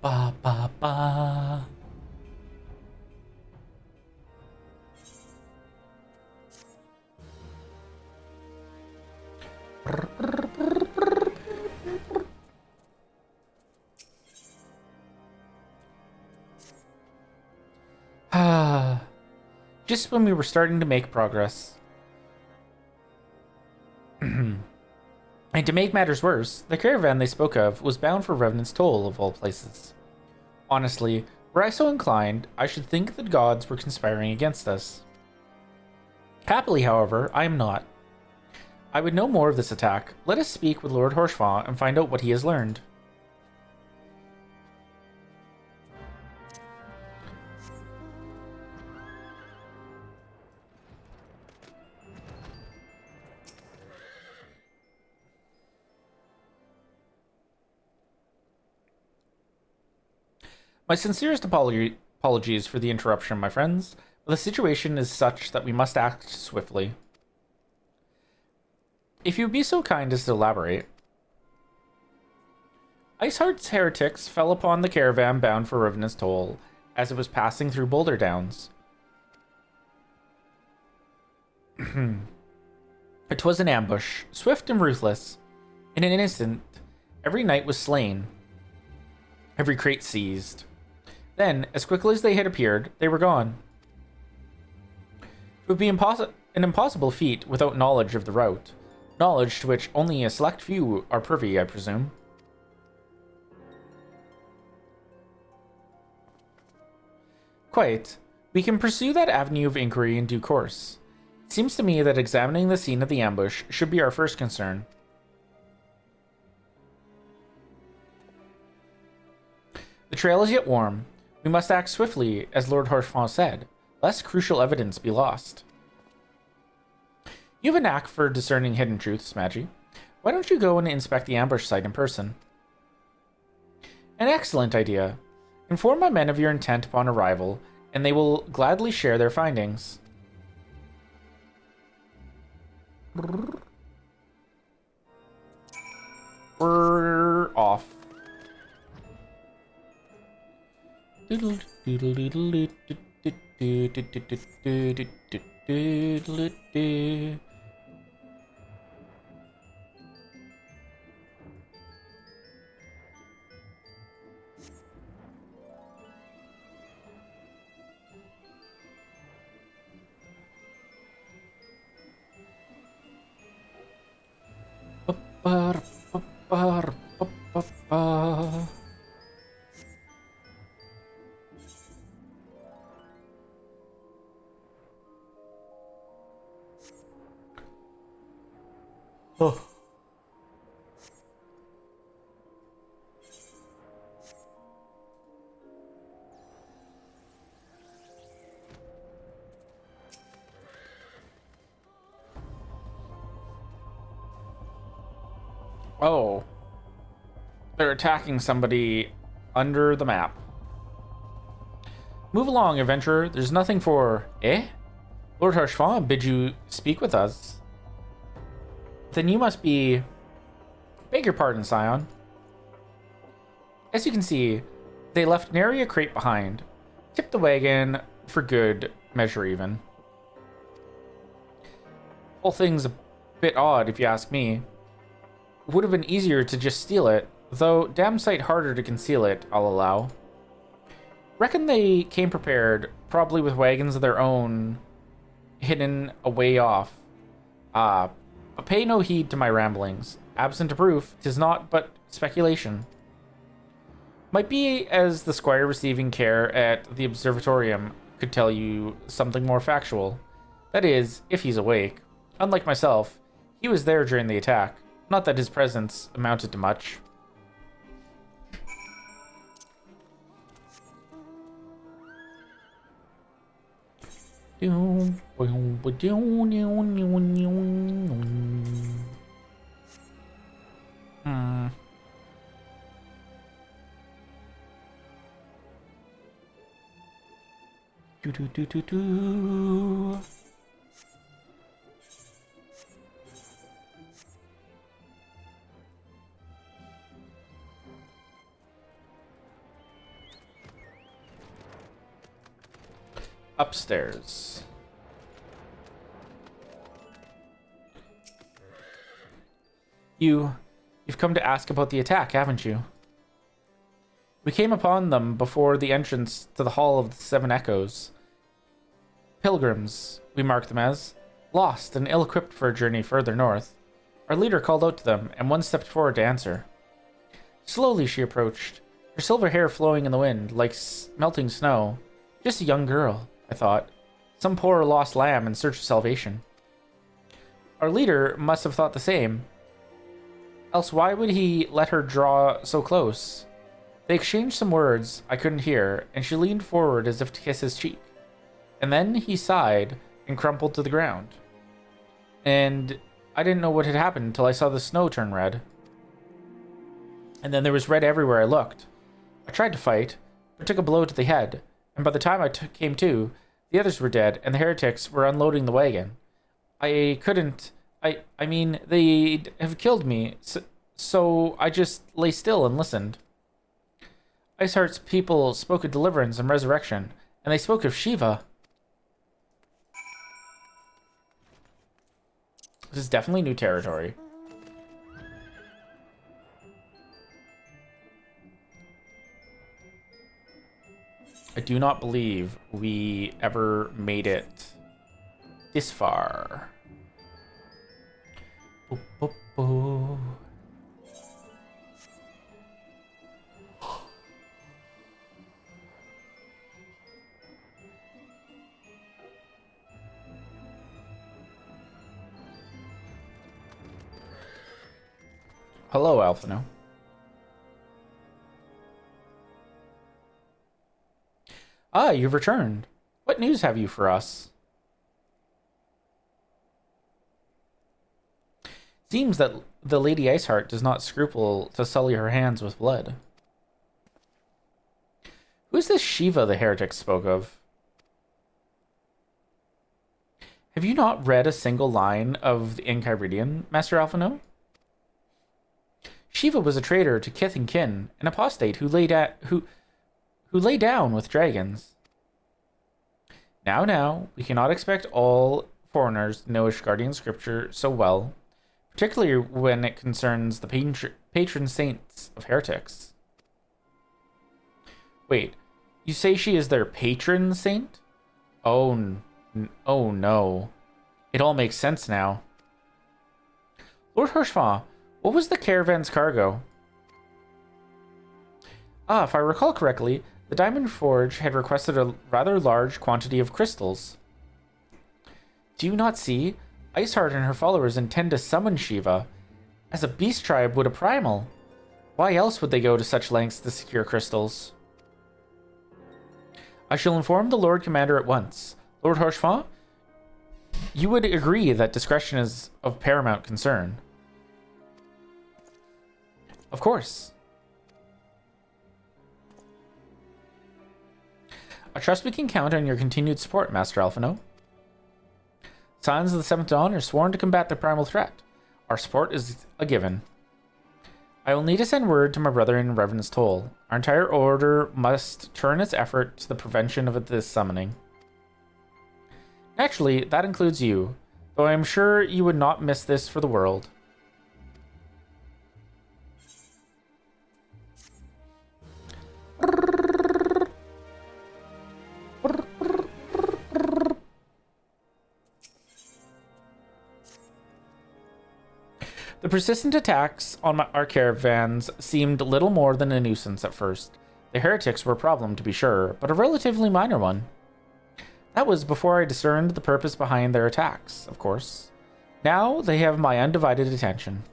Ba ba ba. Just when we were starting to make progress. And to make matters worse, the caravan they spoke of was bound for Revenant's Toll, of all places. Honestly, were I so inclined, I should think the gods were conspiring against us. Happily, however, I am not. I would know more of this attack. Let us speak with Lord Horchefant and find out what he has learned. My sincerest apologies for the interruption, my friends, but the situation is such that we must act swiftly. If you would be so kind as to elaborate. Iceheart's heretics fell upon the caravan bound for Revenant's Toll as it was passing through Boulder Downs. It was an ambush, swift and ruthless. In an instant, every knight was slain, every crate seized. Then, as quickly as they had appeared, they were gone. It would be an impossible feat without knowledge of the route, knowledge to which only a select few are privy, I presume. Quite. We can pursue that avenue of inquiry in due course. It seems to me that examining the scene of the ambush should be our first concern. The trail is yet warm. We must act swiftly, as Lord Horchefant said, lest crucial evidence be lost. You have a knack for discerning hidden truths, Magi. Why don't you go and inspect the ambush site in person? An excellent idea. Inform my men of your intent upon arrival, and they will gladly share their findings. We're off. Oh. Oh. They're attacking somebody under the map. Move along, adventurer. There's nothing for... Eh? Lord Horchefant bid you speak with us. Then you must be... Beg your pardon, Scion. As you can see, they left nary a crate behind. Tipped the wagon for good measure, even. Whole thing's a bit odd, if you ask me. Would have been easier to just steal it, though damn sight harder to conceal it, I'll allow. Reckon they came prepared, probably with wagons of their own, hidden a way off. But pay no heed to my ramblings. Absent of proof, 'tis naught but speculation. Might be as the squire receiving care at the observatorium could tell you something more factual. That is, if he's awake. Unlike myself, he was there during the attack. Not that his presence amounted to much. Upstairs. You've come to ask about the attack, haven't you? We came upon them before the entrance to the Hall of the Seven Echoes. Pilgrims, we mark them as, lost and ill-equipped for a journey further north. Our leader called out to them, and one stepped forward to answer. Slowly she approached, her silver hair flowing in the wind like melting snow. Just a young girl, I thought. Some poor lost lamb in search of salvation. Our leader must have thought the same. Else why would he let her draw so close? They exchanged some words I couldn't hear, and she leaned forward as if to kiss his cheek. And then he sighed and crumpled to the ground. And I didn't know what had happened until I saw the snow turn red. And then there was red everywhere I looked. I tried to fight, but took a blow to the head, and by the time I came to, the others were dead, and the heretics were unloading the wagon. I couldn't... I mean, they'd have killed me, so I just lay still and listened. Iceheart's people spoke of deliverance and resurrection, and they spoke of Shiva. This is definitely new territory. I do not believe we ever made it this far. Boop, boop, boop. Hello, Alphino. Ah, you've returned. What news have you for us? Seems that the Lady Iceheart does not scruple to sully her hands with blood. Who is this Shiva the heretics spoke of? Have you not read a single line of the Enchiridion, Master Alphino? Shiva was a traitor to kith and kin, an apostate who lay down with dragons. Now, we cannot expect all foreigners to know Ishgardian scripture so well, particularly when it concerns the patron saints of heretics. Wait, you say she is their patron saint? Oh no. It all makes sense now. Lord Hirschfa, what was the caravan's cargo? Ah, if I recall correctly, the Diamond Forge had requested a rather large quantity of crystals. Do you not see? Iceheart and her followers intend to summon Shiva, as a beast tribe would a primal. Why else would they go to such lengths to secure crystals? I shall inform the Lord Commander at once. Lord Hirschfa, you would agree that discretion is of paramount concern. Of course. I trust we can count on your continued support, Master Alphino. Scions of the Seventh Dawn are sworn to combat the primal threat. Our support is a given. I will need to send word to my brother in Reverend's Toll. Our entire order must turn its effort to the prevention of this summoning. Naturally, that includes you, though I am sure you would not miss this for the world. The persistent attacks on our caravans seemed little more than a nuisance at first. The heretics were a problem, to be sure, but a relatively minor one. That was before I discerned the purpose behind their attacks, of course. Now they have my undivided attention.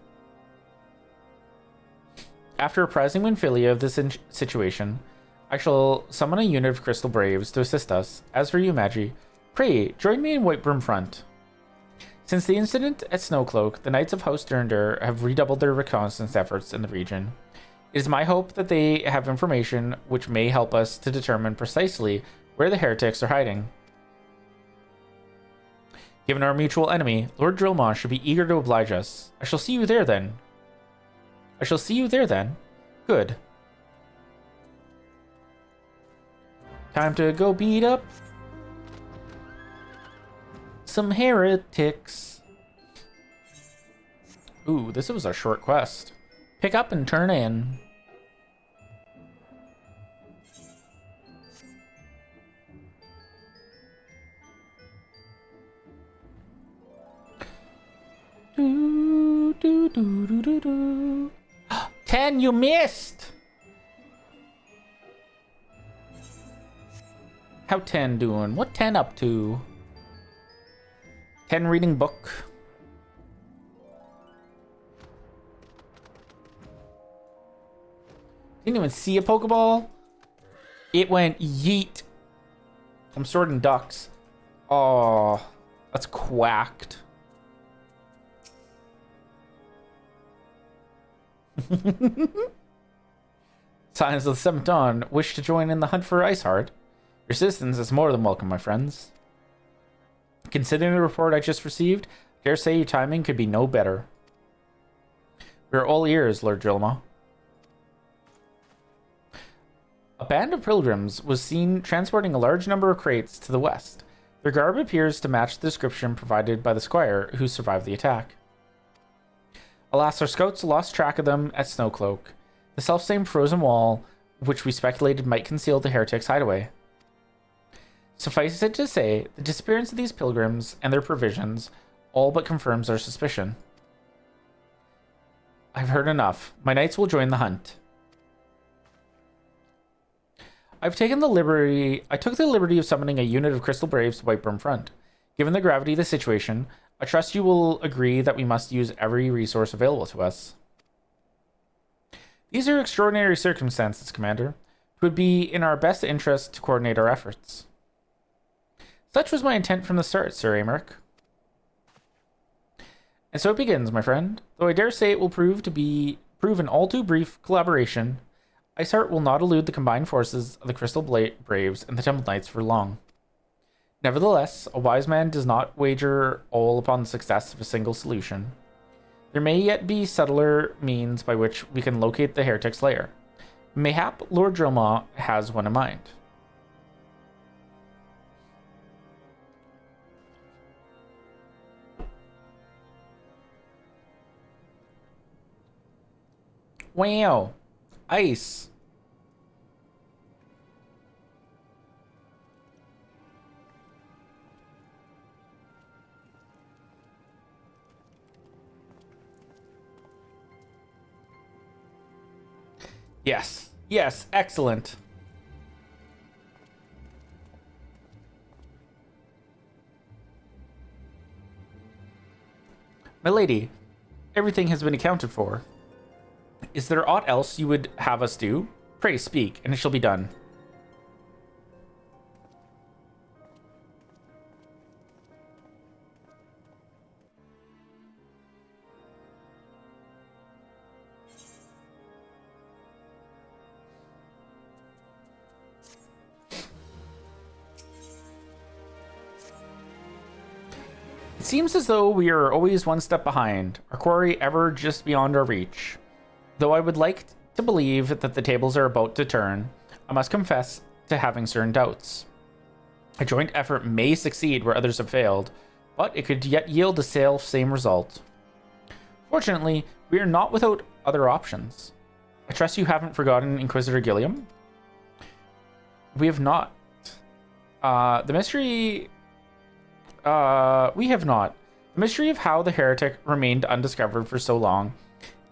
After apprising Winfilia of this situation, I shall summon a unit of Crystal Braves to assist us. As for you, Magi, pray join me in Whitebrim Front. Since the incident at Snowcloak, the Knights of House Durndr have redoubled their reconnaissance efforts in the region. It is my hope that they have information which may help us to determine precisely where the heretics are hiding. Given our mutual enemy, Lord Drillmaw should be eager to oblige us. I shall see you there then. Good. Time to go beat up some heretics. Ooh, this was a short quest. Pick up and turn in. do, do, do, do, do, do. 10, you missed! How 10 doing? What 10 up to? 10 reading book. Didn't even see a Pokeball. It went yeet. I'm sorting ducks. Oh, that's quacked. Signs of the Seventh Dawn wish to join in the hunt for Iceheart. Your assistance is more than welcome, my friends. Considering the report I just received, I dare say your timing could be no better. We are all ears, Lord Drilma. A band of pilgrims was seen transporting a large number of crates to the west. Their garb appears to match the description provided by the squire who survived the attack. Alas, our scouts lost track of them at Snowcloak, the selfsame frozen wall which we speculated might conceal the heretics' hideaway. Suffice it to say, the disappearance of these pilgrims and their provisions all but confirms our suspicion. I've heard enough. My knights will join the hunt. I took the liberty of summoning a unit of Crystal Braves to Whiteburn Front. Given the gravity of the situation, I trust you will agree that we must use every resource available to us. These are extraordinary circumstances, Commander. It would be in our best interest to coordinate our efforts. Such was my intent from the start, Sir Americ. And so it begins, my friend. Though I dare say it will prove an all too brief collaboration, Iceheart will not elude the combined forces of the Crystal Braves and the Temple Knights for long. Nevertheless, a wise man does not wager all upon the success of a single solution. There may yet be subtler means by which we can locate the heretic's lair. Mayhap Lord Drilma has one in mind. Wow. Ice. Yes. Yes. Excellent. My lady, everything has been accounted for. Is there aught else you would have us do? Pray speak, and it shall be done. It seems as though we are always one step behind, our quarry ever just beyond our reach. Though I would like to believe that the tables are about to turn, I must confess to having certain doubts. A joint effort may succeed where others have failed, but it could yet yield the same result. Fortunately, we are not without other options. I trust you haven't forgotten Inquisitor Gilliam? We have not. We have not. The mystery of how the heretic remained undiscovered for so long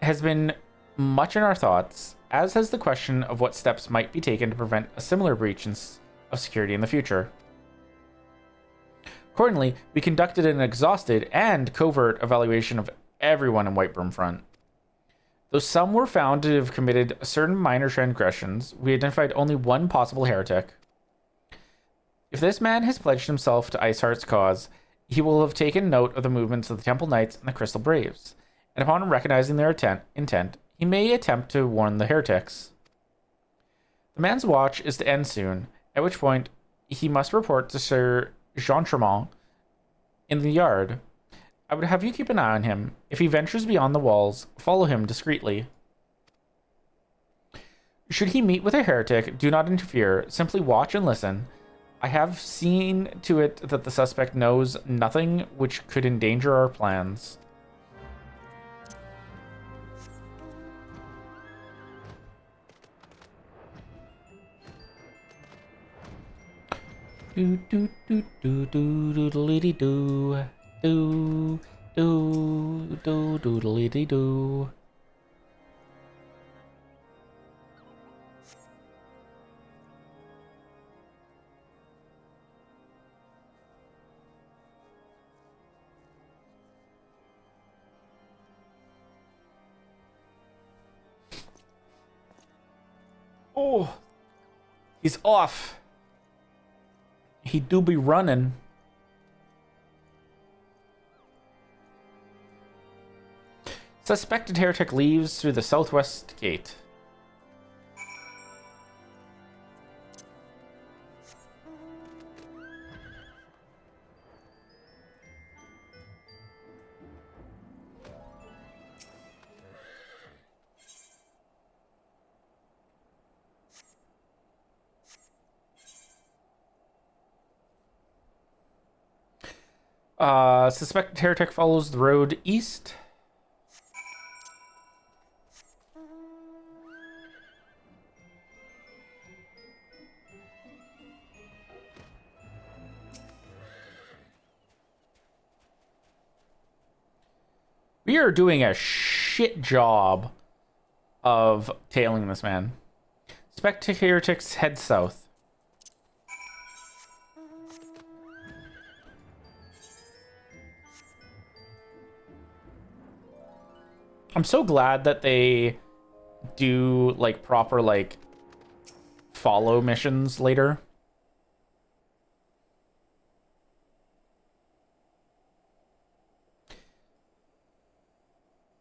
has been much in our thoughts, as has the question of what steps might be taken to prevent a similar breach of security in the future. Accordingly, we conducted an exhaustive and covert evaluation of everyone in Whiteburn Front. Though some were found to have committed certain minor transgressions, we identified only one possible heretic. If this man has pledged himself to Iceheart's cause, he will have taken note of the movements of the Temple Knights and the Crystal Braves, and upon recognizing their intent, he may attempt to warn the heretics. The man's watch is to end soon, at which point he must report to Sir Jean Tremont in the yard. I would have you keep an eye on him. If he ventures beyond the walls, follow him discreetly. Should he meet with a heretic, do not interfere, simply watch and listen. I have seen to it that the suspect knows nothing which could endanger our plans. Do do do do do do do do do. Do do doodly dee doo. Oh, he's off. He do be running. Suspected heretic leaves through the southwest gate. Suspected heretic follows the road east. We are doing a shit job of tailing this man. Suspected heretics head south. I'm so glad that they do like proper like follow missions later.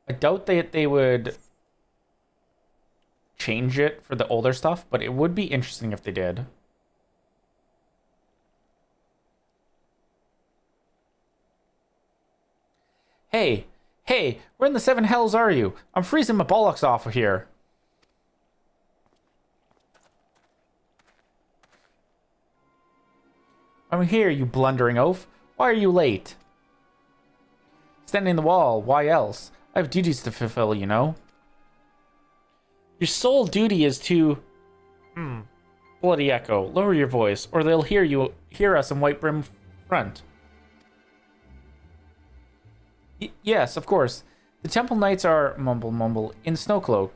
I doubt they would change it for the older stuff, but it would be interesting if they did. Hey, where in the seven hells are you? I'm freezing my bollocks off of here. I'm here, you blundering oaf. Why are you late? Standing in the wall, why else? I have duties to fulfill, you know. Your sole duty is to... Bloody Echo, lower your voice, or they'll hear us in White Brim Front. Yes, of course. The Temple Knights are, mumble, in Snowcloak.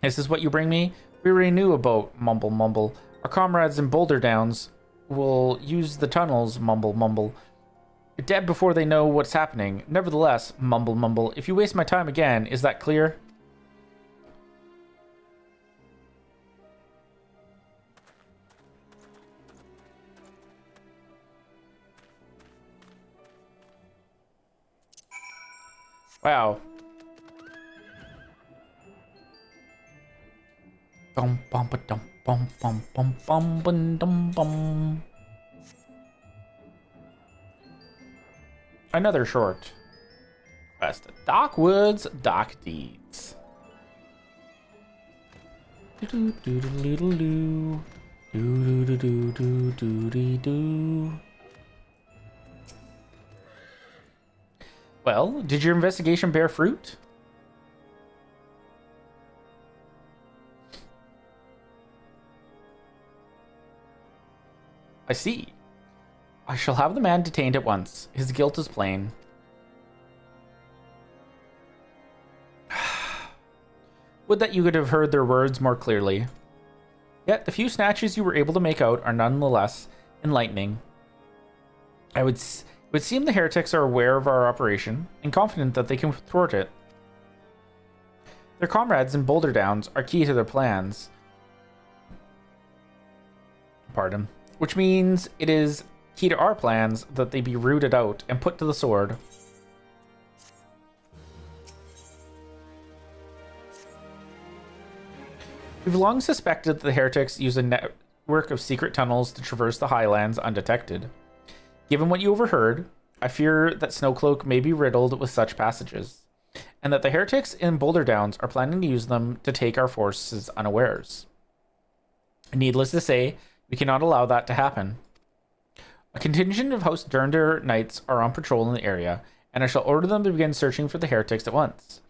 This is what you bring me? We already knew about, mumble. Our comrades in Boulder Downs will use the tunnels, mumble. Dead before they know what's happening. Nevertheless, mumble, if you waste my time again, is that clear? Wow. Bum bum ba dum bum bum bum bum bum dum bum. Another short quest. Dockwoods, Dock Deeds. Well, did your investigation bear fruit? I see. I shall have the man detained at once. His guilt is plain. Would that you could have heard their words more clearly. Yet the few snatches you were able to make out are nonetheless enlightening. It would seem the heretics are aware of our operation and confident that they can thwart it. Their comrades in Boulder Downs are key to their plans. Pardon. Which means it is key to our plans that they be rooted out and put to the sword. We've long suspected that the heretics use a network of secret tunnels to traverse the highlands undetected. Given what you overheard, I fear that Snowcloak may be riddled with such passages, and that the heretics in Boulder Downs are planning to use them to take our forces unawares. Needless to say, we cannot allow that to happen. A contingent of House Durnder Knights are on patrol in the area, and I shall order them to begin searching for the heretics at once.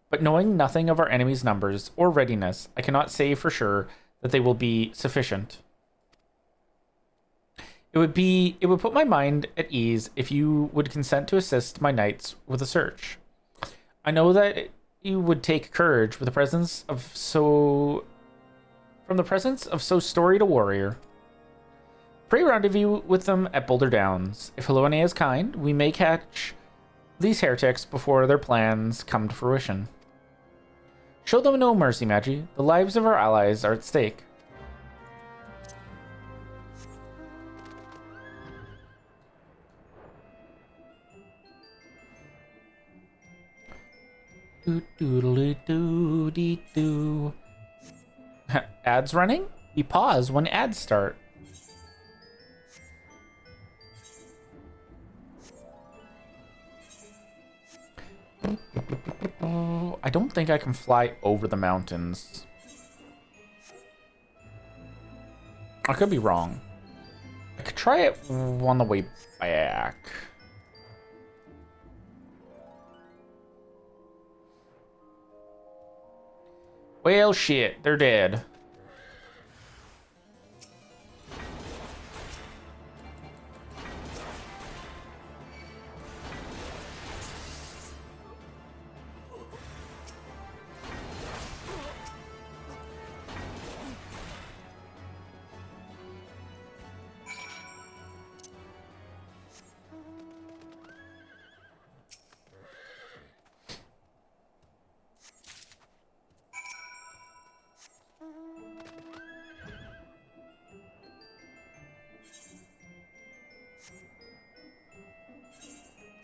But knowing nothing of our enemy's numbers or readiness, I cannot say for sure that they will be sufficient. It would put my mind at ease if you would consent to assist my knights with a search. I know that you would take courage with the presence of so storied a warrior. Pray rendezvous with them at Boulder Downs. If Helone is kind, we may catch these heretics before their plans come to fruition. Show them no mercy, Magi. The lives of our allies are at stake. Do. Ads running? We pause when ads start. I don't think I can fly over the mountains. I could be wrong. I could try it on the way back. Well, shit, they're dead.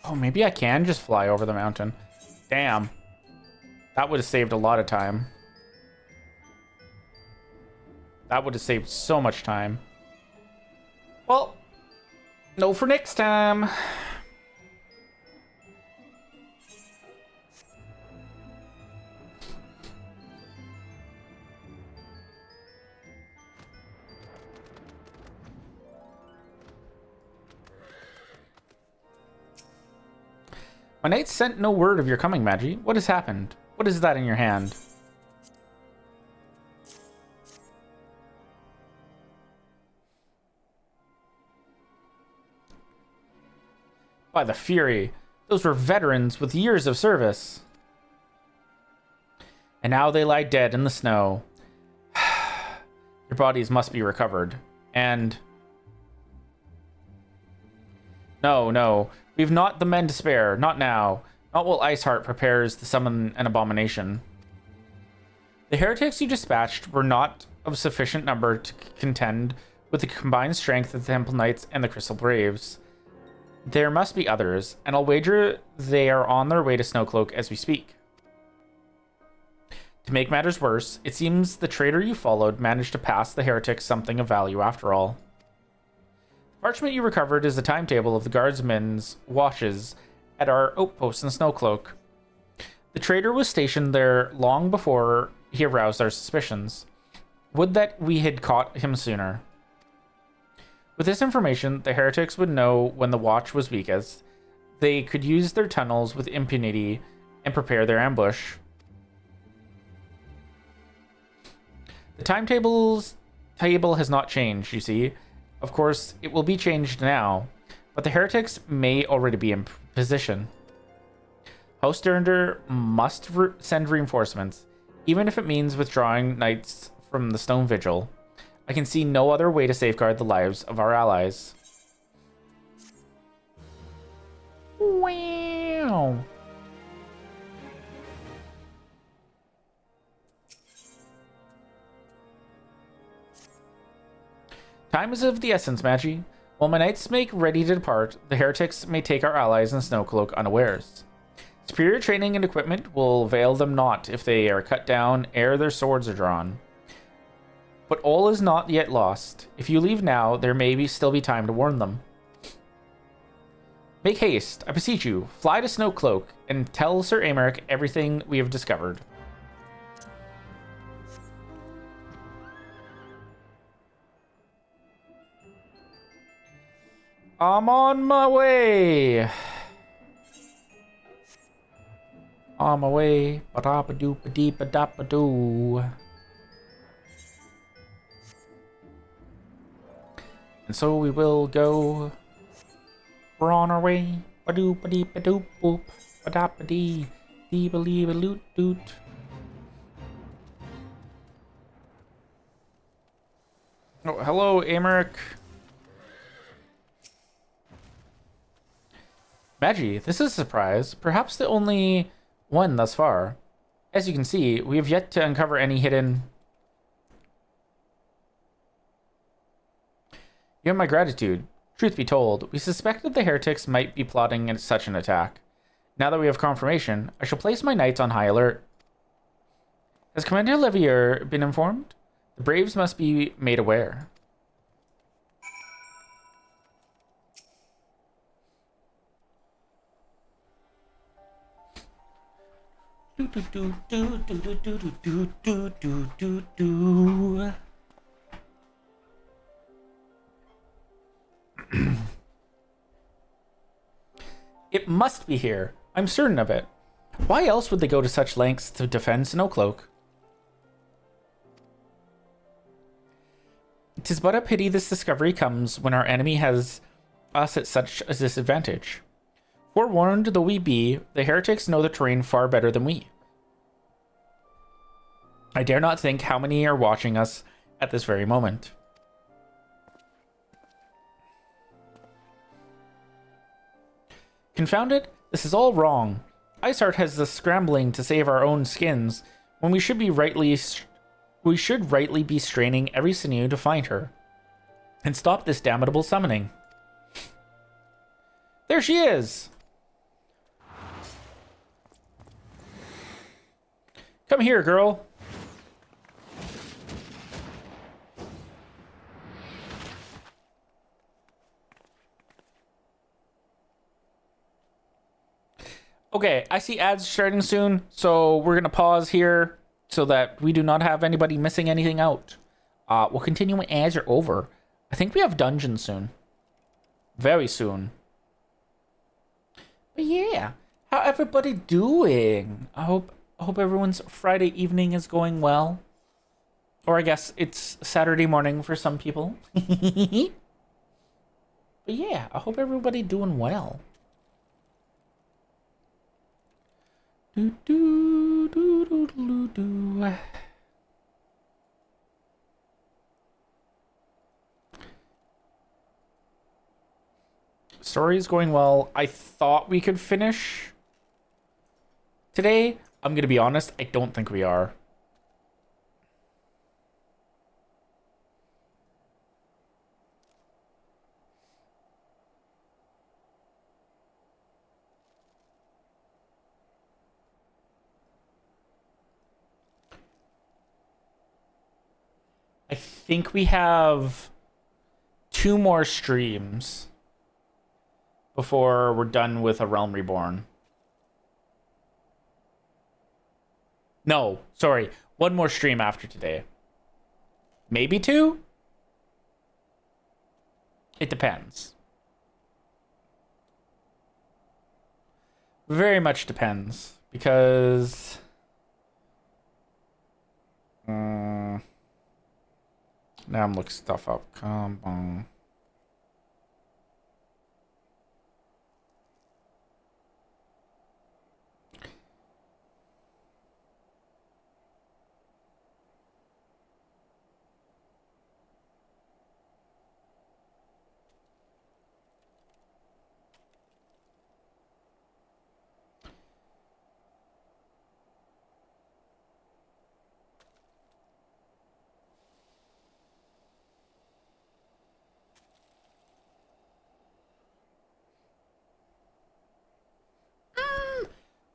Oh, maybe I can just fly over the mountain. Damn. That would have saved a lot of time. That would have saved so much time. Well, no for next time. My knights sent no word of your coming, Magi. What has happened? What is that in your hand? By the Fury, those were veterans with years of service. And now they lie dead in the snow. Their bodies must be recovered. And... No. We've not the men to spare. Not now. Not while Iceheart prepares to summon an abomination. The heretics you dispatched were not of sufficient number to contend with the combined strength of the Temple Knights and the Crystal Braves. There must be others, and I'll wager they are on their way to Snowcloak as we speak. To make matters worse, it seems the traitor you followed managed to pass the heretics something of value after all. The parchment you recovered is the timetable of the guardsmen's watches at our outpost in Snowcloak. The traitor was stationed there long before he aroused our suspicions. Would that we had caught him sooner. With this information, the heretics would know when the watch was weakest. They could use their tunnels with impunity and prepare their ambush. The table has not changed, you see. Of course, it will be changed now, but the heretics may already be in position. Host Durnder must send reinforcements, even if it means withdrawing knights from the Stone Vigil. I can see no other way to safeguard the lives of our allies. Wow. Time is of the essence, Magi. While my knights make ready to depart, the heretics may take our allies in Snowcloak unawares. Superior training and equipment will avail them not if they are cut down ere their swords are drawn. But all is not yet lost. If you leave now, there may still be time to warn them. Make haste, I beseech you. Fly to Snowcloak and tell Sir Amaric everything we have discovered. I'm on my way. On my way. Ba-da-ba-doo-ba-dee-ba-da-ba-doo. And so we will go. We're on our way. Ba-doop, ba-deep, ba-doop, boop. Ba-dap, ba-dee. Dee-ba-lee, ba-loot, doot. Oh, hello, Amaric. Magi, this is a surprise. Perhaps the only one thus far. As you can see, we have yet to uncover any hidden... You have my gratitude. Truth be told, we suspected the heretics might be plotting such an attack. Now that we have confirmation, I shall place my knights on high alert. Has Commander Levier been informed? The Braves must be made aware. Do do do do do do do do do do do do. It must be here. I'm certain of it. Why else would they go to such lengths to defend Snowcloak? 'Tis but a pity this discovery comes when our enemy has us at such a disadvantage. Forewarned though we be, the heretics know the terrain far better than we. I dare not think how many are watching us at this very moment. Confound it, this is all wrong. Iceheart has us scrambling to save our own skins when we should rightly be straining every sinew to find her and stop this damnable summoning. There she is! Come here, girl. Okay, I see ads starting soon, so we're gonna pause here so that we do not have anybody missing anything out. We'll continue when ads are over. I think we have dungeons soon. Very soon. But yeah, how everybody doing? I hope everyone's Friday evening is going well. Or I guess it's Saturday morning for some people. But yeah, I hope everybody doing well. Do, do, do, do, do, do. Story is going well. I thought we could finish today. I'm going to be honest, I don't think we are. I think we have 2 more streams before we're done with A Realm Reborn. No, sorry. 1 more stream after today. Maybe 2? It depends. Very much depends. Because... now I'm looking stuff up. Come on.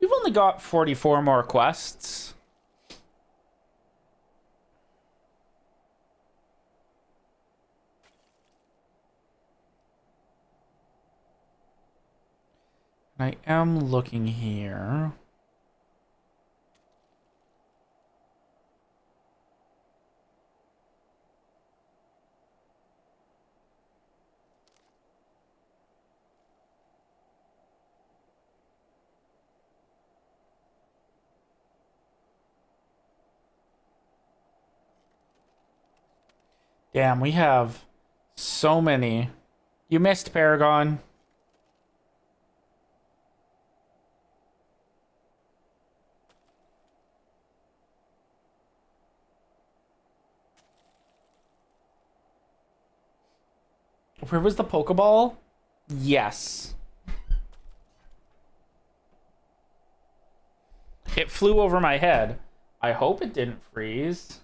We've only got 44 more quests. I am looking here. Damn, we have So many. You missed Paragon. Where was the Pokeball? Yes. It flew over my head. I hope it didn't freeze.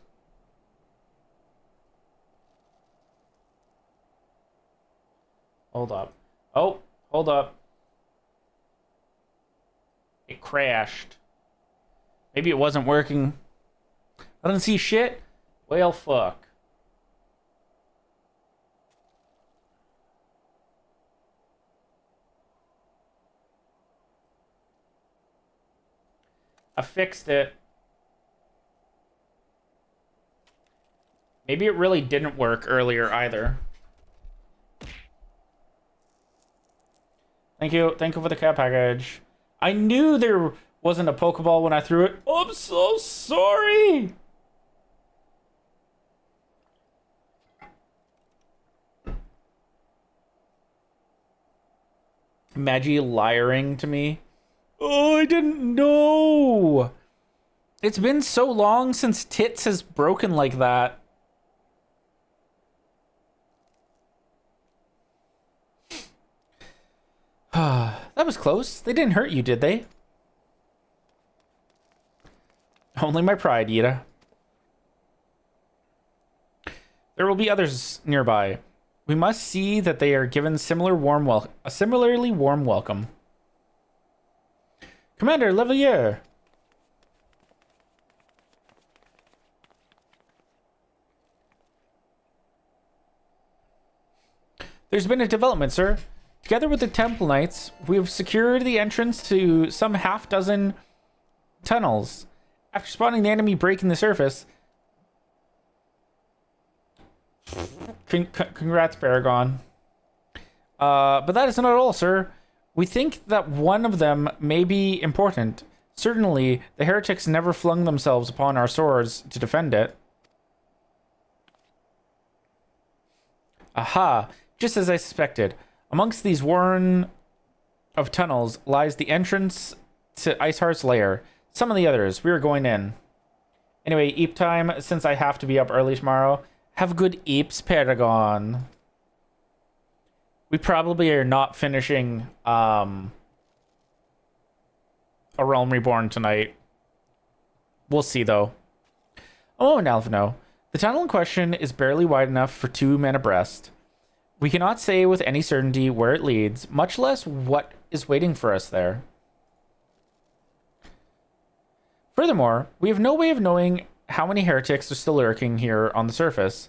Hold up. Oh, hold up. It crashed. Maybe it wasn't working. I didn't see shit. Well, fuck. I fixed it. Maybe it really didn't work earlier either. Thank you. Thank you for the care package. I knew there wasn't a Pokeball when I threw it. Oh, I'm so sorry. Maggie lying to me. Oh, I didn't know. It's been so long since Tits has broken like that. That was close. They didn't hurt you, did they? Only my pride, Yida. There will be others nearby. We must see that they are given a similarly warm welcome. Commander Leveilleur. There's been a development, sir. Together with the Temple Knights, we have secured the entrance to some half-dozen tunnels. After spotting the enemy breaking the surface... Congrats, Paragon. But that is not all, sir. We think that one of them may be important. Certainly, the heretics never flung themselves upon our swords to defend it. Aha! Just as I suspected. Amongst these warren of tunnels lies the entrance to Iceheart's lair. Some of the others. We are going in. Anyway, eep time, since I have to be up early tomorrow. Have good eeps, Paragon. We probably are not finishing A Realm Reborn tonight. We'll see, though. Oh, and Alphino. The tunnel in question is barely wide enough for 2 men abreast. We cannot say with any certainty where it leads, much less what is waiting for us there. Furthermore, we have no way of knowing how many heretics are still lurking here on the surface.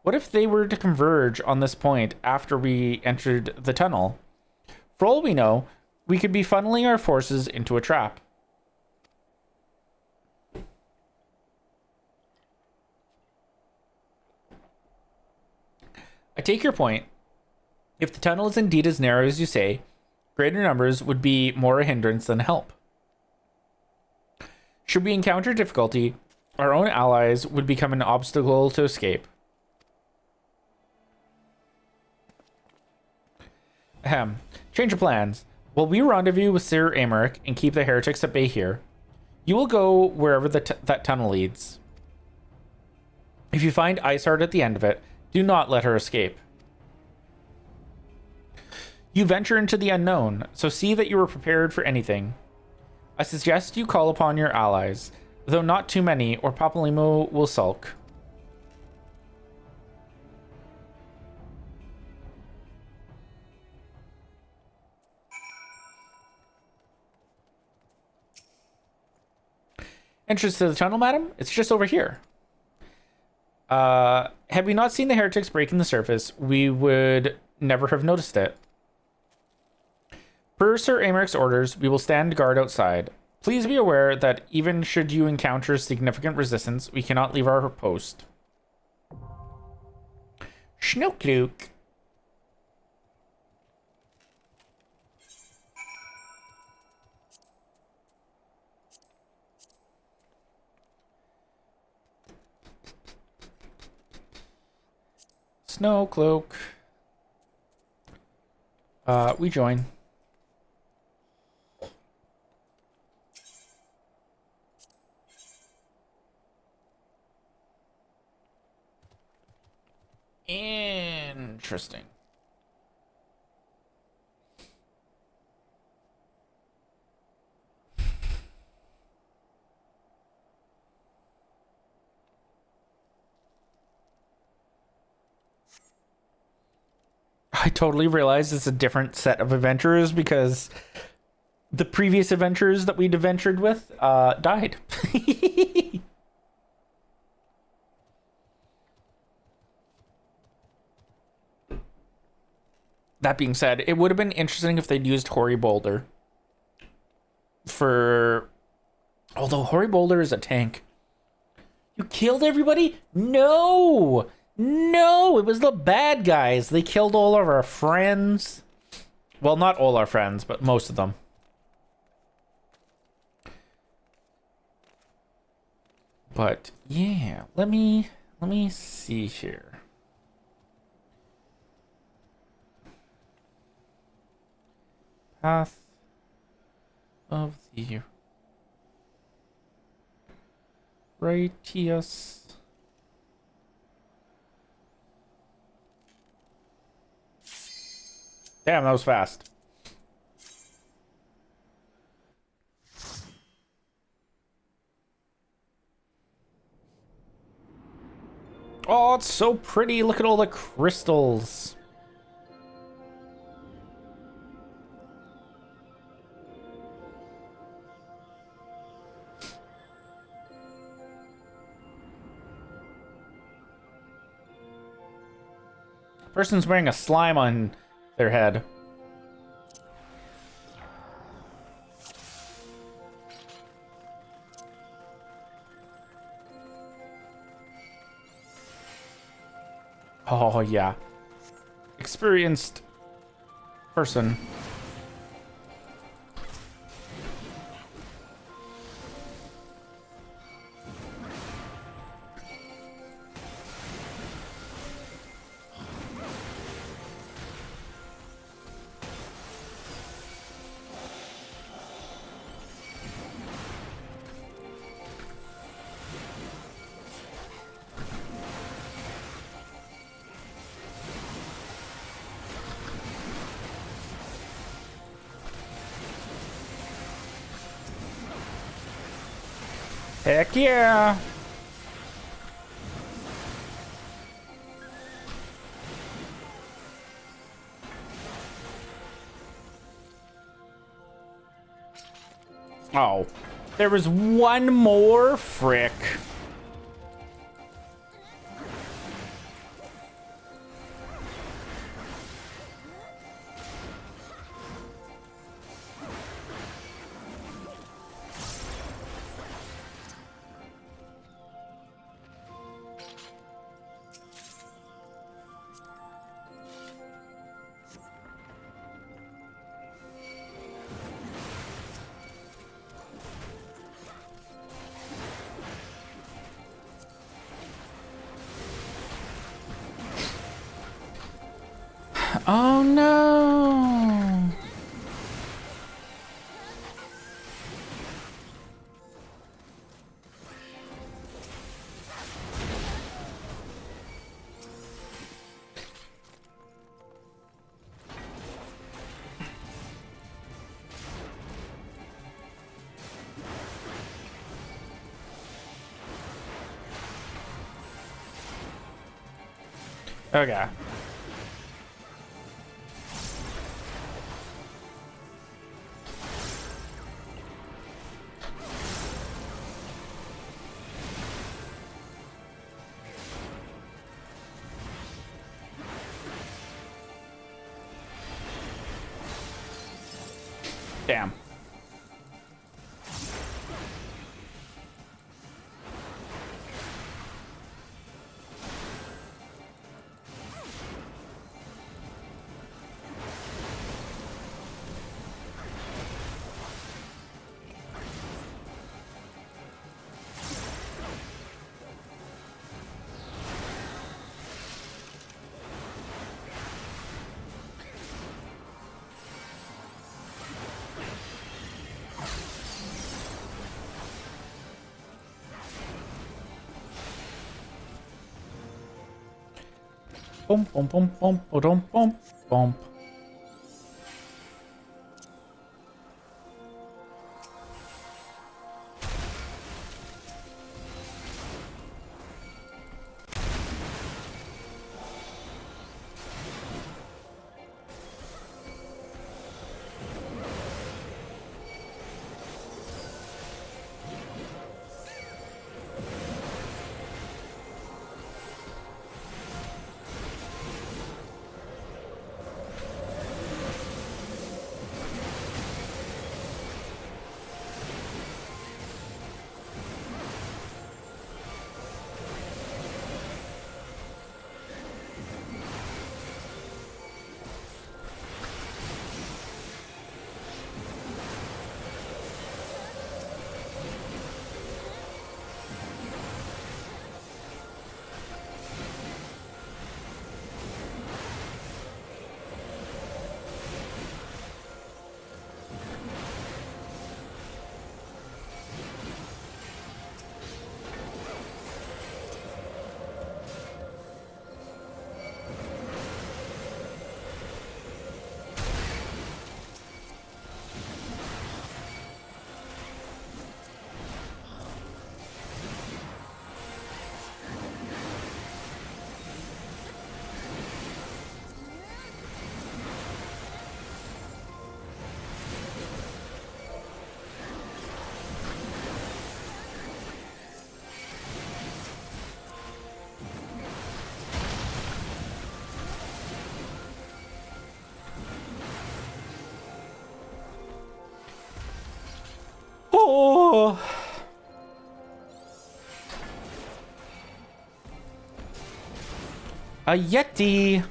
What if they were to converge on this point after we entered the tunnel? For all we know, we could be funneling our forces into a trap. I take your point. If the tunnel is indeed as narrow as you say, greater numbers would be more a hindrance than help. Should we encounter difficulty, our own allies would become an obstacle to escape. Ahem. Change of plans. While we rendezvous with Sir Amaric and keep the heretics at bay here, you will go wherever that tunnel leads. If you find Iceheart at the end of it, do not let her escape. You venture into the unknown, so see that you are prepared for anything. I suggest you call upon your allies, though not too many, or Papalymo will sulk. Entrance to the tunnel, madam? It's just over here. Had we not seen the heretics breaking the surface, we would never have noticed it. Per Sir Amaric's orders, we will stand guard outside. Please be aware that even should you encounter significant resistance, we cannot leave our post. Schnokluke. Snow cloak. We join. Interesting. I totally realized it's a different set of adventurers because the previous adventurers that we'd adventured with died. That being said, it would have been interesting if they'd used Hoary Boulder for... Although Hoary Boulder is a tank. You killed everybody? No! No! It was the bad guys. They killed all of our friends. Well, not all our friends, but most of them. But, yeah. Let me see here. Path of the Righteous. Damn, that was fast. Oh, it's so pretty. Look at all the crystals. Person's wearing a slime on their head. Oh, yeah. Experienced person. Heck yeah! Oh, there was one more? Frick. Oh no! Okay. Damn. Boom, boom, boom, boom, boom, boom, boom. Oh. A Yeti.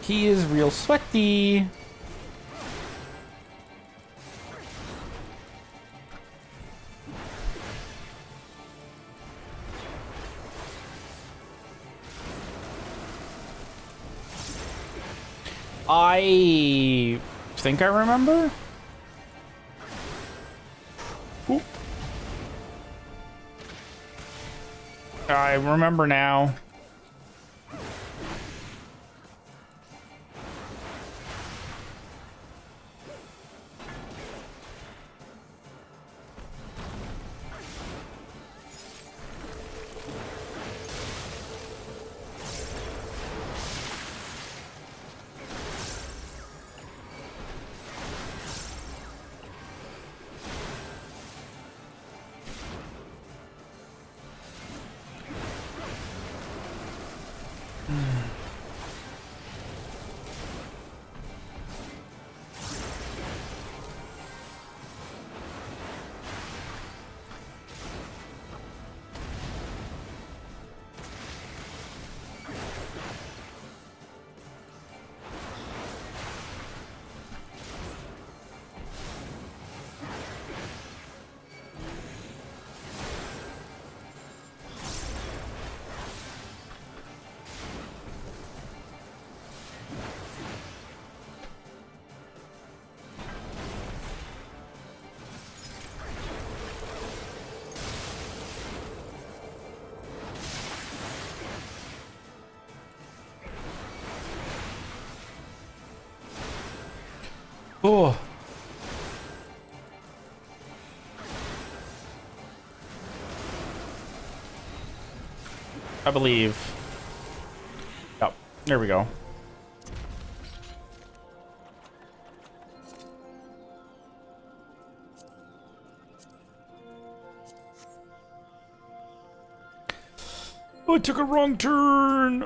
He is real sweaty. I think I remember. Oop. I remember now. Oh. I believe. Yep. There we go. Oh, I took a wrong turn.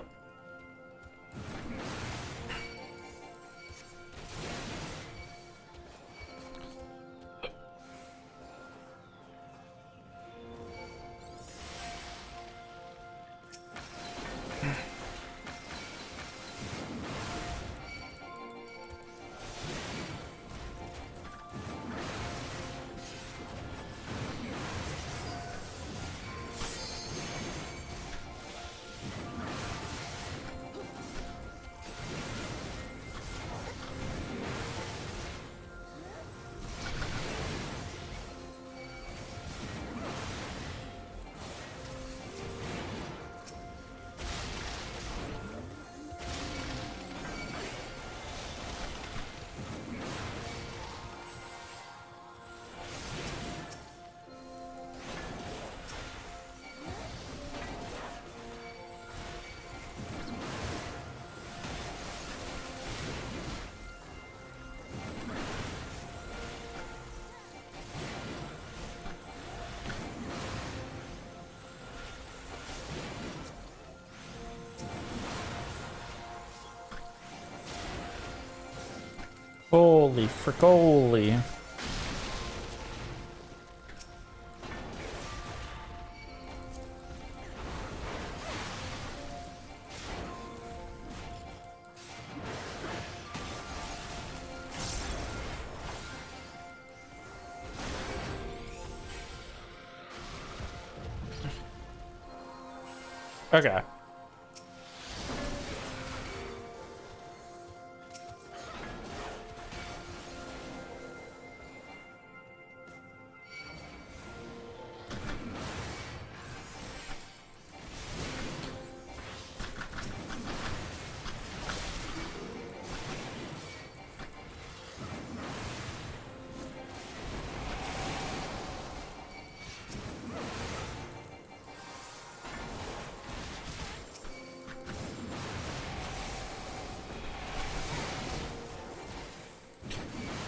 Holy frickoli. Okay.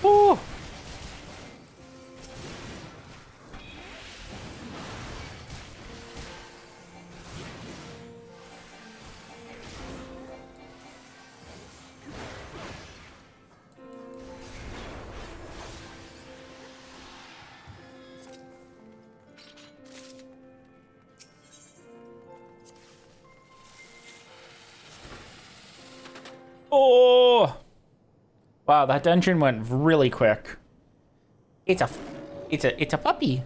Ooh. Oh. Wow, that dungeon went really quick. It's a puppy.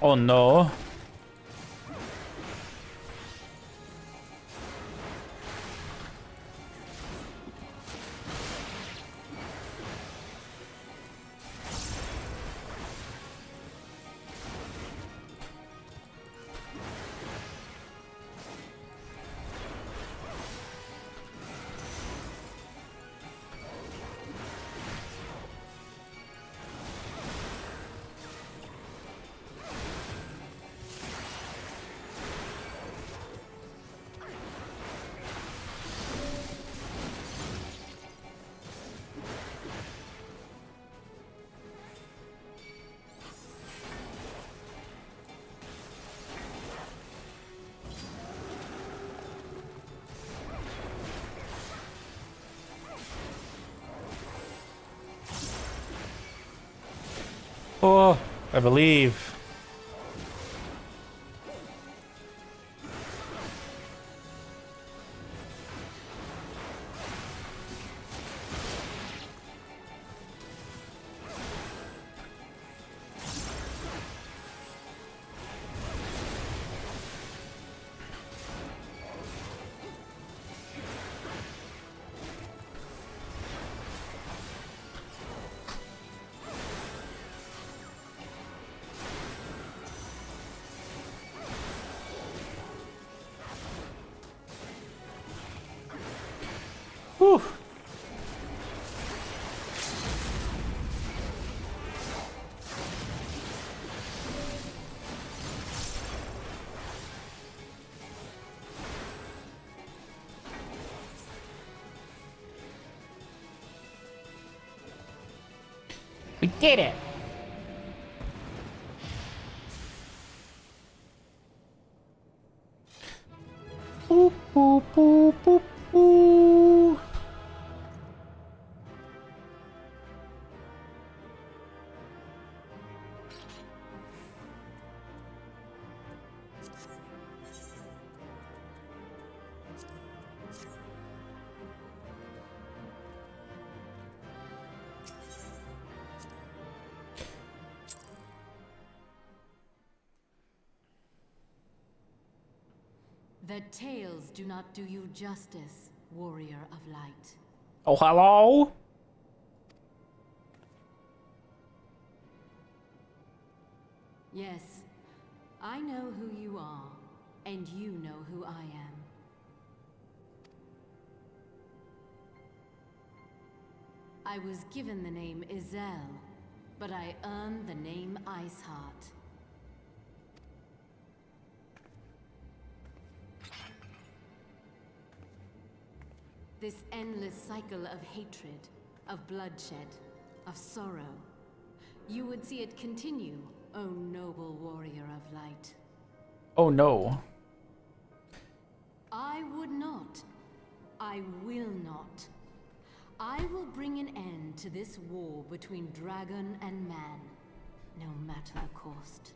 Oh no. Oh, I believe. Whew. We did it. Boop, boop, boop, boop, boop. The tales do not do you justice, warrior of light. Oh, hello? Yes, I know who you are, and you know who I am. I was given the name Izel, but I earned the name Iceheart. This endless cycle of hatred, of bloodshed, of sorrow. You would see it continue, O noble warrior of light. Oh no. I would not. I will not. I will bring an end to this war between dragon and man, no matter the cost.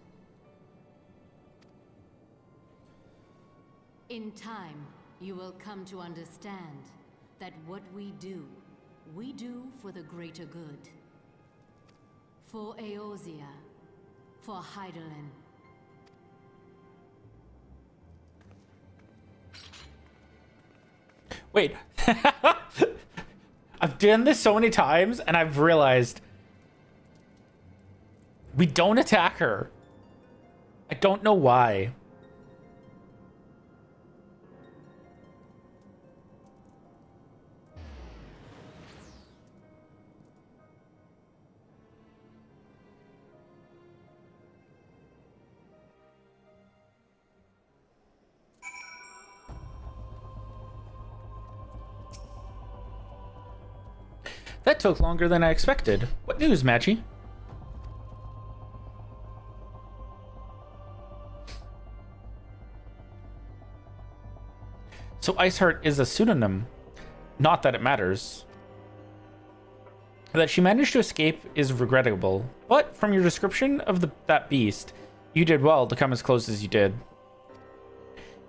In time, you will come to understand that what we do for the greater good. For Eorzea, for Hydaelyn. Wait. I've done this so many times, and I've realized we don't attack her. I don't know why. That took longer than I expected. What news, Maggie? So Iceheart is a pseudonym. Not that it matters. That she managed to escape is regrettable, but from your description of that beast, you did well to come as close as you did.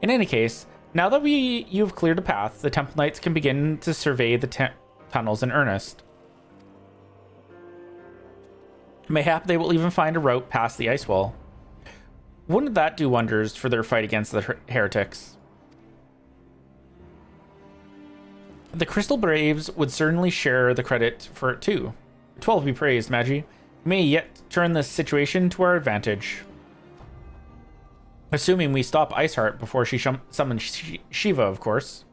In any case, now that you've cleared a path, the Temple Knights can begin to survey the tunnels in earnest. Mayhap they will even find a route past the ice wall. Wouldn't that do wonders for their fight against the heretics? The Crystal Braves would certainly share the credit for it too. 12 be praised, Magi. May yet turn this situation to our advantage. Assuming we stop Iceheart before she summons Shiva, of course.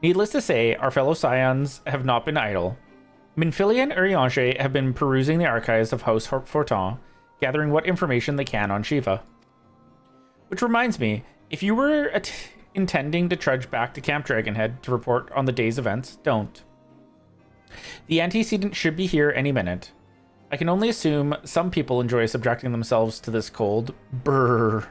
Needless to say, our fellow Scions have not been idle. Minfilia and Urianger have been perusing the archives of House Fortin, gathering what information they can on Shiva. Which reminds me, if you were intending to trudge back to Camp Dragonhead to report on the day's events, don't. The antecedent should be here any minute. I can only assume some people enjoy subjecting themselves to this cold. Brrr.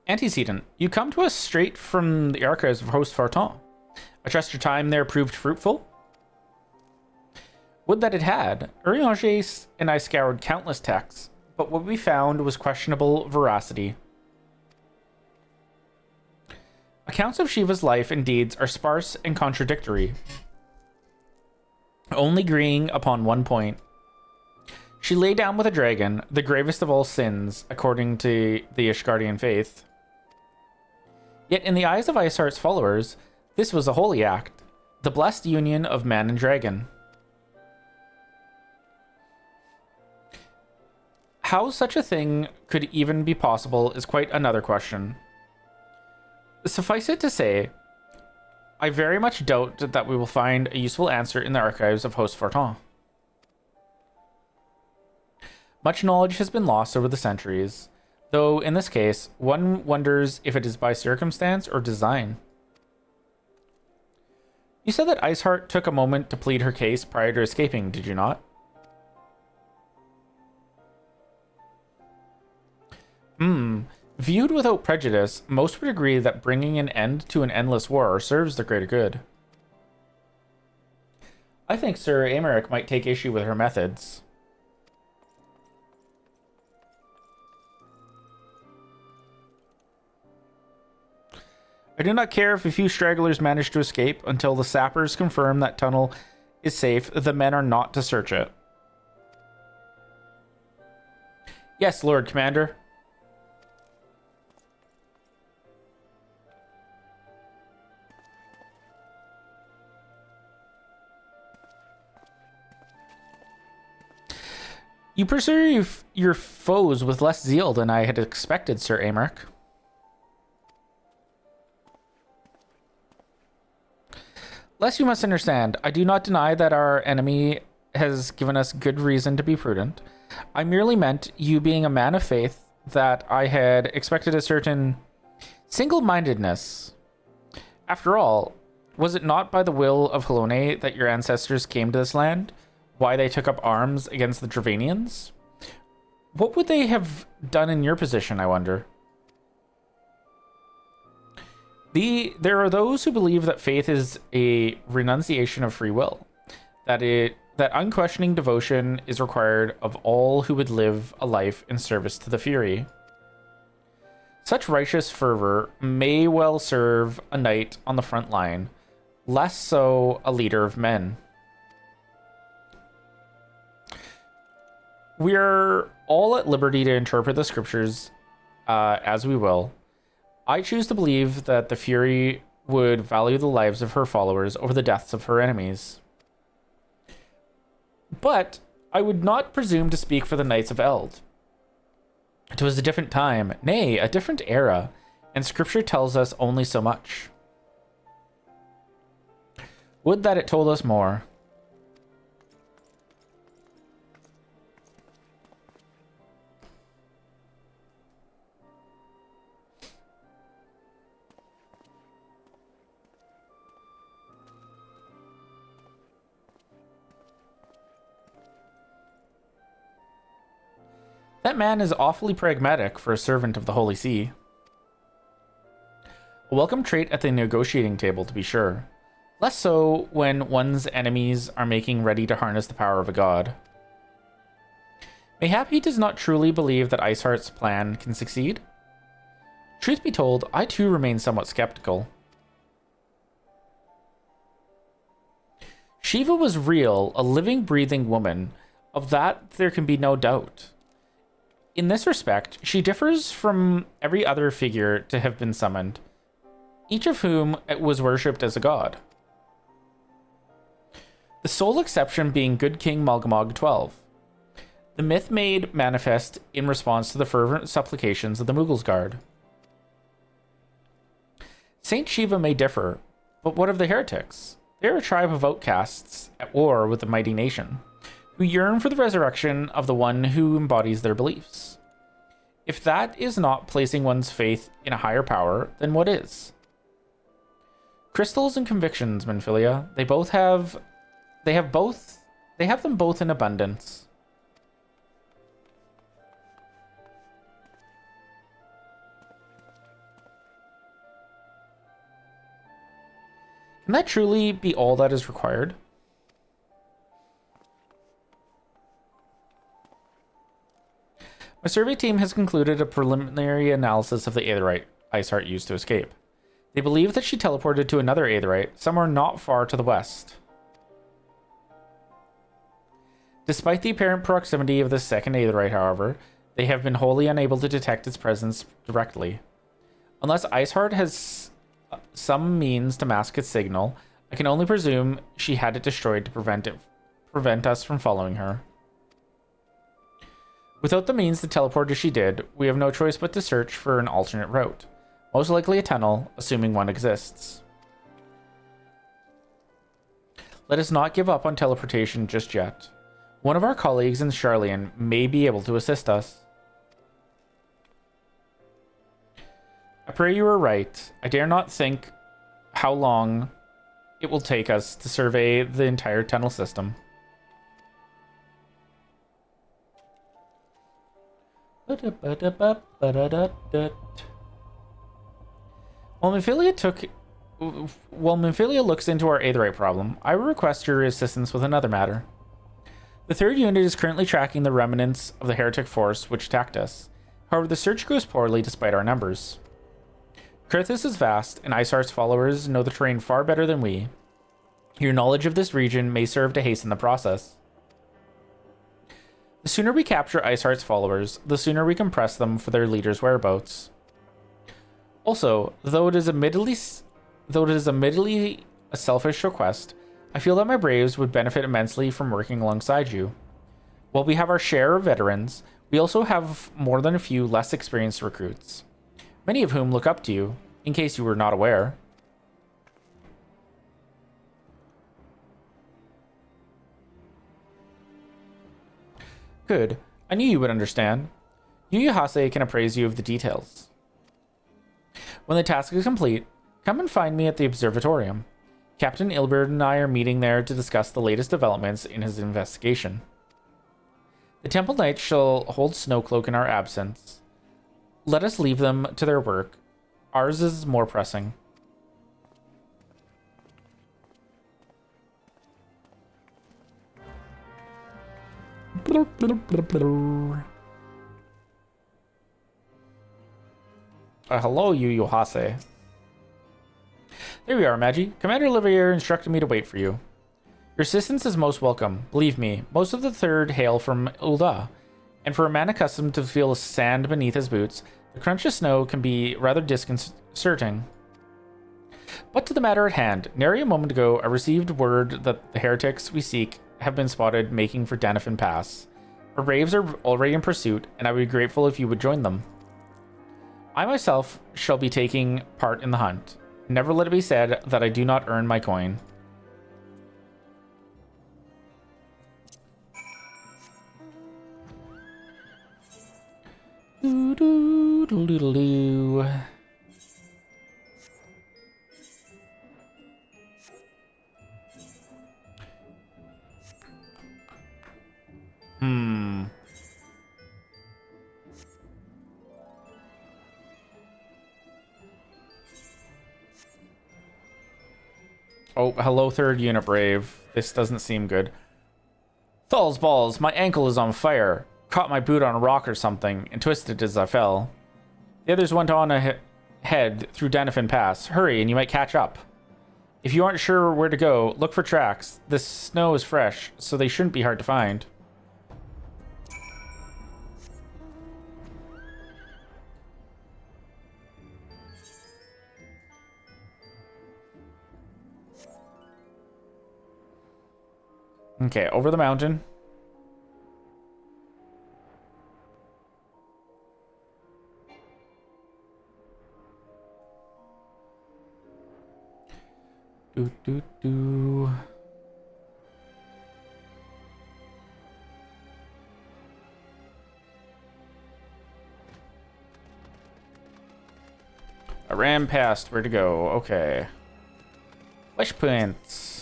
Antecedent. You come to us straight from the archives of Host Fortin. I trust your time there proved fruitful? Would that it had. Urianger and I scoured countless texts, but what we found was questionable veracity. Accounts of Shiva's life and deeds are sparse and contradictory, only agreeing upon one point. She lay down with a dragon, the gravest of all sins, according to the Ishgardian faith. Yet in the eyes of Iceheart's followers, this was a holy act, the blessed union of man and dragon. How such a thing could even be possible is quite another question. Suffice it to say, I very much doubt that we will find a useful answer in the archives of Host Fortin. Much knowledge has been lost over the centuries, though in this case, one wonders if it is by circumstance or design. You said that Iceheart took a moment to plead her case prior to escaping, did you not? Viewed without prejudice, most would agree that bringing an end to an endless war serves the greater good. I think Sir Aymeric might take issue with her methods. I do not care if a few stragglers manage to escape until the sappers confirm that tunnel is safe. The men are not to search it. Yes, Lord Commander. You pursue your foes with less zeal than I had expected, Sir Amaric. Lest you must understand, I do not deny that our enemy has given us good reason to be prudent. I merely meant, you being a man of faith, that I had expected a certain single-mindedness. After all, was it not by the will of Helone that your ancestors came to this land? Why they took up arms against the Dravanians? What would they have done in your position, I wonder? There are those who believe that faith is a renunciation of free will, that unquestioning devotion is required of all who would live a life in service to the Fury. Such righteous fervor may well serve a knight on the front line, less so a leader of men. We are all at liberty to interpret the scriptures as we will. I choose to believe that the Fury would value the lives of her followers over the deaths of her enemies. But I would not presume to speak for the Knights of Eld. It was a different time, nay, a different era, and scripture tells us only so much. Would that it told us more. That man is awfully pragmatic for a servant of the Holy See. A welcome trait at the negotiating table, to be sure. Less so when one's enemies are making ready to harness the power of a god. Mayhap he does not truly believe that Iceheart's plan can succeed? Truth be told, I too remain somewhat skeptical. Shiva was real, a living, breathing woman. Of that, there can be no doubt. In this respect, she differs from every other figure to have been summoned, each of whom was worshipped as a god. The sole exception being Good King Malgamog XII, the myth made manifest in response to the fervent supplications of the Mughals Guard. Saint Shiva may differ, but what of the heretics? They are a tribe of outcasts at war with the mighty nation, who yearn for the resurrection of the one who embodies their beliefs. If that is not placing one's faith in a higher power, then what is? Crystals and convictions, Minfilia, they have them both in abundance. Can that truly be all that is required? My survey team has concluded a preliminary analysis of the Aetheryte Iceheart used to escape. They believe that she teleported to another Aetheryte, somewhere not far to the west. Despite the apparent proximity of the second Aetheryte, however, they have been wholly unable to detect its presence directly. Unless Iceheart has some means to mask its signal, I can only presume she had it destroyed to prevent us from following her. Without the means to teleport as she did, we have no choice but to search for an alternate route. Most likely a tunnel, assuming one exists. Let us not give up on teleportation just yet. One of our colleagues in Charlian may be able to assist us. I pray you are right. I dare not think how long it will take us to survey the entire tunnel system. While Minfilia looks into our Aetheryte problem, I will request your assistance with another matter. The third unit is currently tracking the remnants of the heretic force which attacked us. However, the search goes poorly despite our numbers. Kurthus is vast, and Iceheart's followers know the terrain far better than we. Your knowledge of this region may serve to hasten the process. The sooner we capture Iceheart's followers, the sooner we can press them for their leader's whereabouts. Also, though it is admittedly a selfish request, I feel that my braves would benefit immensely from working alongside you. While we have our share of veterans, we also have more than a few less experienced recruits, many of whom look up to you, in case you were not aware. Good. I knew you would understand. Yu Hase can appraise you of the details. When the task is complete, come and find me at the observatorium. Captain Ilbert and I are meeting there to discuss the latest developments in his investigation. The Temple Knights shall hold Snowcloak in our absence. Let us leave them to their work. Ours is more pressing. Hello, Yu Hase. There we are, Magi. Commander Olivier instructed me to wait for you. Your assistance is most welcome. Believe me, most of the Third hail from Ul'dah, and for a man accustomed to feel sand beneath his boots, the crunch of snow can be rather disconcerting. But to the matter at hand, nary a moment ago I received word that the heretics we seek have been spotted making for Danifin Pass. Our braves are already in pursuit, and I would be grateful if you would join them. I myself shall be taking part in the hunt. Never let it be said that I do not earn my coin. Doo-doo-doo-doo-doo. Oh, hello, third unit brave. This doesn't seem good. Thal's balls, my ankle is on fire. Caught my boot on a rock or something and twisted as I fell. The others went on ahead through Danifin Pass. Hurry and you might catch up. If you aren't sure where to go, look for tracks. The snow is fresh, so they shouldn't be hard to find. Okay, over the mountain. Do. I ran past where to go. Okay. Flesh points.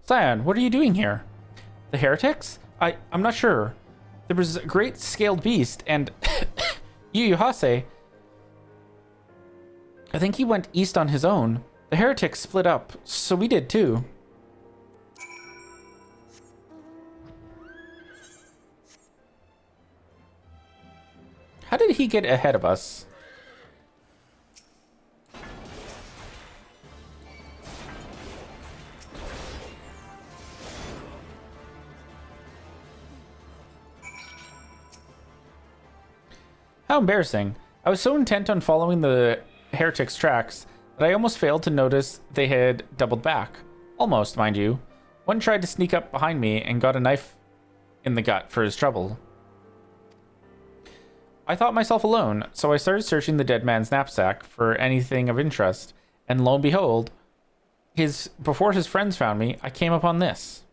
Scion, what are you doing here? The heretics? I'm not sure. There was a great scaled beast and Yu Hase. I think he went east on his own. The heretics split up, so we did too. How did he get ahead of us? How embarrassing. I was so intent on following the heretics' tracks that I almost failed to notice they had doubled back. Almost, mind you. One tried to sneak up behind me and got a knife in the gut for his trouble. I thought myself alone, so I started searching the dead man's knapsack for anything of interest, and lo and behold, before his friends found me, I came upon this.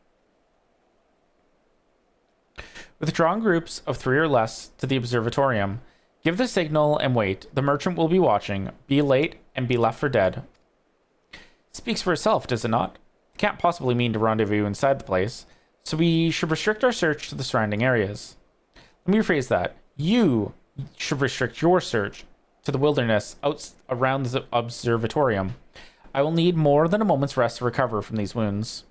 Withdraw groups of 3 or less to the observatorium. Give the signal and wait. The merchant will be watching. Be late and be left for dead. Speaks for itself, does it not? Can't possibly mean to rendezvous inside the place, so we should restrict our search to the surrounding areas. Let me rephrase that. You should restrict your search to the wilderness out around the observatorium. I will need more than a moment's rest to recover from these wounds.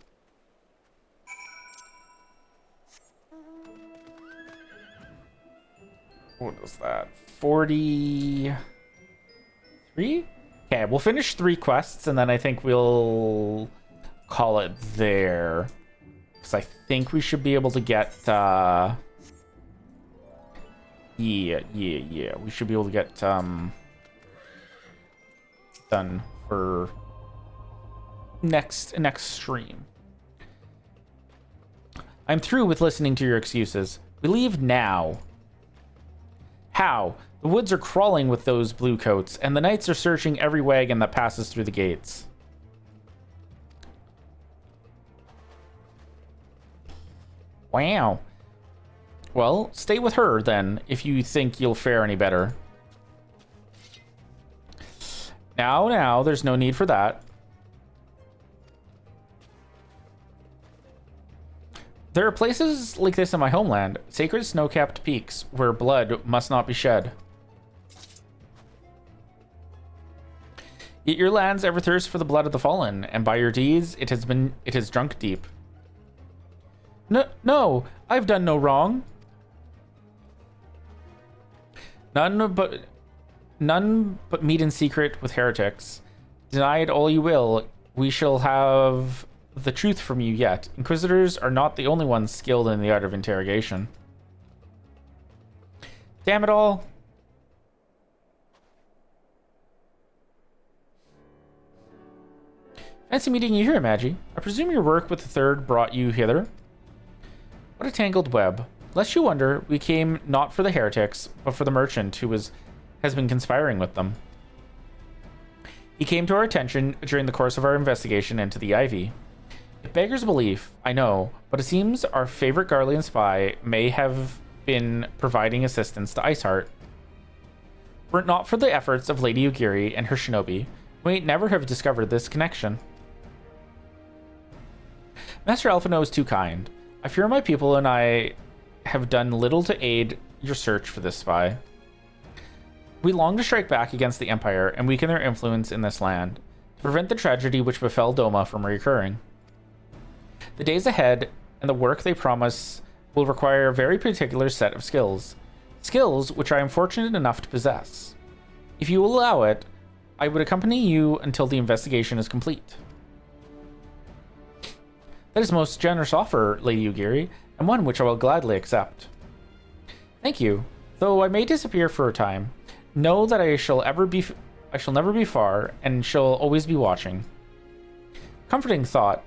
What was that? 43? Okay, we'll finish 3 quests, and then I think we'll call it there. Because I think we should be able to get... Yeah. We should be able to get done for next stream. I'm through with listening to your excuses. We leave now. How? The woods are crawling with those blue coats, and the knights are searching every wagon that passes through the gates. Wow. Well, stay with her, then, if you think you'll fare any better. Now, there's no need for that. There are places like this in my homeland, sacred snow-capped peaks, where blood must not be shed. Yet your lands ever thirst for the blood of the fallen, and by your deeds it has drunk deep. No, I've done no wrong. None but meet in secret with heretics. Deny it all you will, we shall have the truth from you yet. Inquisitors are not the only ones skilled in the art of interrogation. Damn it all. Fancy meeting you here, Magi. I presume your work with the Third brought you hither? What a tangled web. Lest you wonder, we came not for the heretics, but for the merchant who has been conspiring with them. He came to our attention during the course of our investigation into the Ivy. It beggars belief, I know, but it seems our favorite Garlean spy may have been providing assistance to Iceheart. Were it not for the efforts of Lady Ugiri and her shinobi, we might never have discovered this connection. Master Alphino is too kind. I fear my people and I have done little to aid your search for this spy. We long to strike back against the Empire and weaken their influence in this land, to prevent the tragedy which befell Doma from recurring. The days ahead and the work they promise will require a very particular set of skills. Skills which I am fortunate enough to possess. If you will allow it, I would accompany you until the investigation is complete. That is a most generous offer, Lady Ugiri, and one which I will gladly accept. Thank you. Though I may disappear for a time, know that I shall never be far, and shall always be watching. Comforting thought.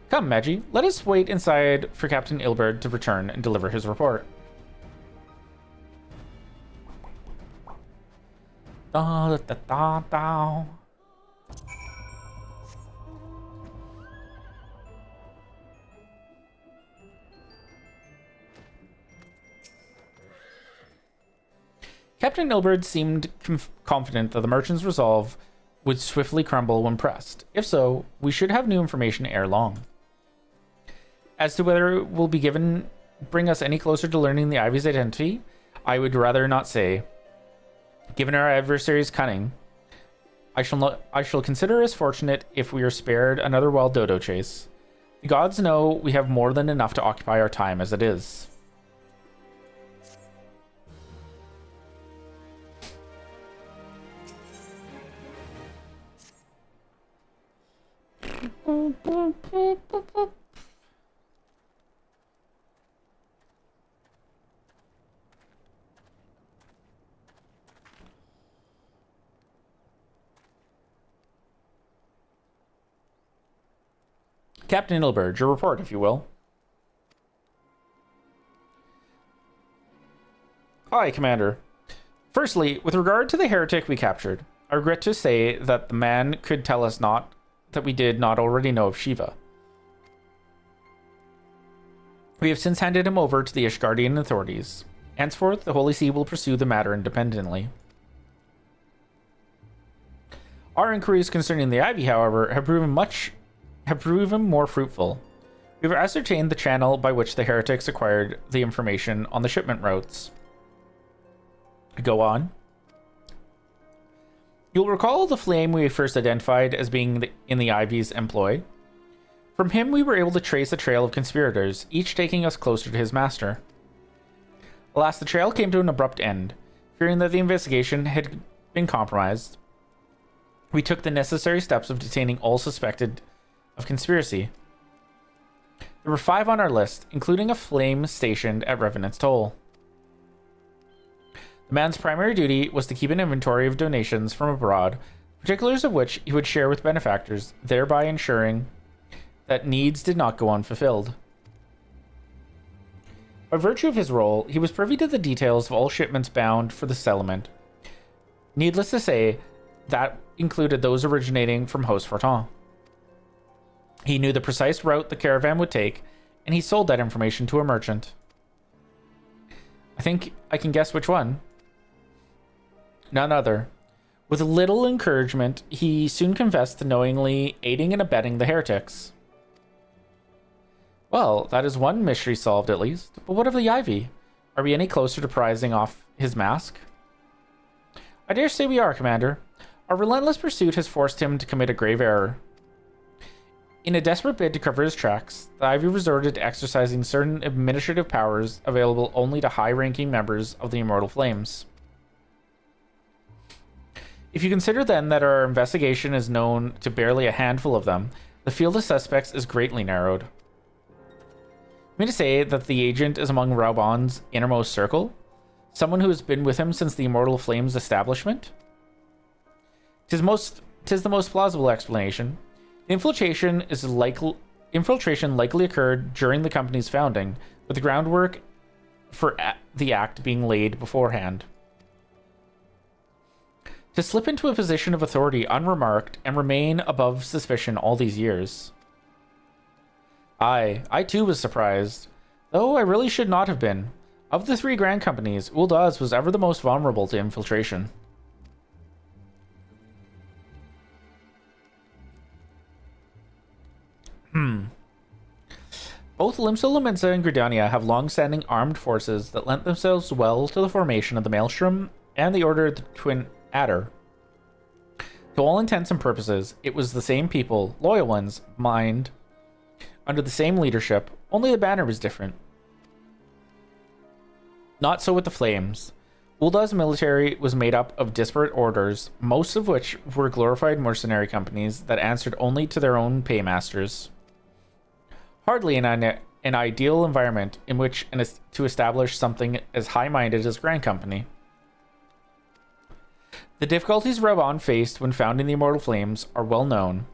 Come, Magi, let us wait inside for Captain Ilberd to return and deliver his report. Da, da, da, da. Captain Ilberd seemed confident that the merchant's resolve would swiftly crumble when pressed. If so, we should have new information ere long. As to whether it will bring us any closer to learning the Ivy's identity, I would rather not say. Given our adversary's cunning, I shall consider us fortunate if we are spared another wild dodo chase. The gods know we have more than enough to occupy our time as it is. Captain Ilberd, your report, if you will. Aye, Commander. Firstly, with regard to the heretic we captured, I regret to say that the man could tell us not that we did not already know of Shiva. We have since handed him over to the Ishgardian authorities. Henceforth, the Holy See will pursue the matter independently. Our inquiries concerning the Ivy, however, have proven more fruitful. We have ascertained the channel by which the heretics acquired the information on the shipment routes. Go on. You'll recall the flame we first identified as being in the Ivy's employ. From him, we were able to trace a trail of conspirators, each taking us closer to his master. Alas, the trail came to an abrupt end. Fearing that the investigation had been compromised, we took the necessary steps of detaining all suspected of conspiracy. There were 5 on our list, including a flame stationed at Revenant's Toll. The man's primary duty was to keep an inventory of donations from abroad, particulars of which he would share with benefactors, thereby ensuring that needs did not go unfulfilled. By virtue of his role, he was privy to the details of all shipments bound for the settlement. Needless to say, that included those originating from Host Fortin. He knew the precise route the caravan would take, and he sold that information to a merchant. I think I can guess which one. None other. With little encouragement, he soon confessed to knowingly aiding and abetting the heretics. Well, that is one mystery solved at least. But what of the Ivy? Are we any closer to prizing off his mask? I dare say we are, Commander. Our relentless pursuit has forced him to commit a grave error. In a desperate bid to cover his tracks, the Ivy resorted to exercising certain administrative powers available only to high-ranking members of the Immortal Flames. If you consider then that our investigation is known to barely a handful of them, the field of suspects is greatly narrowed. You mean to say that the agent is among Raubon's innermost circle? Someone who has been with him since the Immortal Flames establishment? Tis the most plausible explanation. The infiltration likely occurred during the company's founding, with the groundwork for the act being laid beforehand. To slip into a position of authority unremarked and remain above suspicion all these years. I too was surprised, though I really should not have been. Of the 3 grand companies, Uldaz was ever the most vulnerable to infiltration. Both Limsa Lominsa and Gridania have long-standing armed forces that lent themselves well to the formation of the Maelstrom and the Order of the Twin Adder. To all intents and purposes, it was the same people, loyal ones, mined, under the same leadership, only the banner was different. Not so with the Flames. Uldaz's military was made up of disparate orders, most of which were glorified mercenary companies that answered only to their own paymasters. Hardly an ideal environment in which to establish something as high-minded as Grand Company. The difficulties Raubon faced when founding the Immortal Flames are well known.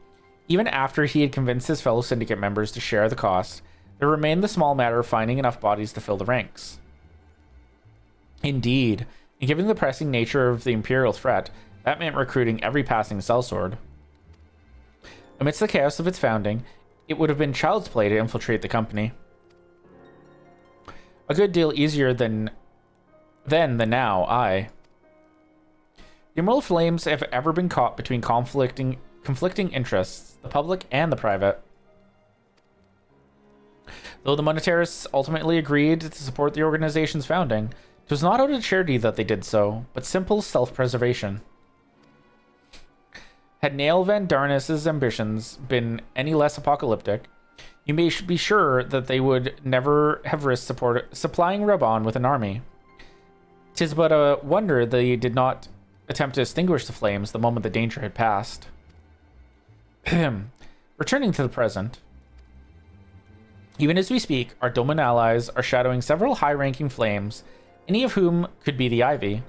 Even after he had convinced his fellow syndicate members to share the cost, there remained the small matter of finding enough bodies to fill the ranks. Indeed, and given the pressing nature of the Imperial threat, that meant recruiting every passing sellsword. Amidst the chaos of its founding, it would have been child's play to infiltrate the company. A good deal easier than now, aye. The Immortal Flames have ever been caught between conflicting interests, the public and the private. Though the monetarists ultimately agreed to support the organization's founding, it was not out of charity that they did so, but simple self-preservation. Had Nael Van Darnas's ambitions been any less apocalyptic, you may be sure that they would never have risked supplying Raubon with an army. 'Tis but a wonder they did not attempt to extinguish the flames the moment the danger had passed. Returning to the present. Even as we speak, our Doman allies are shadowing several high-ranking flames, any of whom could be the Ivy.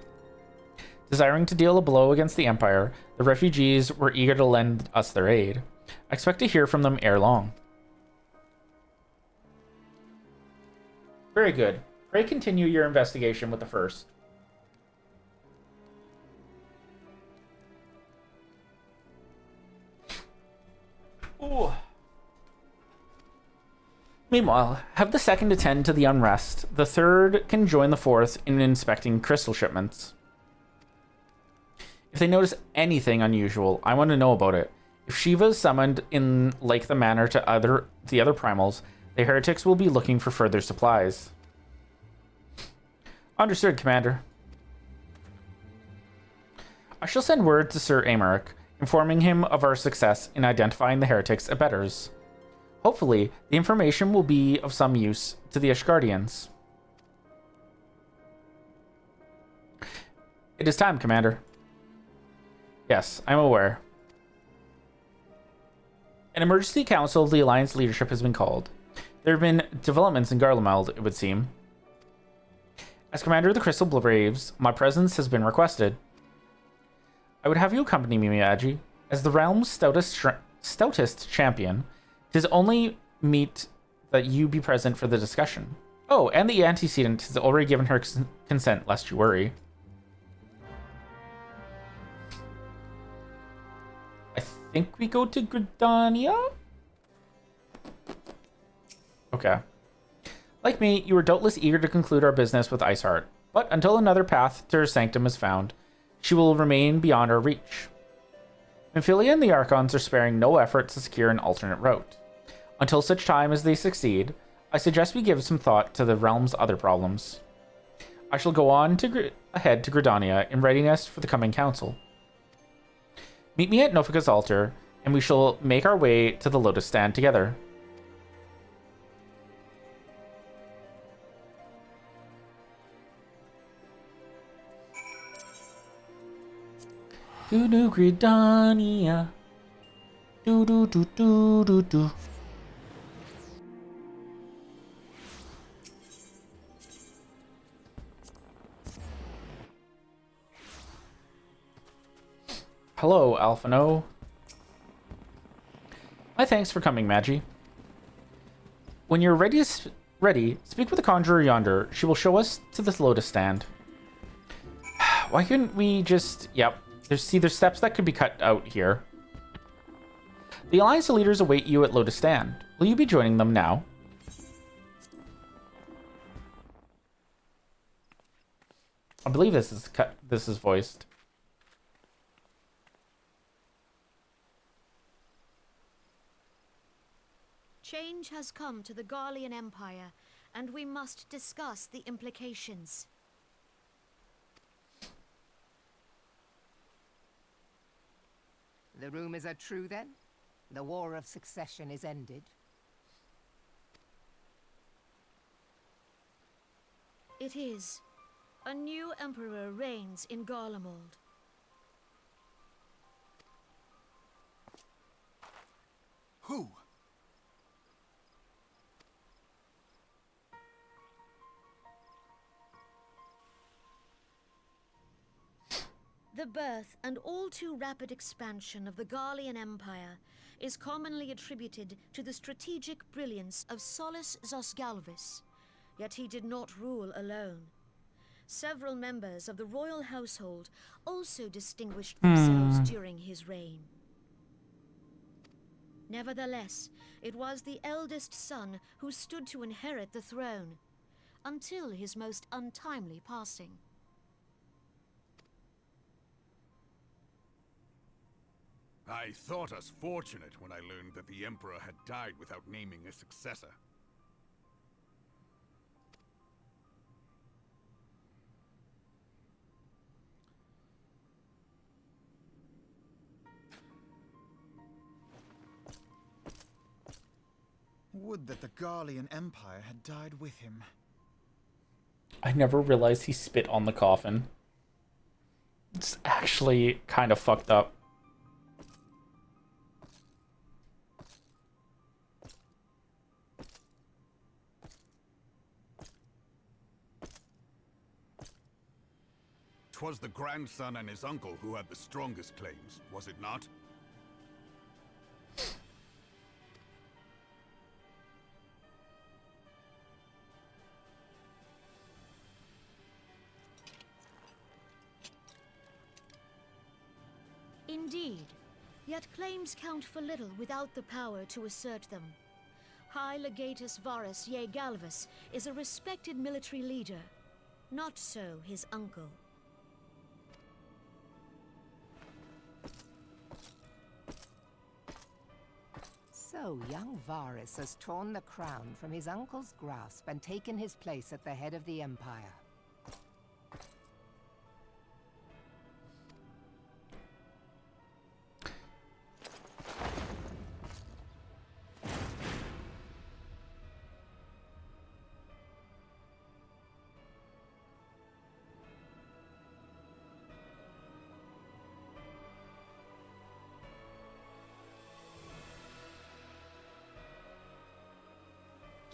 Desiring to deal a blow against the Empire, the refugees were eager to lend us their aid. I expect to hear from them ere long. Very good. Pray continue your investigation with the first. Ooh. Meanwhile, have the second attend to the unrest. The third can join the fourth in inspecting crystal shipments. If they notice anything unusual, I want to know about it. If Shiva is summoned in like the manner to the other primals, the heretics will be looking for further supplies. Understood, Commander. I shall send word to Sir Amaric, informing him of our success in identifying the heretics' abettors. Hopefully, the information will be of some use to the Ashgardians. It is time, Commander. Yes, I'm aware. An emergency council of the Alliance leadership has been called. There have been developments in Garlemald, it would seem. As Commander of the Crystal Braves, my presence has been requested. I would have you accompany me, Miyagi. As the realm's stoutest champion, 'tis only meet that you be present for the discussion. Oh, and the antecedent has already given her consent, lest you worry. I think we go to Gridania? Okay. Like me, you were doubtless eager to conclude our business with Iceheart, but until another path to her sanctum is found, she will remain beyond our reach. Amphilia and the Archons are sparing no effort to secure an alternate route. Until such time as they succeed, I suggest we give some thought to the realm's other problems. I shall go on ahead to Gridania in readiness for the coming council. Meet me at Nofika's altar, and we shall make our way to the Lotus Stand together. Do Gridania. Do. Hello, Alphino. My thanks for coming, Magi. When you're ready, speak with the conjurer yonder. She will show us to this Lotus Stand. Why couldn't we just... Yep. There's steps that could be cut out here. The Alliance leaders await you at Lotus Stand. Will you be joining them now? I believe this is voiced. Change has come to the Garlean Empire, and we must discuss the implications. The rumors are true, then? The War of Succession is ended? It is. A new emperor reigns in Garlemald. Who? The birth and all too rapid expansion of the Garlean Empire is commonly attributed to the strategic brilliance of Solus Zosgalvis, yet he did not rule alone. Several members of the royal household also distinguished themselves during his reign. Nevertheless, it was the eldest son who stood to inherit the throne, until his most untimely passing. I thought us fortunate when I learned that the Emperor had died without naming a successor. Would that the Garlean Empire had died with him. I never realized he spit on the coffin. It's actually kind of fucked up. 'Twas the grandson and his uncle who had the strongest claims, was it not? Indeed, yet claims count for little without the power to assert them. High Legatus Varus Ye Galvus is a respected military leader, not so his uncle. So young Varus has torn the crown from his uncle's grasp and taken his place at the head of the Empire.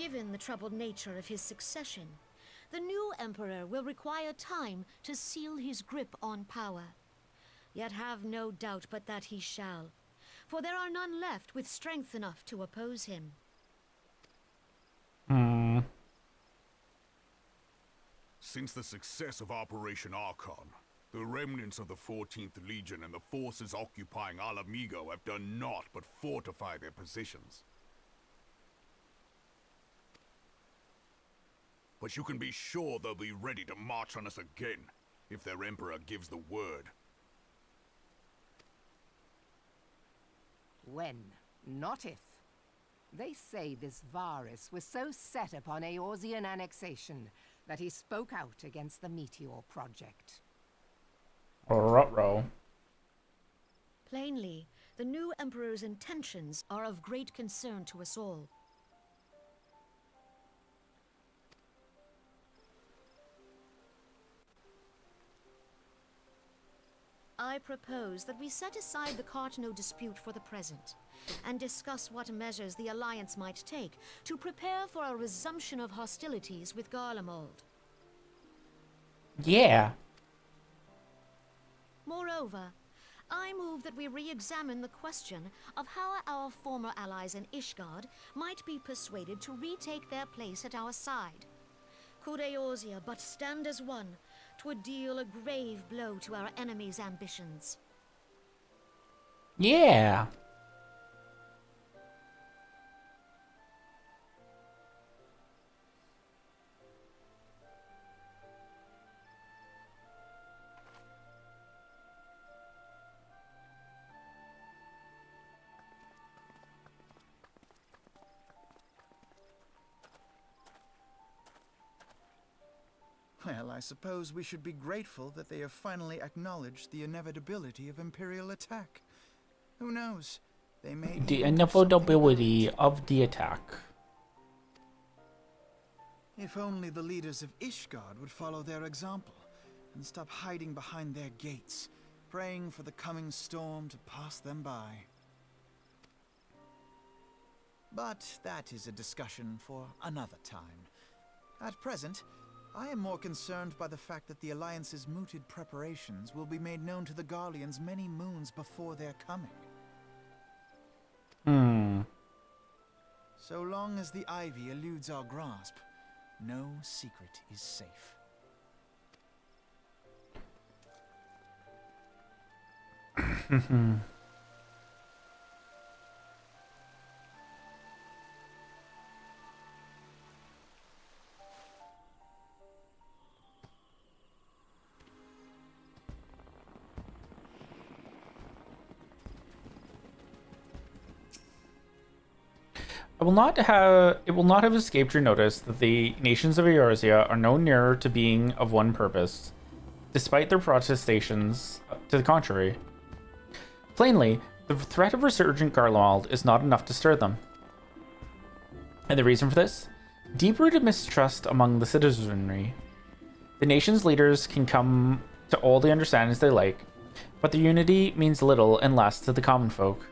Given the troubled nature of his succession, the new emperor will require time to seal his grip on power. Yet have no doubt but that he shall, for there are none left with strength enough to oppose him. Since the success of Operation Archon, the remnants of the 14th Legion and the forces occupying Alamigo have done naught but fortify their positions. But you can be sure they'll be ready to march on us again, if their Emperor gives the word. When, not if. They say this Varus was so set upon Eorzean annexation that he spoke out against the Meteor Project. Ruh-roh. Plainly, the new emperor's intentions are of great concern to us all. I propose that we set aside the Cartano dispute for the present, and discuss what measures the Alliance might take to prepare for a resumption of hostilities with Garlemald. Yeah. Moreover, I move that we re-examine the question of how our former allies in Ishgard might be persuaded to retake their place at our side. Could Eorzea but stand as one, 'twould deal a grave blow to our enemies' ambitions. Yeah. Well, I suppose we should be grateful that they have finally acknowledged the inevitability of Imperial attack. Who knows? They may... The inevitability of the attack. If only the leaders of Ishgard would follow their example and stop hiding behind their gates, praying for the coming storm to pass them by. But that is a discussion for another time. At present, I am more concerned by the fact that the Alliance's mooted preparations will be made known to the Garleans many moons before their coming. So long as the ivy eludes our grasp, no secret is safe. It will not have escaped your notice that the nations of Eorzea are no nearer to being of one purpose, despite their protestations to the contrary. Plainly, the threat of resurgent Garlemald is not enough to stir them. And the reason for this? Deep-rooted mistrust among the citizenry. The nation's leaders can come to all the understandings they like, but their unity means little and lasts to the common folk.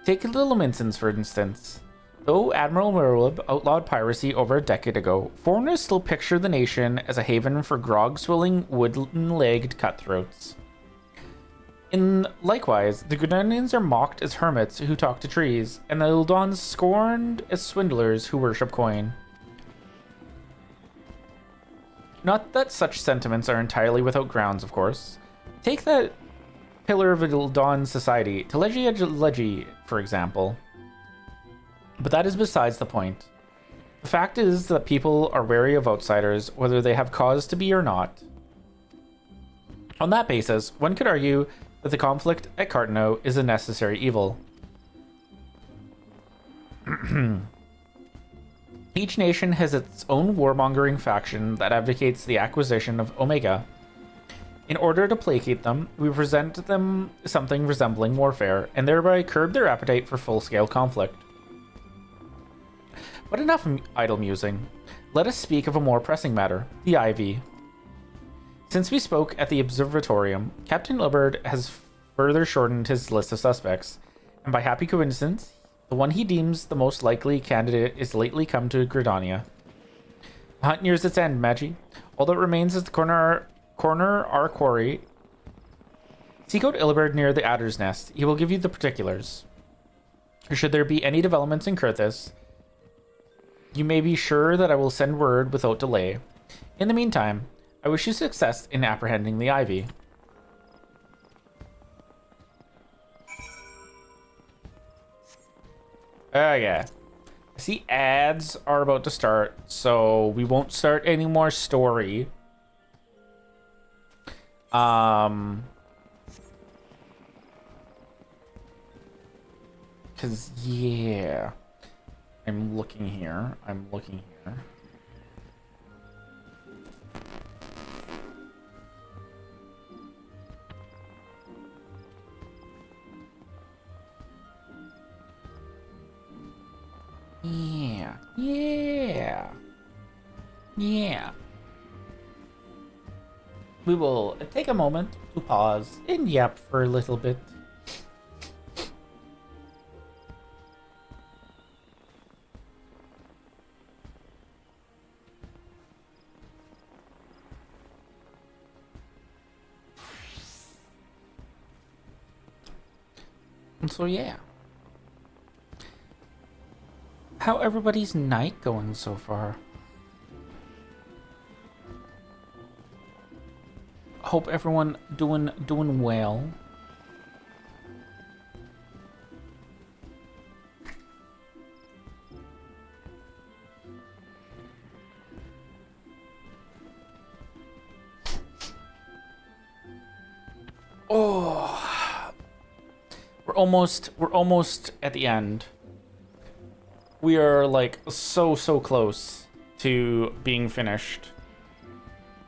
Take Little Mincens, for instance. Though Admiral Merlib outlawed piracy over a decade ago, foreigners still picture the nation as a haven for grog-swilling, wooden-legged cutthroats. Likewise, the Gridanians are mocked as hermits who talk to trees, and the Ildons scorned as swindlers who worship coin. Not that such sentiments are entirely without grounds, of course. Take that pillar of Ildon society, Telegia, for example. But that is besides the point. The fact is that people are wary of outsiders, whether they have cause to be or not. On that basis, one could argue that the conflict at Cartano is a necessary evil. Each nation has its own warmongering faction that advocates the acquisition of Omega. In order to placate them, we present them something resembling warfare, and thereby curb their appetite for full-scale conflict. But enough idle musing. Let us speak of a more pressing matter, the Ivy. Since we spoke at the Observatorium, Captain Lubbard has further shortened his list of suspects, and by happy coincidence, The one he deems the most likely candidate is lately come to Gridania. The hunt nears its end, Magi. All that remains is the corner our quarry. Seek out Illibird near the Adder's Nest. He will give you the particulars. Should there be any developments in Kurthis, you may be sure that I will send word without delay. In the meantime, I wish you success in apprehending the Ivy. Okay. I see ads are about to start, so we won't start any more story. Cause yeah. I'm looking here. Yeah. We will take a moment to pause and yap for a little bit. And so yeah. How everybody's night going so far? Hope everyone doing well. Oh, we're almost at the end. We are like so close to being finished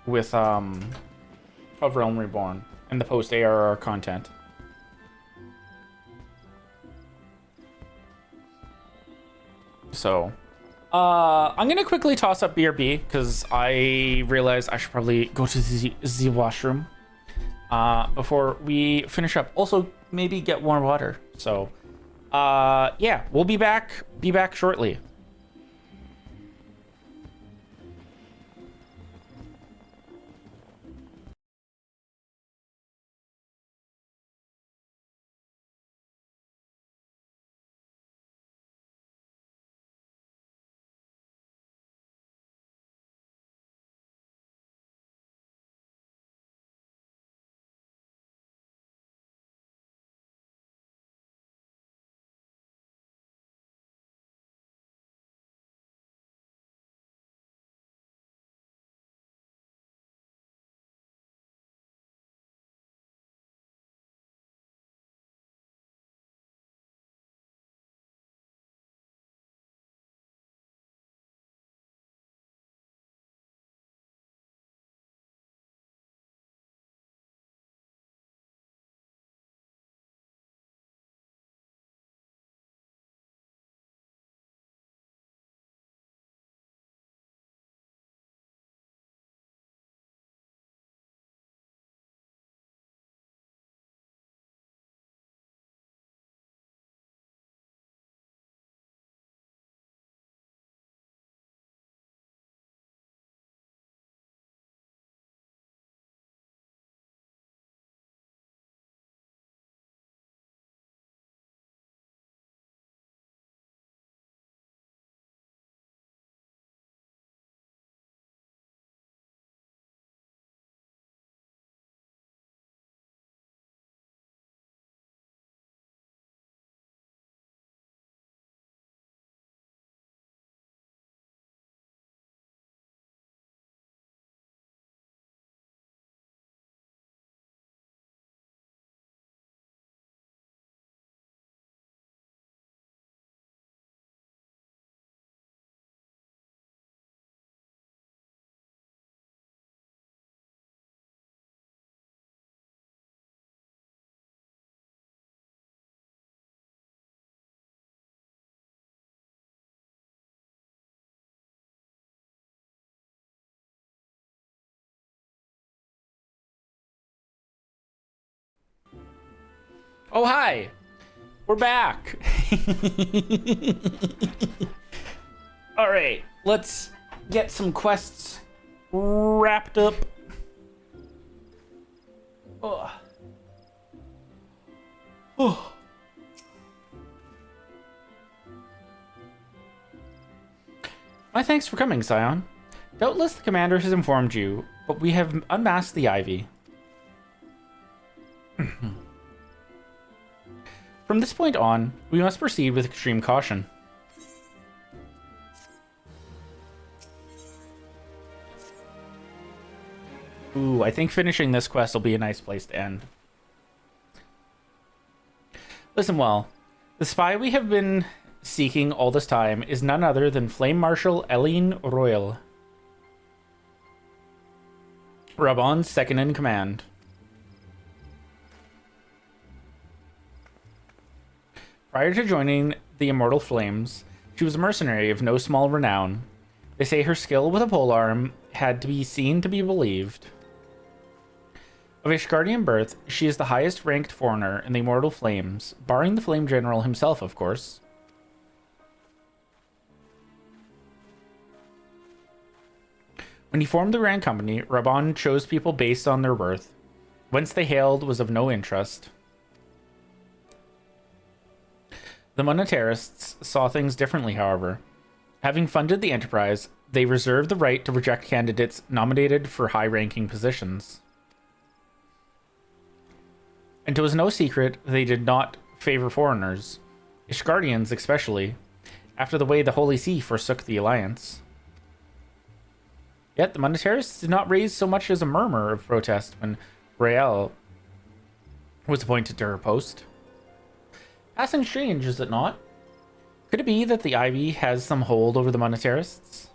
with of Realm Reborn and the post ARR content. So, I'm gonna quickly toss up BRB because I realize I should probably go to the washroom before we finish up. Also, maybe get warm water. So, yeah, we'll be back shortly. Oh, hi. We're back. All right, let's get some quests wrapped up. Oh. Oh. My thanks for coming, Scion. Doubtless the commander has informed you, but we have unmasked the Ivy. From this point on, we must proceed with extreme caution. Ooh, I think finishing this quest will be a nice place to end. Listen well. The spy we have been seeking all this time is none other than Flame Marshal Eileen Royal, Rabon's second in command. Prior to joining the Immortal Flames, she was a mercenary of no small renown. They say her skill with a polearm had to be seen to be believed. Of Ishgardian birth, she is the highest ranked foreigner in the Immortal Flames, barring the Flame General himself, of course. When he formed the Grand Company, Rabon chose people based on their worth. Whence they hailed was of no interest. The monetarists saw things differently, however. Having funded the enterprise, they reserved the right to reject candidates nominated for high-ranking positions. And it was no secret they did not favor foreigners, Ishgardians especially, after the way the Holy See forsook the Alliance. Yet the monetarists did not raise so much as a murmur of protest when Rael was appointed to her post. Passing strange, is it not? Could it be that the Ivy has some hold over the monetarists?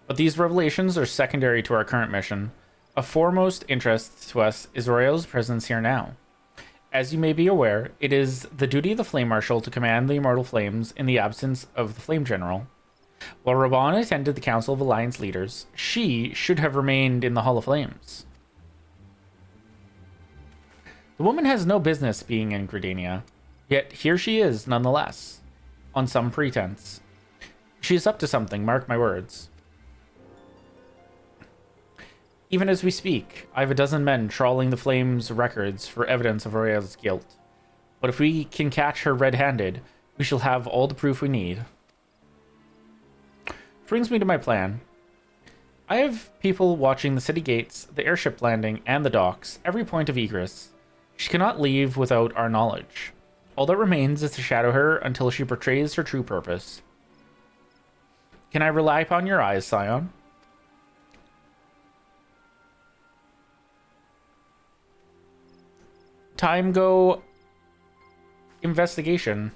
But these revelations are secondary to our current mission. Of foremost interest to us is Royal's presence here now. As you may be aware, it is the duty of the Flame Marshal to command the Immortal Flames in the absence of the Flame General. While Rabon attended the Council of Alliance Leaders, she should have remained in the Hall of Flames. The woman has no business being in Gridania, yet here she is nonetheless, on some pretense. She is up to something, mark my words. Even as we speak, I have a dozen men trawling the Flames' records for evidence of Royal's guilt. But if we can catch her red-handed, we shall have all the proof we need. Brings me to my plan. I have people watching the city gates, the airship landing, and the docks, every point of egress. She cannot leave without our knowledge. All that remains is to shadow her until she betrays her true purpose. Can I rely upon your eyes, Scion? Time go investigation.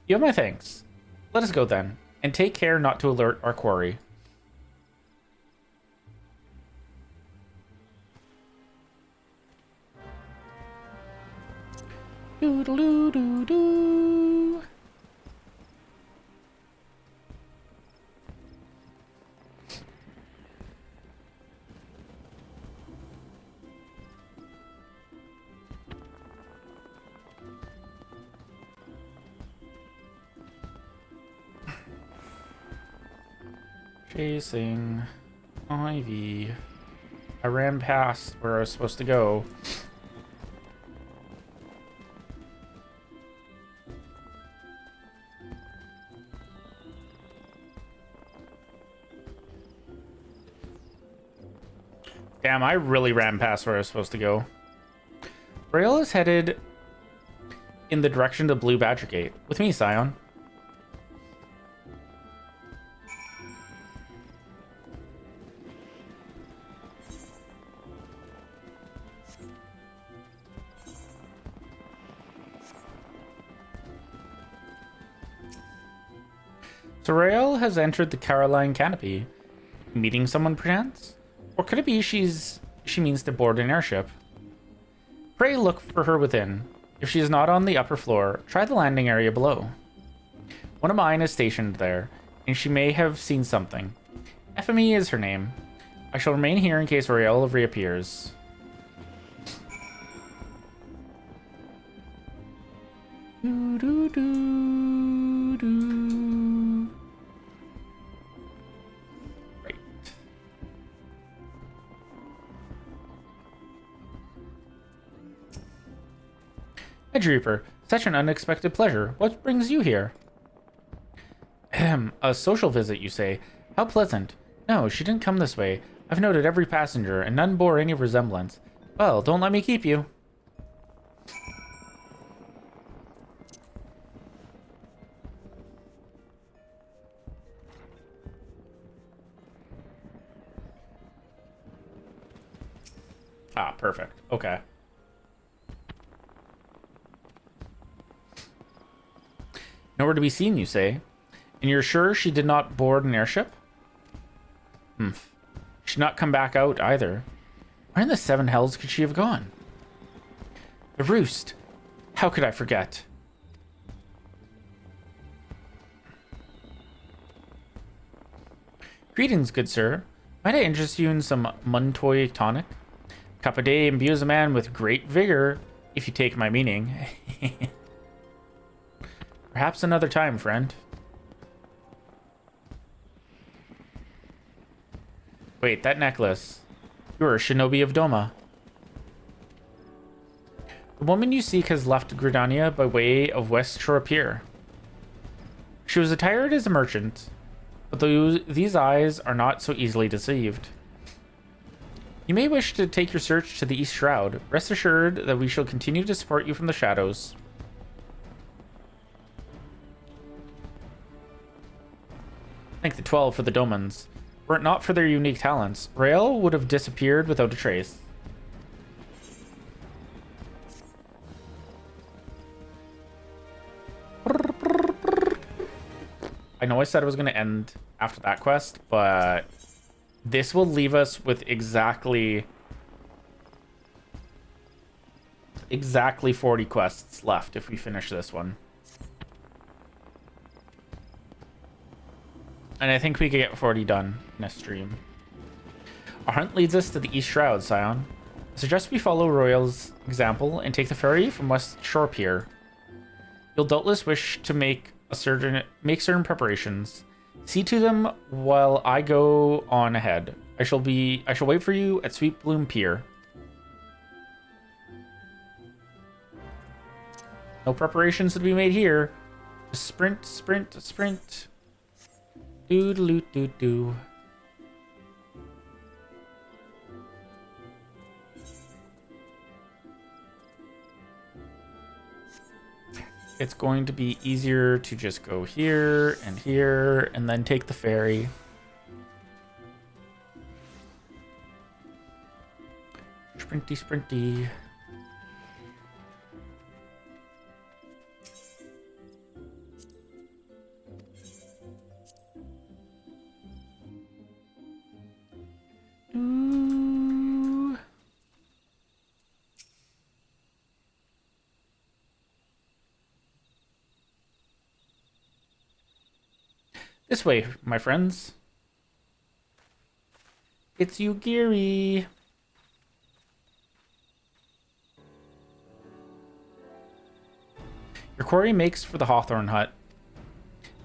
You have my thanks. Let us go then, and take care not to alert our quarry. Doodle-doo-doo-doo. Chasing Ivy. I ran past where I was supposed to go. Damn, I really ran past where I was supposed to go. Rail is headed in the direction of Blue Badger Gate. With me, Scion. So Rael has entered the Caroline Canopy. Meeting someone, perchance? Or could it be she means to board an airship? Pray look for her within. If she is not on the upper floor, try the landing area below. One of mine is stationed there, and she may have seen something. FME is her name. I shall remain here in case Royale reappears. Do, do, do, do. Right. Edge Reaper, such an unexpected pleasure. What brings you here? Ahem, a social visit, you say? How pleasant. No, she didn't come this way. I've noted every passenger, and none bore any resemblance. Well, don't let me keep you. Ah, perfect. Okay. Nowhere to be seen, you say? And you're sure she did not board an airship? She did not come back out either. Where in the seven hells could she have gone? The roost. How could I forget? Greetings, good sir. Might I interest you in some Muntoy tonic? Cup a day imbues a man with great vigor, if you take my meaning. Perhaps another time, friend. Wait, that necklace. You're a shinobi of Doma. The woman you seek has left Gridania by way of West Shore Pier. She was attired as a merchant, but these eyes are not so easily deceived. You may wish to take your search to the East Shroud. Rest assured that we shall continue to support you from the shadows. Thank the 12 for the Domans. Were it not for their unique talents, Rael would have disappeared without a trace. I know I said I was going to end after that quest, but this will leave us with exactly 40 quests left if we finish this one. And I think we could get 40 done in a stream. Our hunt leads us to the East Shroud, Scion. I suggest we follow Royal's example and take the ferry from West Shore Pier. You'll doubtless wish to make certain preparations. See to them while I go on ahead. I shall wait for you at Sweet Bloom Pier. No preparations to be made here. Just sprint, sprint, sprint. Doo-doo-doo-doo. It's going to be easier to just go here, and then take the ferry. Sprinty, sprinty. Ooh. This way, my friends. It's you, Geary. Your quarry makes for the Hawthorne Hut.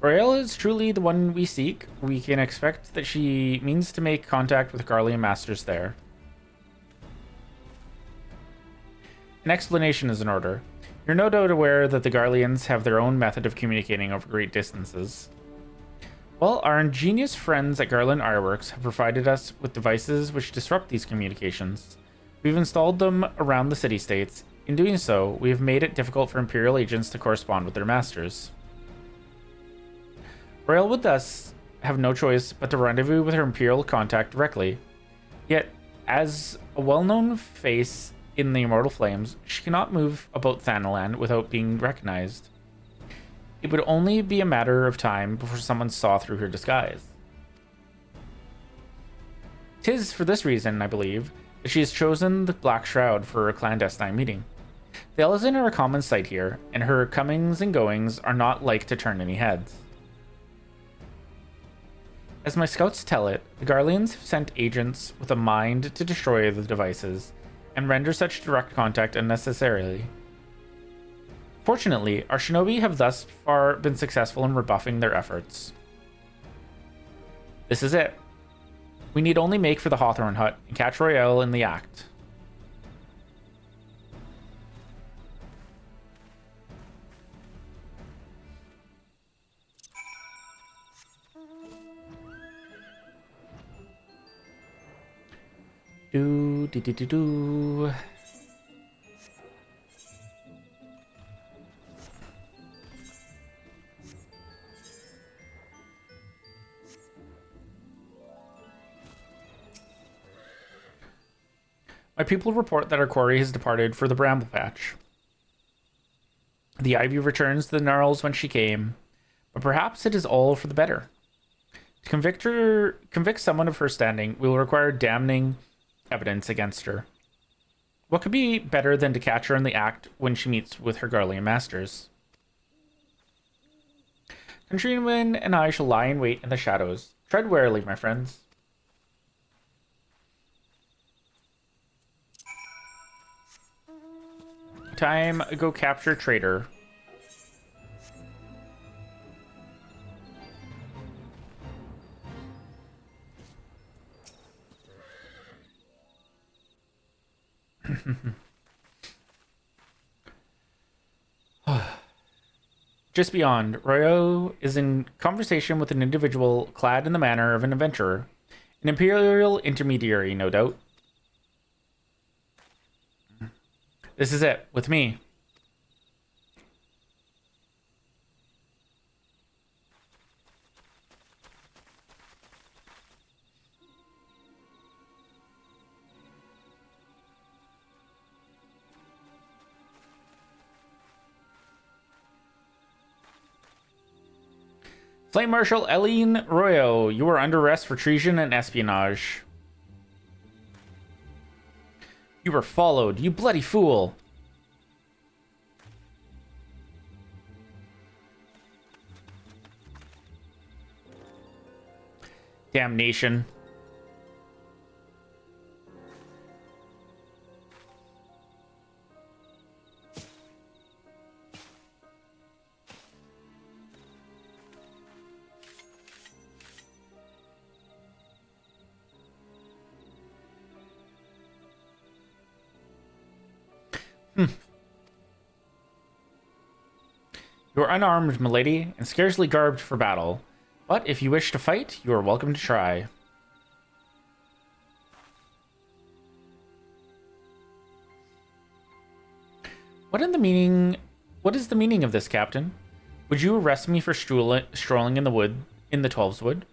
Rael is truly the one we seek. We can expect that she means to make contact with Garlean masters there. An explanation is in order. You're no doubt aware that the Garleans have their own method of communicating over great distances. Well, our ingenious friends at Garland Ironworks have provided us with devices which disrupt these communications. We've installed them around the city-states. In doing so, we have made it difficult for Imperial agents to correspond with their masters. Rael would thus have no choice but to rendezvous with her Imperial contact directly. Yet, as a well-known face in the Immortal Flames, she cannot move about Thanalan without being recognized. It would only be a matter of time before someone saw through her disguise. 'Tis for this reason, I believe, that she has chosen the Black Shroud for a clandestine meeting. Thalazin are a common sight here, and her comings and goings are not like to turn any heads. As my scouts tell it, the Garleans have sent agents with a mind to destroy the devices and render such direct contact unnecessarily. Fortunately, our shinobi have thus far been successful in rebuffing their efforts. This is it. We need only make for the Hawthorne Hut and catch Royale in the act. Do. My people report that our quarry has departed for the Bramble Patch. The ivy returns to the gnarls when she came, but perhaps it is all for the better. To convict someone of her standing, we will require damning evidence against her. What could be better than to catch her in the act when she meets with her Garlean masters? Countrymen and I shall lie in wait in the shadows. Tread warily, my friends. Time go capture traitor. Just beyond, Royo is in conversation with an individual clad in the manner of an adventurer. An imperial intermediary, no doubt. This is it, with me. Flame Marshal Eileen Royo, you are under arrest for treason and espionage. You were followed, you bloody fool. Damnation. You are unarmed, milady, and scarcely garbed for battle. But if you wish to fight, you are welcome to try. What is the meaning of this, Captain? Would you arrest me for strolling in the Twelves Wood?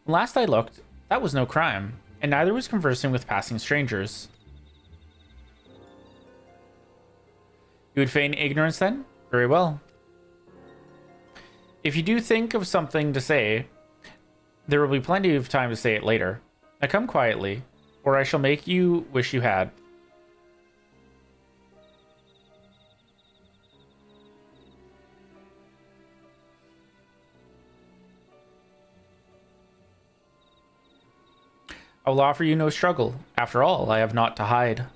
When last I looked, that was no crime, and neither was conversing with passing strangers. You would feign ignorance then? Very well. If you do think of something to say, there will be plenty of time to say it later. Now come quietly, or I shall make you wish you had. I will offer you no struggle. After all, I have naught to hide.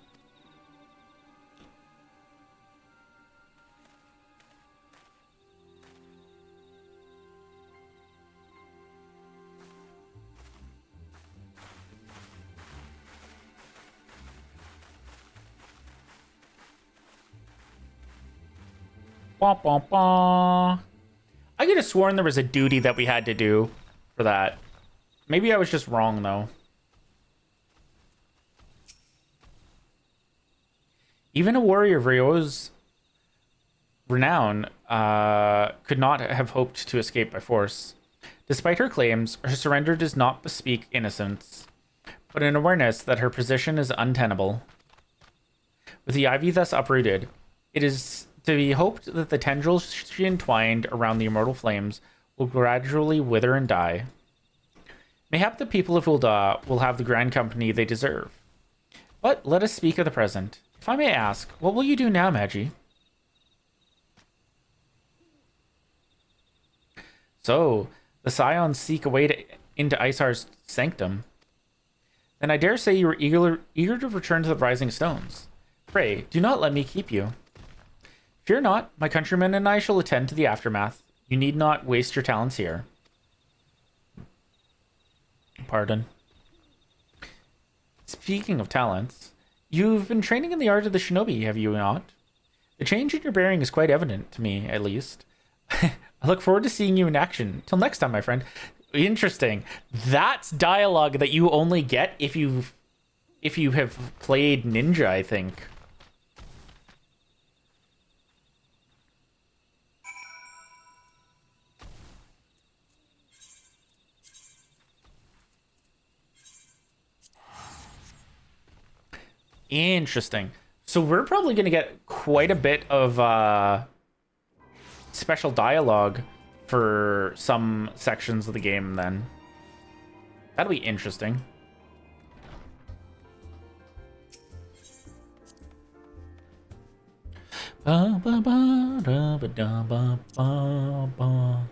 Bah, bah, bah. I could have sworn there was a duty that we had to do for that. Maybe I was just wrong, though. Even a warrior of Ryo's renown could not have hoped to escape by force. Despite her claims, her surrender does not bespeak innocence, but an awareness that her position is untenable. With the ivy thus uprooted, it is to be hoped that the tendrils she entwined around the immortal flames will gradually wither and die. Mayhap the people of Ul'dah will have the grand company they deserve. But let us speak of the present. If I may ask, what will you do now, Magi? So, the Scions seek a way into Isar's sanctum. Then I dare say you are eager to return to the Rising Stones. Pray, do not let me keep you. Fear not, my countrymen and I shall attend to the aftermath. You need not waste your talents here. Pardon. Speaking of talents, you've been training in the art of the shinobi, have you not? The change in your bearing is quite evident, to me, at least. I look forward to seeing you in action. Till next time, my friend. Interesting. That's dialogue that you only get if you have played Ninja, I think. Interesting. So we're probably going to get quite a bit of special dialogue for some sections of the game then. That'll be interesting. Ba, ba, ba, da, ba, da, ba, ba, ba.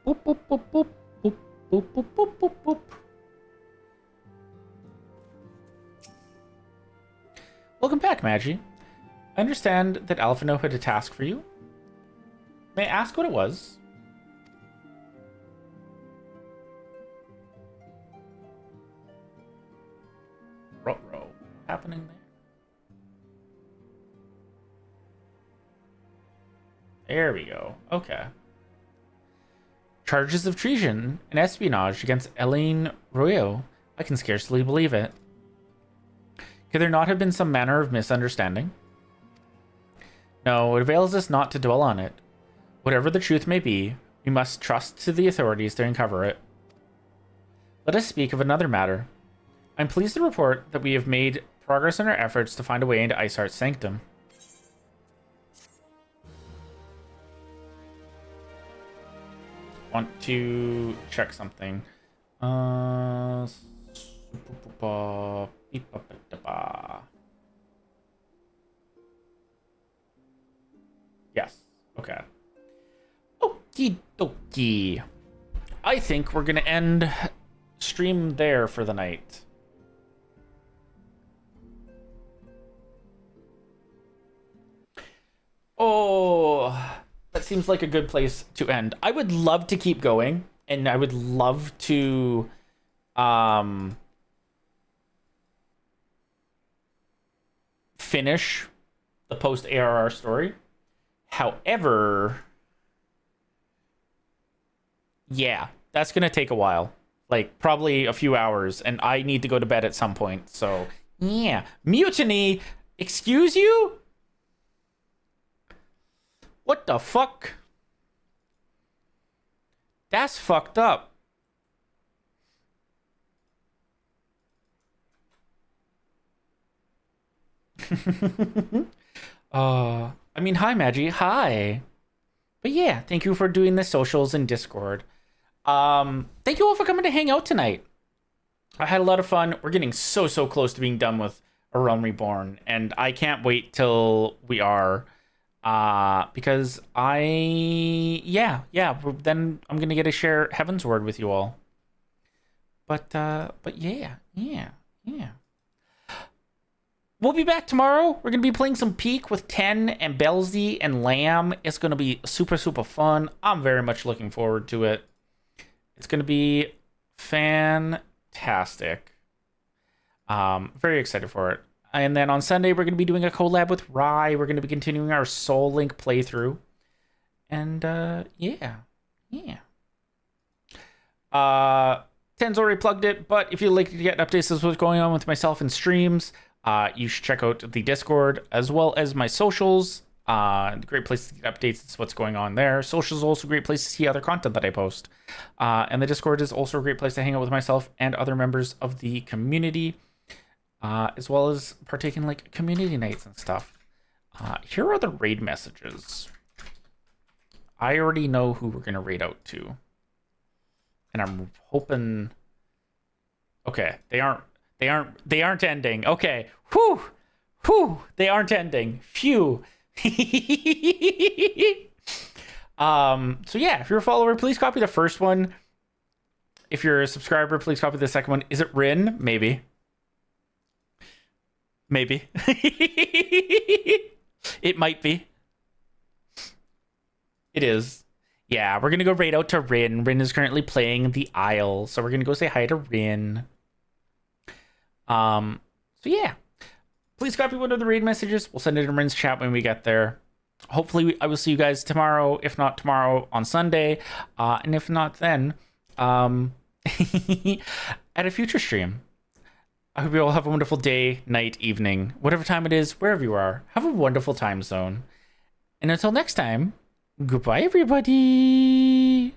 Boop, boop, boop, boop, boop, boop, boop, boop, boop, boop. Welcome back, Magi. I understand that Alphino had a task for you. May I ask what it was? Ruh-roh. Happening there? There we go. Okay. Charges of treason and espionage against Elaine Royo. I can scarcely believe it. Could there not have been some manner of misunderstanding? No, it avails us not to dwell on it. Whatever the truth may be, we must trust to the authorities to uncover it. Let us speak of another matter. I'm pleased to report that we have made progress in our efforts to find a way into Isar's sanctum. Want to check something. Yes. Okay. Okie dokie. I think we're gonna end stream there for the night. Oh, that seems like a good place to end. I would love to keep going, and I would love to finish the post ARR story. However, yeah, that's gonna take a while, like probably a few hours, and I need to go to bed at some point. So yeah, mutiny. Excuse you? What the fuck? That's fucked up. I mean, hi, Magi. Hi. But yeah, thank you for doing the socials and Discord. Thank you all for coming to hang out tonight. I had a lot of fun. We're getting so close to being done with A Realm Reborn, and I can't wait till we are. Because then I'm gonna get to share Heaven's Word with you all. But yeah. We'll be back tomorrow. We're gonna be playing some Peak with Ten and Belzy and Lamb. It's gonna be super fun. I'm very much looking forward to it. It's gonna be fantastic. Very excited for it. And then on Sunday, we're going to be doing a collab with Rye. We're going to be continuing our Soul Link playthrough. And, yeah. Ten's already plugged it, but if you'd like to get updates as to what's going on with myself and streams, you should check out the Discord as well as my socials. Great place to get updates as to what's going on there. Socials is also a great place to see other content that I post. And the Discord is also a great place to hang out with myself and other members of the community. As well as partake in like community nights and stuff. Here are the raid messages. I already know who we're gonna raid out to, and I'm hoping. Okay, they aren't ending. Okay, whew. Whew, they aren't ending. Phew. So yeah, if you're a follower, please copy the first one. If you're a subscriber, please copy the second one. Is it Rin? Maybe. Maybe. It might be. It is. Yeah, we're gonna go right out to Rin. Rin is currently playing the Isle, so we're gonna go say hi to Rin. So yeah. Please copy one of the raid messages. We'll send it in Rin's chat when we get there. Hopefully, I will see you guys tomorrow. If not tomorrow, on Sunday. And if not then, at a future stream. I hope you all have a wonderful day, night, evening, whatever time it is, wherever you are. Have a wonderful time zone. And until next time, goodbye, everybody.